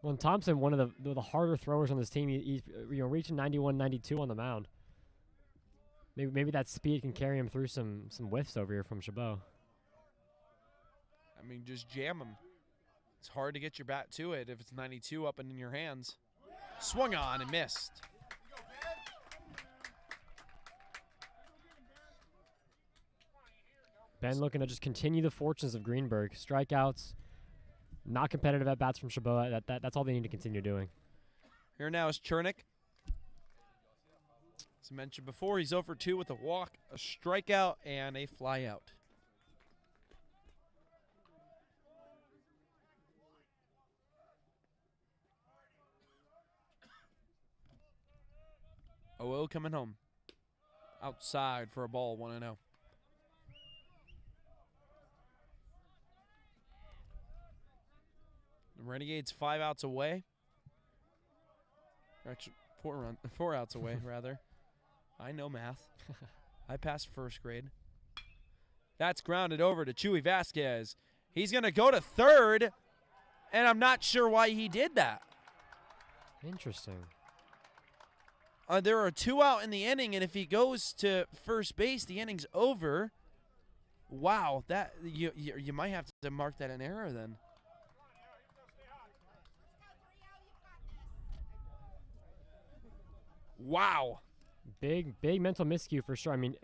Well, Thompson, one of the harder throwers on this team, he's reaching 91, 92 on the mound. Maybe that speed can carry him through some whiffs over here from Chabot. I mean, just jam him. It's hard to get your bat to it if it's 92 up and in your hands. Swung on and missed. Ben looking to just continue the fortunes of Greenberg. Strikeouts, not competitive at bats from Chabot. That's all they need to continue doing. Here now is Chernick. As I mentioned before, he's 0 for 2 with a walk, a strikeout, and a flyout. Oh, coming home. Outside for a ball, 1-0. The Renegades 5 outs away. Actually, 4 outs away, rather. I know math. I passed first grade. That's grounded over to Chuy Vasquez. He's going to go to third, and I'm not sure why he did that. Interesting. There are 2 out in the inning, and if he goes to first base, the inning's over. Wow, that you might have to mark that an error then. Wow. Big mental miscue for sure. I mean,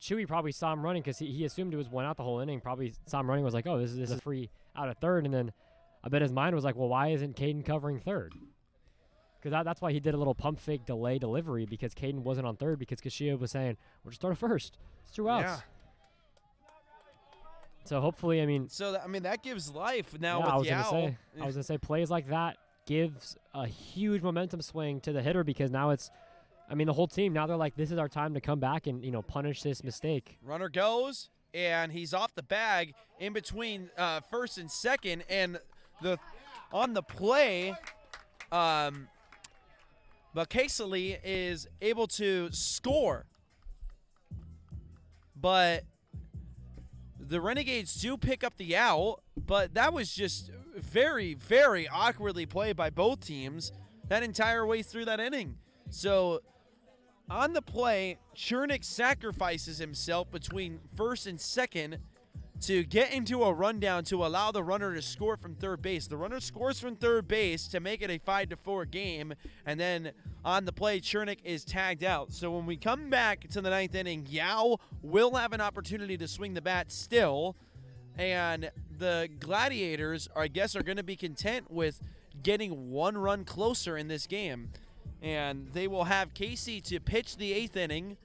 Chuy probably saw him running because he assumed it was 1 out the whole inning. Probably saw him running, was like, oh, this is a free out at third. And then I bet his mind was like, well, why isn't Caden covering third? Because that's why he did a little pump fake delay delivery, because Caden wasn't on third, because Kashia was saying, we'll just throw to first. It's 2 outs. Yeah. So hopefully, that gives life now with Yao. I was going to say plays like that gives a huge momentum swing to the hitter, because now it's, the whole team, now they're like, this is our time to come back and, punish this mistake. Runner goes, and he's off the bag in between first and second, and on the play, Casely is able to score. But the Renegades do pick up the out, but that was just very, very awkwardly played by both teams that entire way through that inning. So on the play, Chernick sacrifices himself between first and second to get into a rundown to allow the runner to score from third base. The runner scores from third base to make it a 5-4 game, and then on the play, Chernick is tagged out. So when we come back to the 9th inning, Yao will have an opportunity to swing the bat still, and the Gladiators, are going to be content with getting 1 run closer in this game, and they will have Casey to pitch the 8th inning.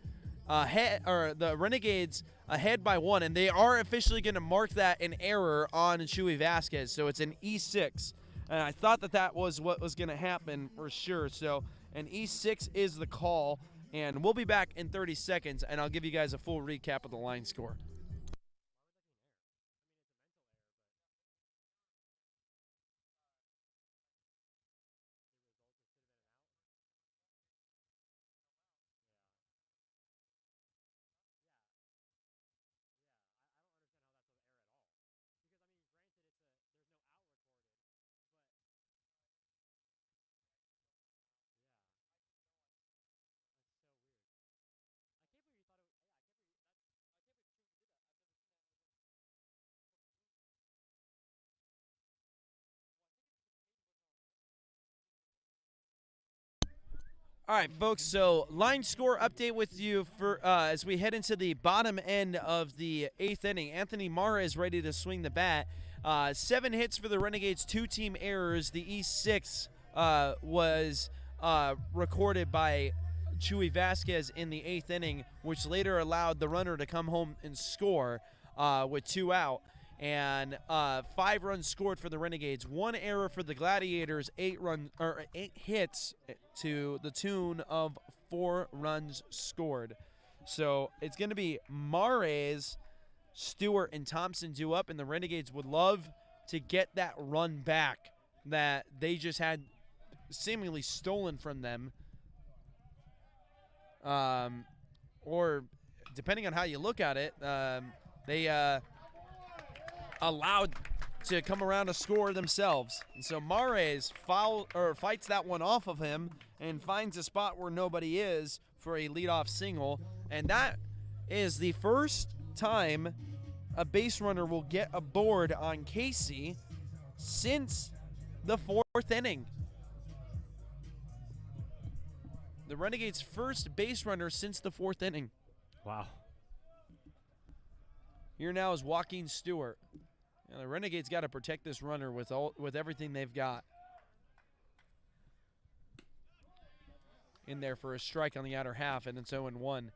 The Renegades ahead by 1, and they are officially going to mark that an error on Chuy Vasquez. So it's an E6, and I thought that was what was going to happen for sure. So an E6 is the call, and we'll be back in 30 seconds, and I'll give you guys a full recap of the line score. All right, folks, so line score update with you for as we head into the bottom end of the 8th inning. Anthony Mara is ready to swing the bat. 7 hits for the Renegades, 2 team errors. The E6 was recorded by Chuy Vasquez in the 8th inning, which later allowed the runner to come home and score with 2 out. and 5 runs scored for the Renegades, 1 error for the Gladiators, 8 hits to the tune of 4 runs scored. So it's going to be Mares, Stewart, and Thompson due up, and the Renegades would love to get that run back that they just had seemingly stolen from them. Or depending on how you look at it, they allowed to come around to score themselves. And so Mares fights that one off of him and finds a spot where nobody is for a leadoff single. And that is the first time a base runner will get aboard on Casey since the 4th inning. The Renegades' first base runner since the 4th inning. Wow. Here now is Joaquin Stewart. The Renegades got to protect this runner with everything they've got. In there for a strike on the outer half, and it's 0-1.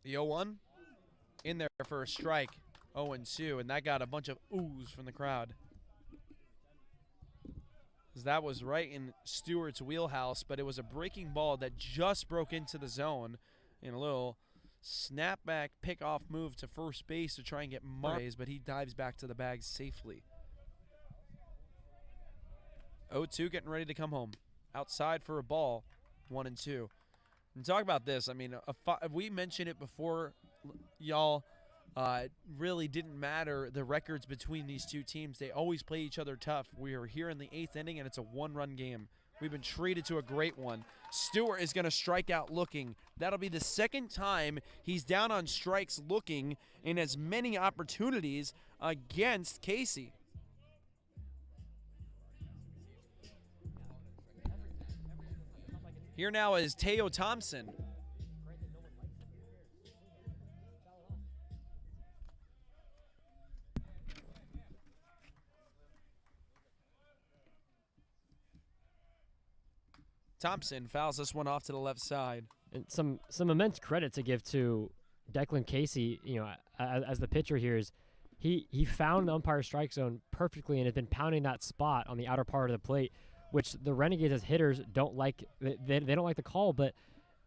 The 0-1 in there for a strike, 0-2, and that got a bunch of oohs from the crowd. That was right in Stewart's wheelhouse, but it was a breaking ball that just broke into the zone in a little snapback pickoff move to first base to try and get Mares, but he dives back to the bag safely. 0-2 getting ready to come home. Outside for a ball, 1-2. And talk about this. I mean, we mentioned it before, y'all. It really didn't matter the records between these two teams. They always play each other tough. We are here in the 8th inning, and it's a 1-run game. We've been treated to a great one. Stewart is going to strike out looking. That'll be the 2nd time he's down on strikes looking in as many opportunities against Casey. Here now is Teo Thompson. Thompson fouls this one off to the left side. And some immense credit to give to Declan Casey, as the pitcher here, is he found the umpire strike zone perfectly and has been pounding that spot on the outer part of the plate, which the Renegades as hitters don't like. They don't like the call, but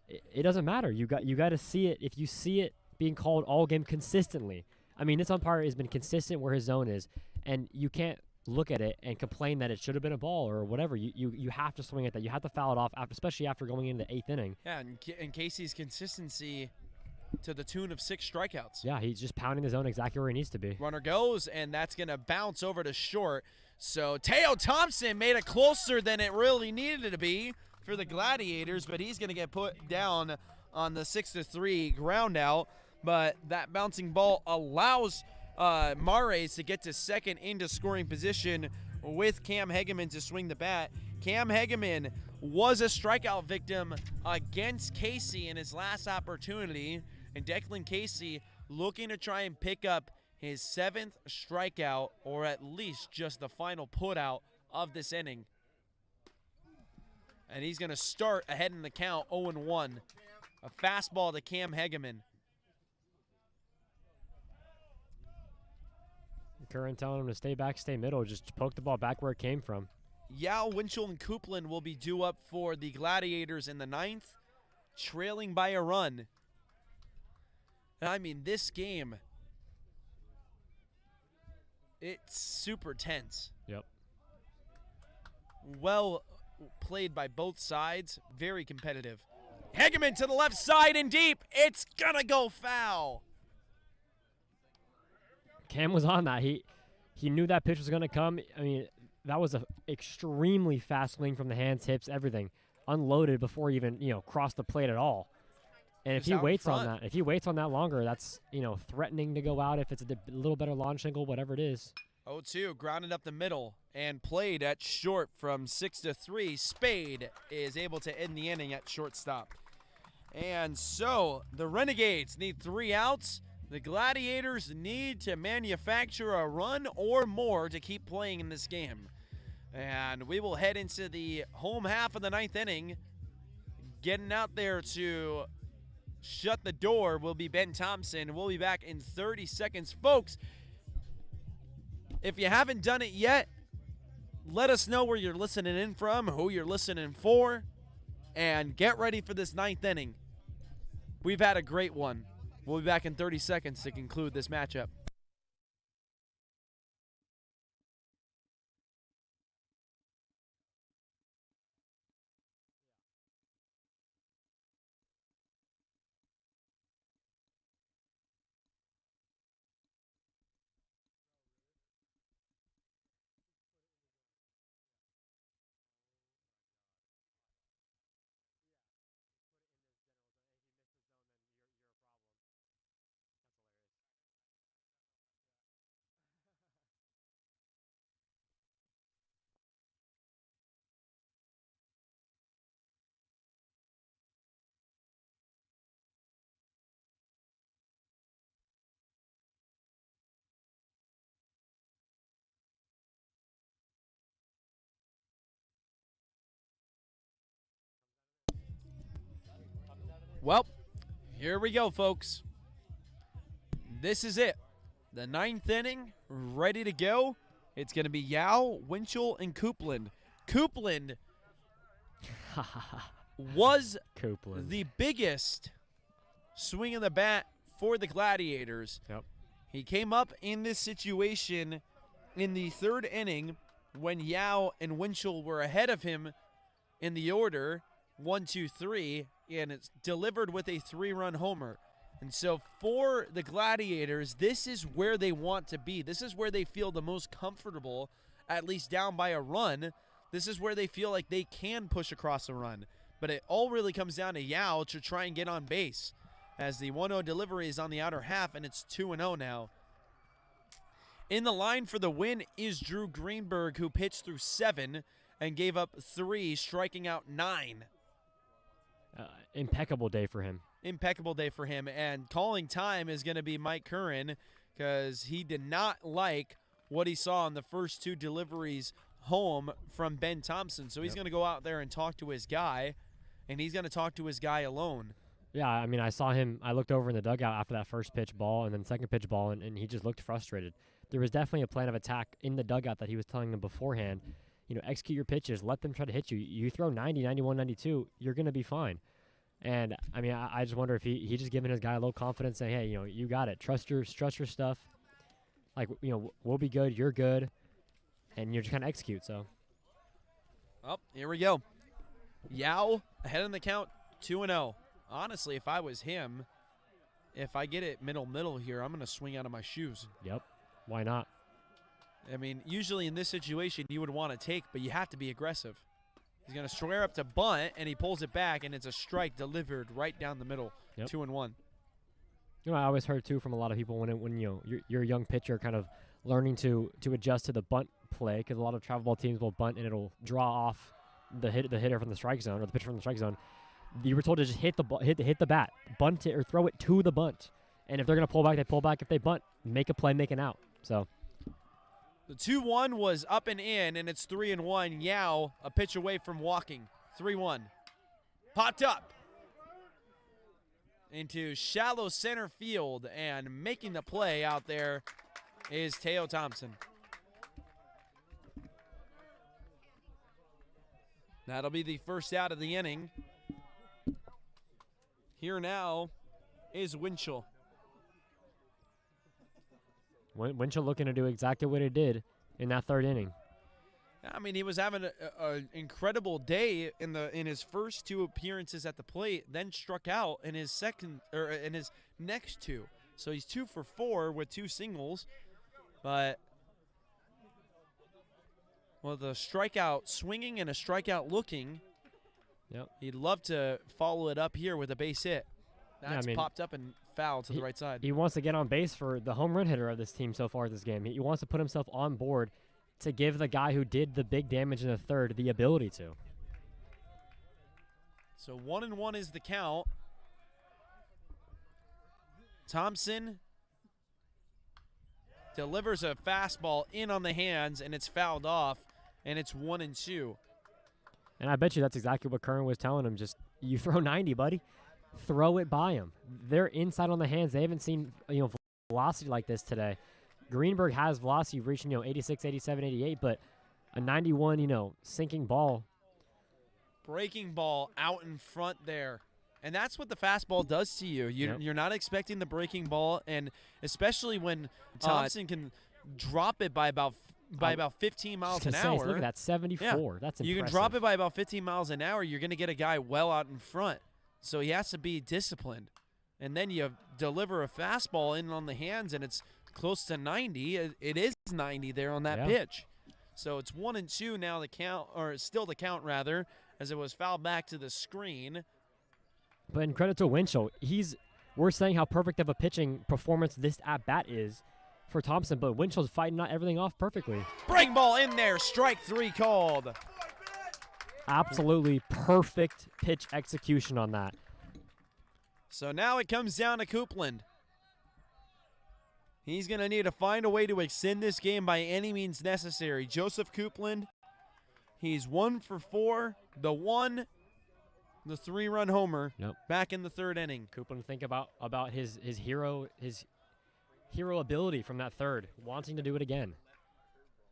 it doesn't matter. You got to see it. If you see it being called all game consistently, I mean, this umpire has been consistent where his zone is, and you can't look at it and complain that it should have been a ball or whatever. You have to swing at that. You have to foul it off, especially after going into the 8th inning. Yeah, and Casey's consistency to the tune of 6 strikeouts. Yeah, he's just pounding the zone exactly where he needs to be. Runner goes, and that's going to bounce over to short. So Teo Thompson made it closer than it really needed to be for the Gladiators, but he's going to get put down on the 6-3 ground out. But that bouncing ball allows Mares to get to second into scoring position with Cam Hegeman to swing the bat. Cam Hegeman was a strikeout victim against Casey in his last opportunity, and Declan Casey looking to try and pick up his 7th strikeout, or at least just the final putout of this inning. And he's going to start ahead in the count, 0-1. A fastball to Cam Hegeman. Curran telling him to stay back, stay middle, just poke the ball back where it came from. Yao, Winchell, and Copeland will be due up for the Gladiators in the 9th, trailing by a run. And I mean, this game, it's super tense. Yep. Well played by both sides, very competitive. Hegeman to the left side and deep. It's gonna go foul. Cam was on that. He knew that pitch was going to come. I mean, that was an extremely fast swing from the hands, hips, everything. Unloaded before he even, crossed the plate at all. And if he waits on that, longer, that's, threatening to go out if it's a little better launch angle, whatever it is. 0-2, grounded up the middle and played at short from 6-3. Spade is able to end the inning at shortstop. And so the Renegades need 3 outs. The Gladiators need to manufacture a run or more to keep playing in this game. And we will head into the home half of the 9th inning. Getting out there to shut the door will be Ben Thompson. We'll be back in 30 seconds. Folks, if you haven't done it yet, let us know where you're listening in from, who you're listening for, and get ready for this 9th inning. We've had a great one. We'll be back in 30 seconds to conclude this matchup. Well, here we go, folks. This is it. The 9th inning, ready to go. It's going to be Yao, Winchell, and Copeland. Copeland was Copeland. the biggest swing of the bat for the Gladiators. Yep. He came up in this situation in the 3rd inning when Yao and Winchell were ahead of him in the order, 1, 2, 3, and it's delivered with a 3-run homer. And so for the Gladiators, this is where they want to be. This is where they feel the most comfortable, at least down by a run. This is where they feel like they can push across a run. But it all really comes down to Yao to try and get on base, as the 1-0 delivery is on the outer half, and it's 2-0 now. In the line for the win is Drew Greenberg, who pitched through 7 and gave up 3, striking out 9. Impeccable day for him. Impeccable day for him. And calling time is going to be Mike Curran, because he did not like what he saw in the first 2 deliveries home from Ben Thompson. So he's going to go out there and talk to his guy, and he's going to talk to his guy alone. Yeah, I mean, I saw him. I looked over in the dugout after that first pitch ball and then second pitch ball, and he just looked frustrated. There was definitely a plan of attack in the dugout that he was telling them beforehand. You know, execute your pitches. Let them try to hit you. You throw 90, 91, 92, you're going to be fine. And, I mean, I just wonder if he just giving his guy a little confidence, saying, hey, you know, you got it. Trust your stuff. Like, you know, we'll be good. You're good. And you're just kind of execute, so. Oh, here we go. Yao ahead in the count, 2-0. Honestly, if I was him, if I get it middle here, I'm going to swing out of my shoes. Yep. Why not? I mean, usually in this situation, you would want to take, but you have to be aggressive. He's going to square up to bunt, and he pulls it back, and it's a strike delivered right down the middle. Yep. 2-1. You know, I always heard, too, from a lot of people when you know, you're a young pitcher kind of learning to adjust to the bunt play, because a lot of travel ball teams will bunt, and it'll draw off the hitter from the strike zone or the pitcher from the strike zone. You were told to just hit the bat, bunt it, or throw it to the bunt. And if they're going to pull back, they pull back. If they bunt, make a play, make an out. So the 2-1 was up and in, and it's 3-1. Yao, a pitch away from walking. 3-1. Popped up into shallow center field, and making the play out there is Teo Thompson. That'll be the first out of the inning. Here now is Winchell. Winchell looking to do exactly what he did in that 3rd inning. I mean, he was having an incredible day in his first 2 appearances at the plate, then struck out in his next 2. So he's 2 for 4 with 2 singles, but well, the strikeout swinging and a strikeout looking. Yep. He'd love to follow it up here with a base hit. That's popped up and foul to the right side. He wants to get on base for the home run hitter of this team so far this game. He wants to put himself on board to give the guy who did the big damage in the 3rd the ability to. So 1-1 is the count. Thompson delivers a fastball in on the hands, and it's fouled off. and it's 1-2. And I bet you that's exactly what Curran was telling him. Just, you throw 90, buddy. Throw it by him. They're inside on the hands. They haven't seen, velocity like this today. Greenberg has velocity reaching, 86, 87, 88, but a 91, sinking ball. Breaking ball out in front there. And that's what the fastball does to you. You're not expecting the breaking ball, and especially when Thompson can drop it by about 15 miles an hour. Look at that, 74. Yeah. That's impressive. You can drop it by about 15 miles an hour. You're going to get a guy well out in front. So he has to be disciplined. And then you deliver a fastball in on the hands, and it's close to 90. It is 90 there on that pitch. So it's 1-2 now, the count, or still the count rather, as it was fouled back to the screen. But in credit to Winchell, we're saying how perfect of a pitching performance this at-bat is for Thompson, but Winchell's fighting everything off perfectly. Breaking ball in there, strike 3 called. Absolutely perfect pitch execution on that. So now it comes down to Copeland. He's going to need to find a way to extend this game by any means necessary. Joseph Copeland, he's 1 for 4, the 3-run homer back in the 3rd inning. Copeland, think about his hero ability from that 3rd, wanting to do it again.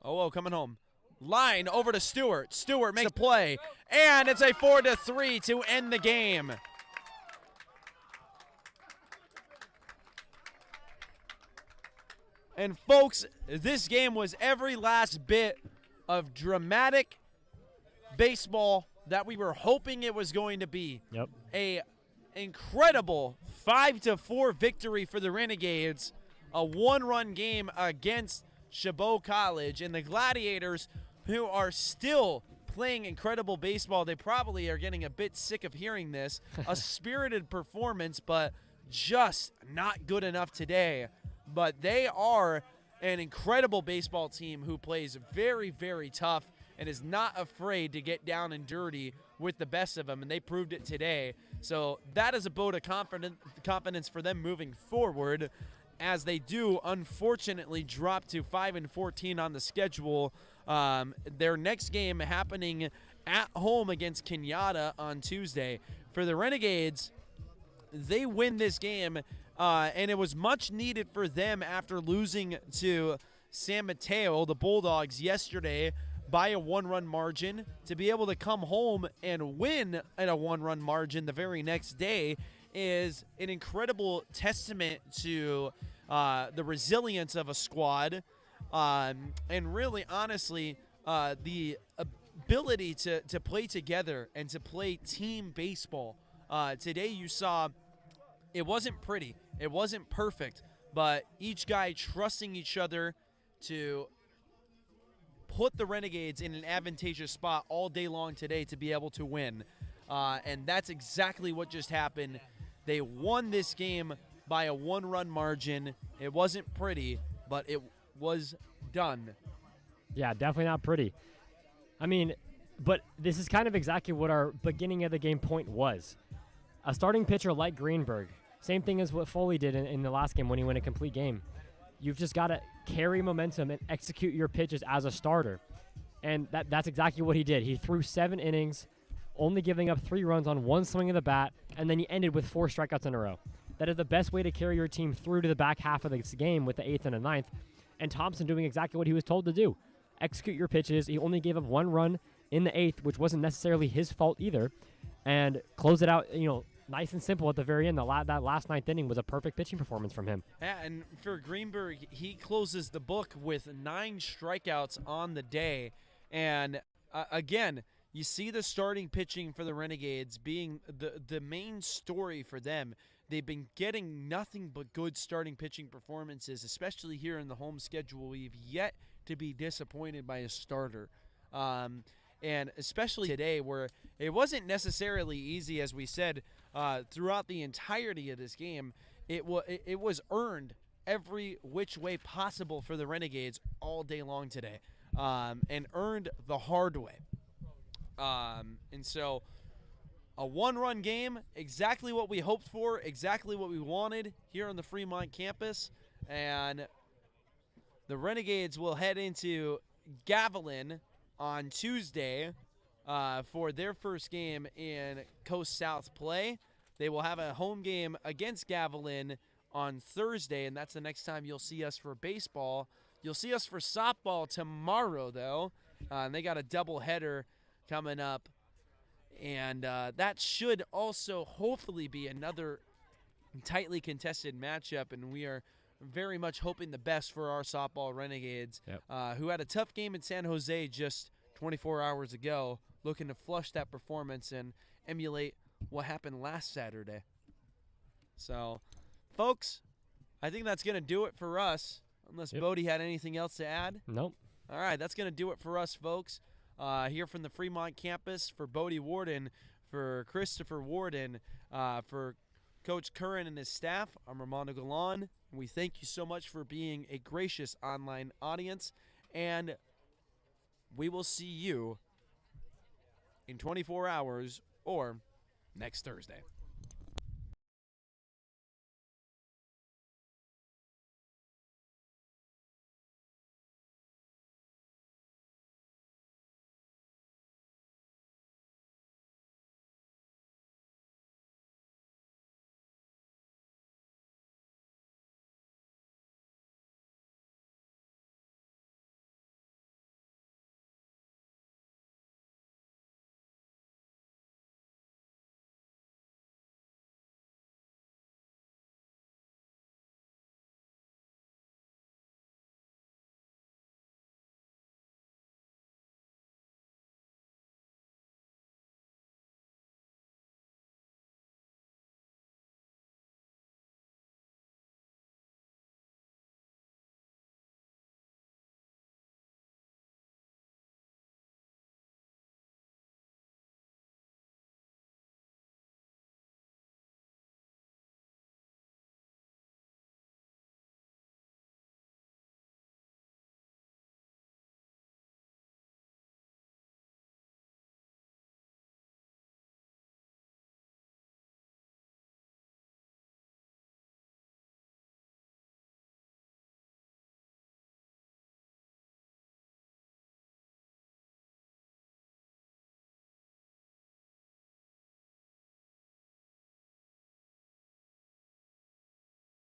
Oh, coming home. Line over to Stewart. Stewart makes a play, and it's a 4-3 to end the game. And folks, this game was every last bit of dramatic baseball that we were hoping it was going to be. Yep. A incredible 5-4 victory for the Renegades, a 1-run game against Chabot College, and the Gladiators, who are still playing incredible baseball. They probably are getting a bit sick of hearing this. A spirited performance, but just not good enough today. But they are an incredible baseball team who plays very, very tough and is not afraid to get down and dirty with the best of them, and they proved it today. So that is a vote of confidence for them moving forward, as they do unfortunately drop to 5-14 on the schedule. Their next game happening at home against Kenyatta on Tuesday. For the Renegades, they win this game, and it was much needed for them after losing to San Mateo, the Bulldogs, yesterday by a 1-run margin. To be able to come home and win at a 1-run margin the very next day is an incredible testament to the resilience of a squad, and really, honestly, the ability to play together and to play team baseball. Today you saw it wasn't pretty, it wasn't perfect, but each guy trusting each other to put the Renegades in an advantageous spot all day long today to be able to win. And that's exactly what just happened. They won this game by a 1-run margin. It wasn't pretty, but it was done. Yeah, definitely not pretty. I mean, but this is kind of exactly what our beginning of the game point was. A starting pitcher like Greenberg, same thing as what Foley did in the last game when he won a complete game. You've just got to carry momentum and execute your pitches as a starter. And that's exactly what he did. He threw 7 innings, only giving up 3 runs on 1 swing of the bat, and then he ended with 4 strikeouts in a row. That is the best way to carry your team through to the back half of this game with the 8th and the 9th. And Thompson doing exactly what he was told to do. Execute your pitches. He only gave up 1 run in the 8th, which wasn't necessarily his fault either. And close it out, nice and simple at the very end. That last 9th inning was a perfect pitching performance from him. Yeah, and for Greenberg, he closes the book with 9 strikeouts on the day. And again, you see the starting pitching for the Renegades being the main story for them. They've been getting nothing but good starting pitching performances, especially here in the home schedule. We've yet to be disappointed by a starter. And especially today, where it wasn't necessarily easy, as we said, throughout the entirety of this game. It was earned every which way possible for the Renegades all day long today, and earned the hard way. And so a 1-run game, exactly what we hoped for, exactly what we wanted here on the Fremont campus. And the Renegades will head into Gavilan on Tuesday for their first game in Coast South play. They will have a home game against Gavilan on Thursday, and that's the next time you'll see us for baseball. You'll see us for softball tomorrow, though. And they got a doubleheader coming up. And that should also hopefully be another tightly contested matchup, and we are very much hoping the best for our softball Renegades, who had a tough game in San Jose just 24 hours ago, looking to flush that performance and emulate what happened last Saturday. So, folks, I think that's going to do it for us, unless Bodie had anything else to add. Nope. All right, that's going to do it for us, folks. Here from the Fremont campus, for Bodie Warden, for Christopher Warden, for Coach Curran and his staff, I'm Romano Galan. We thank you so much for being a gracious online audience, and we will see you in 24 hours or next Thursday.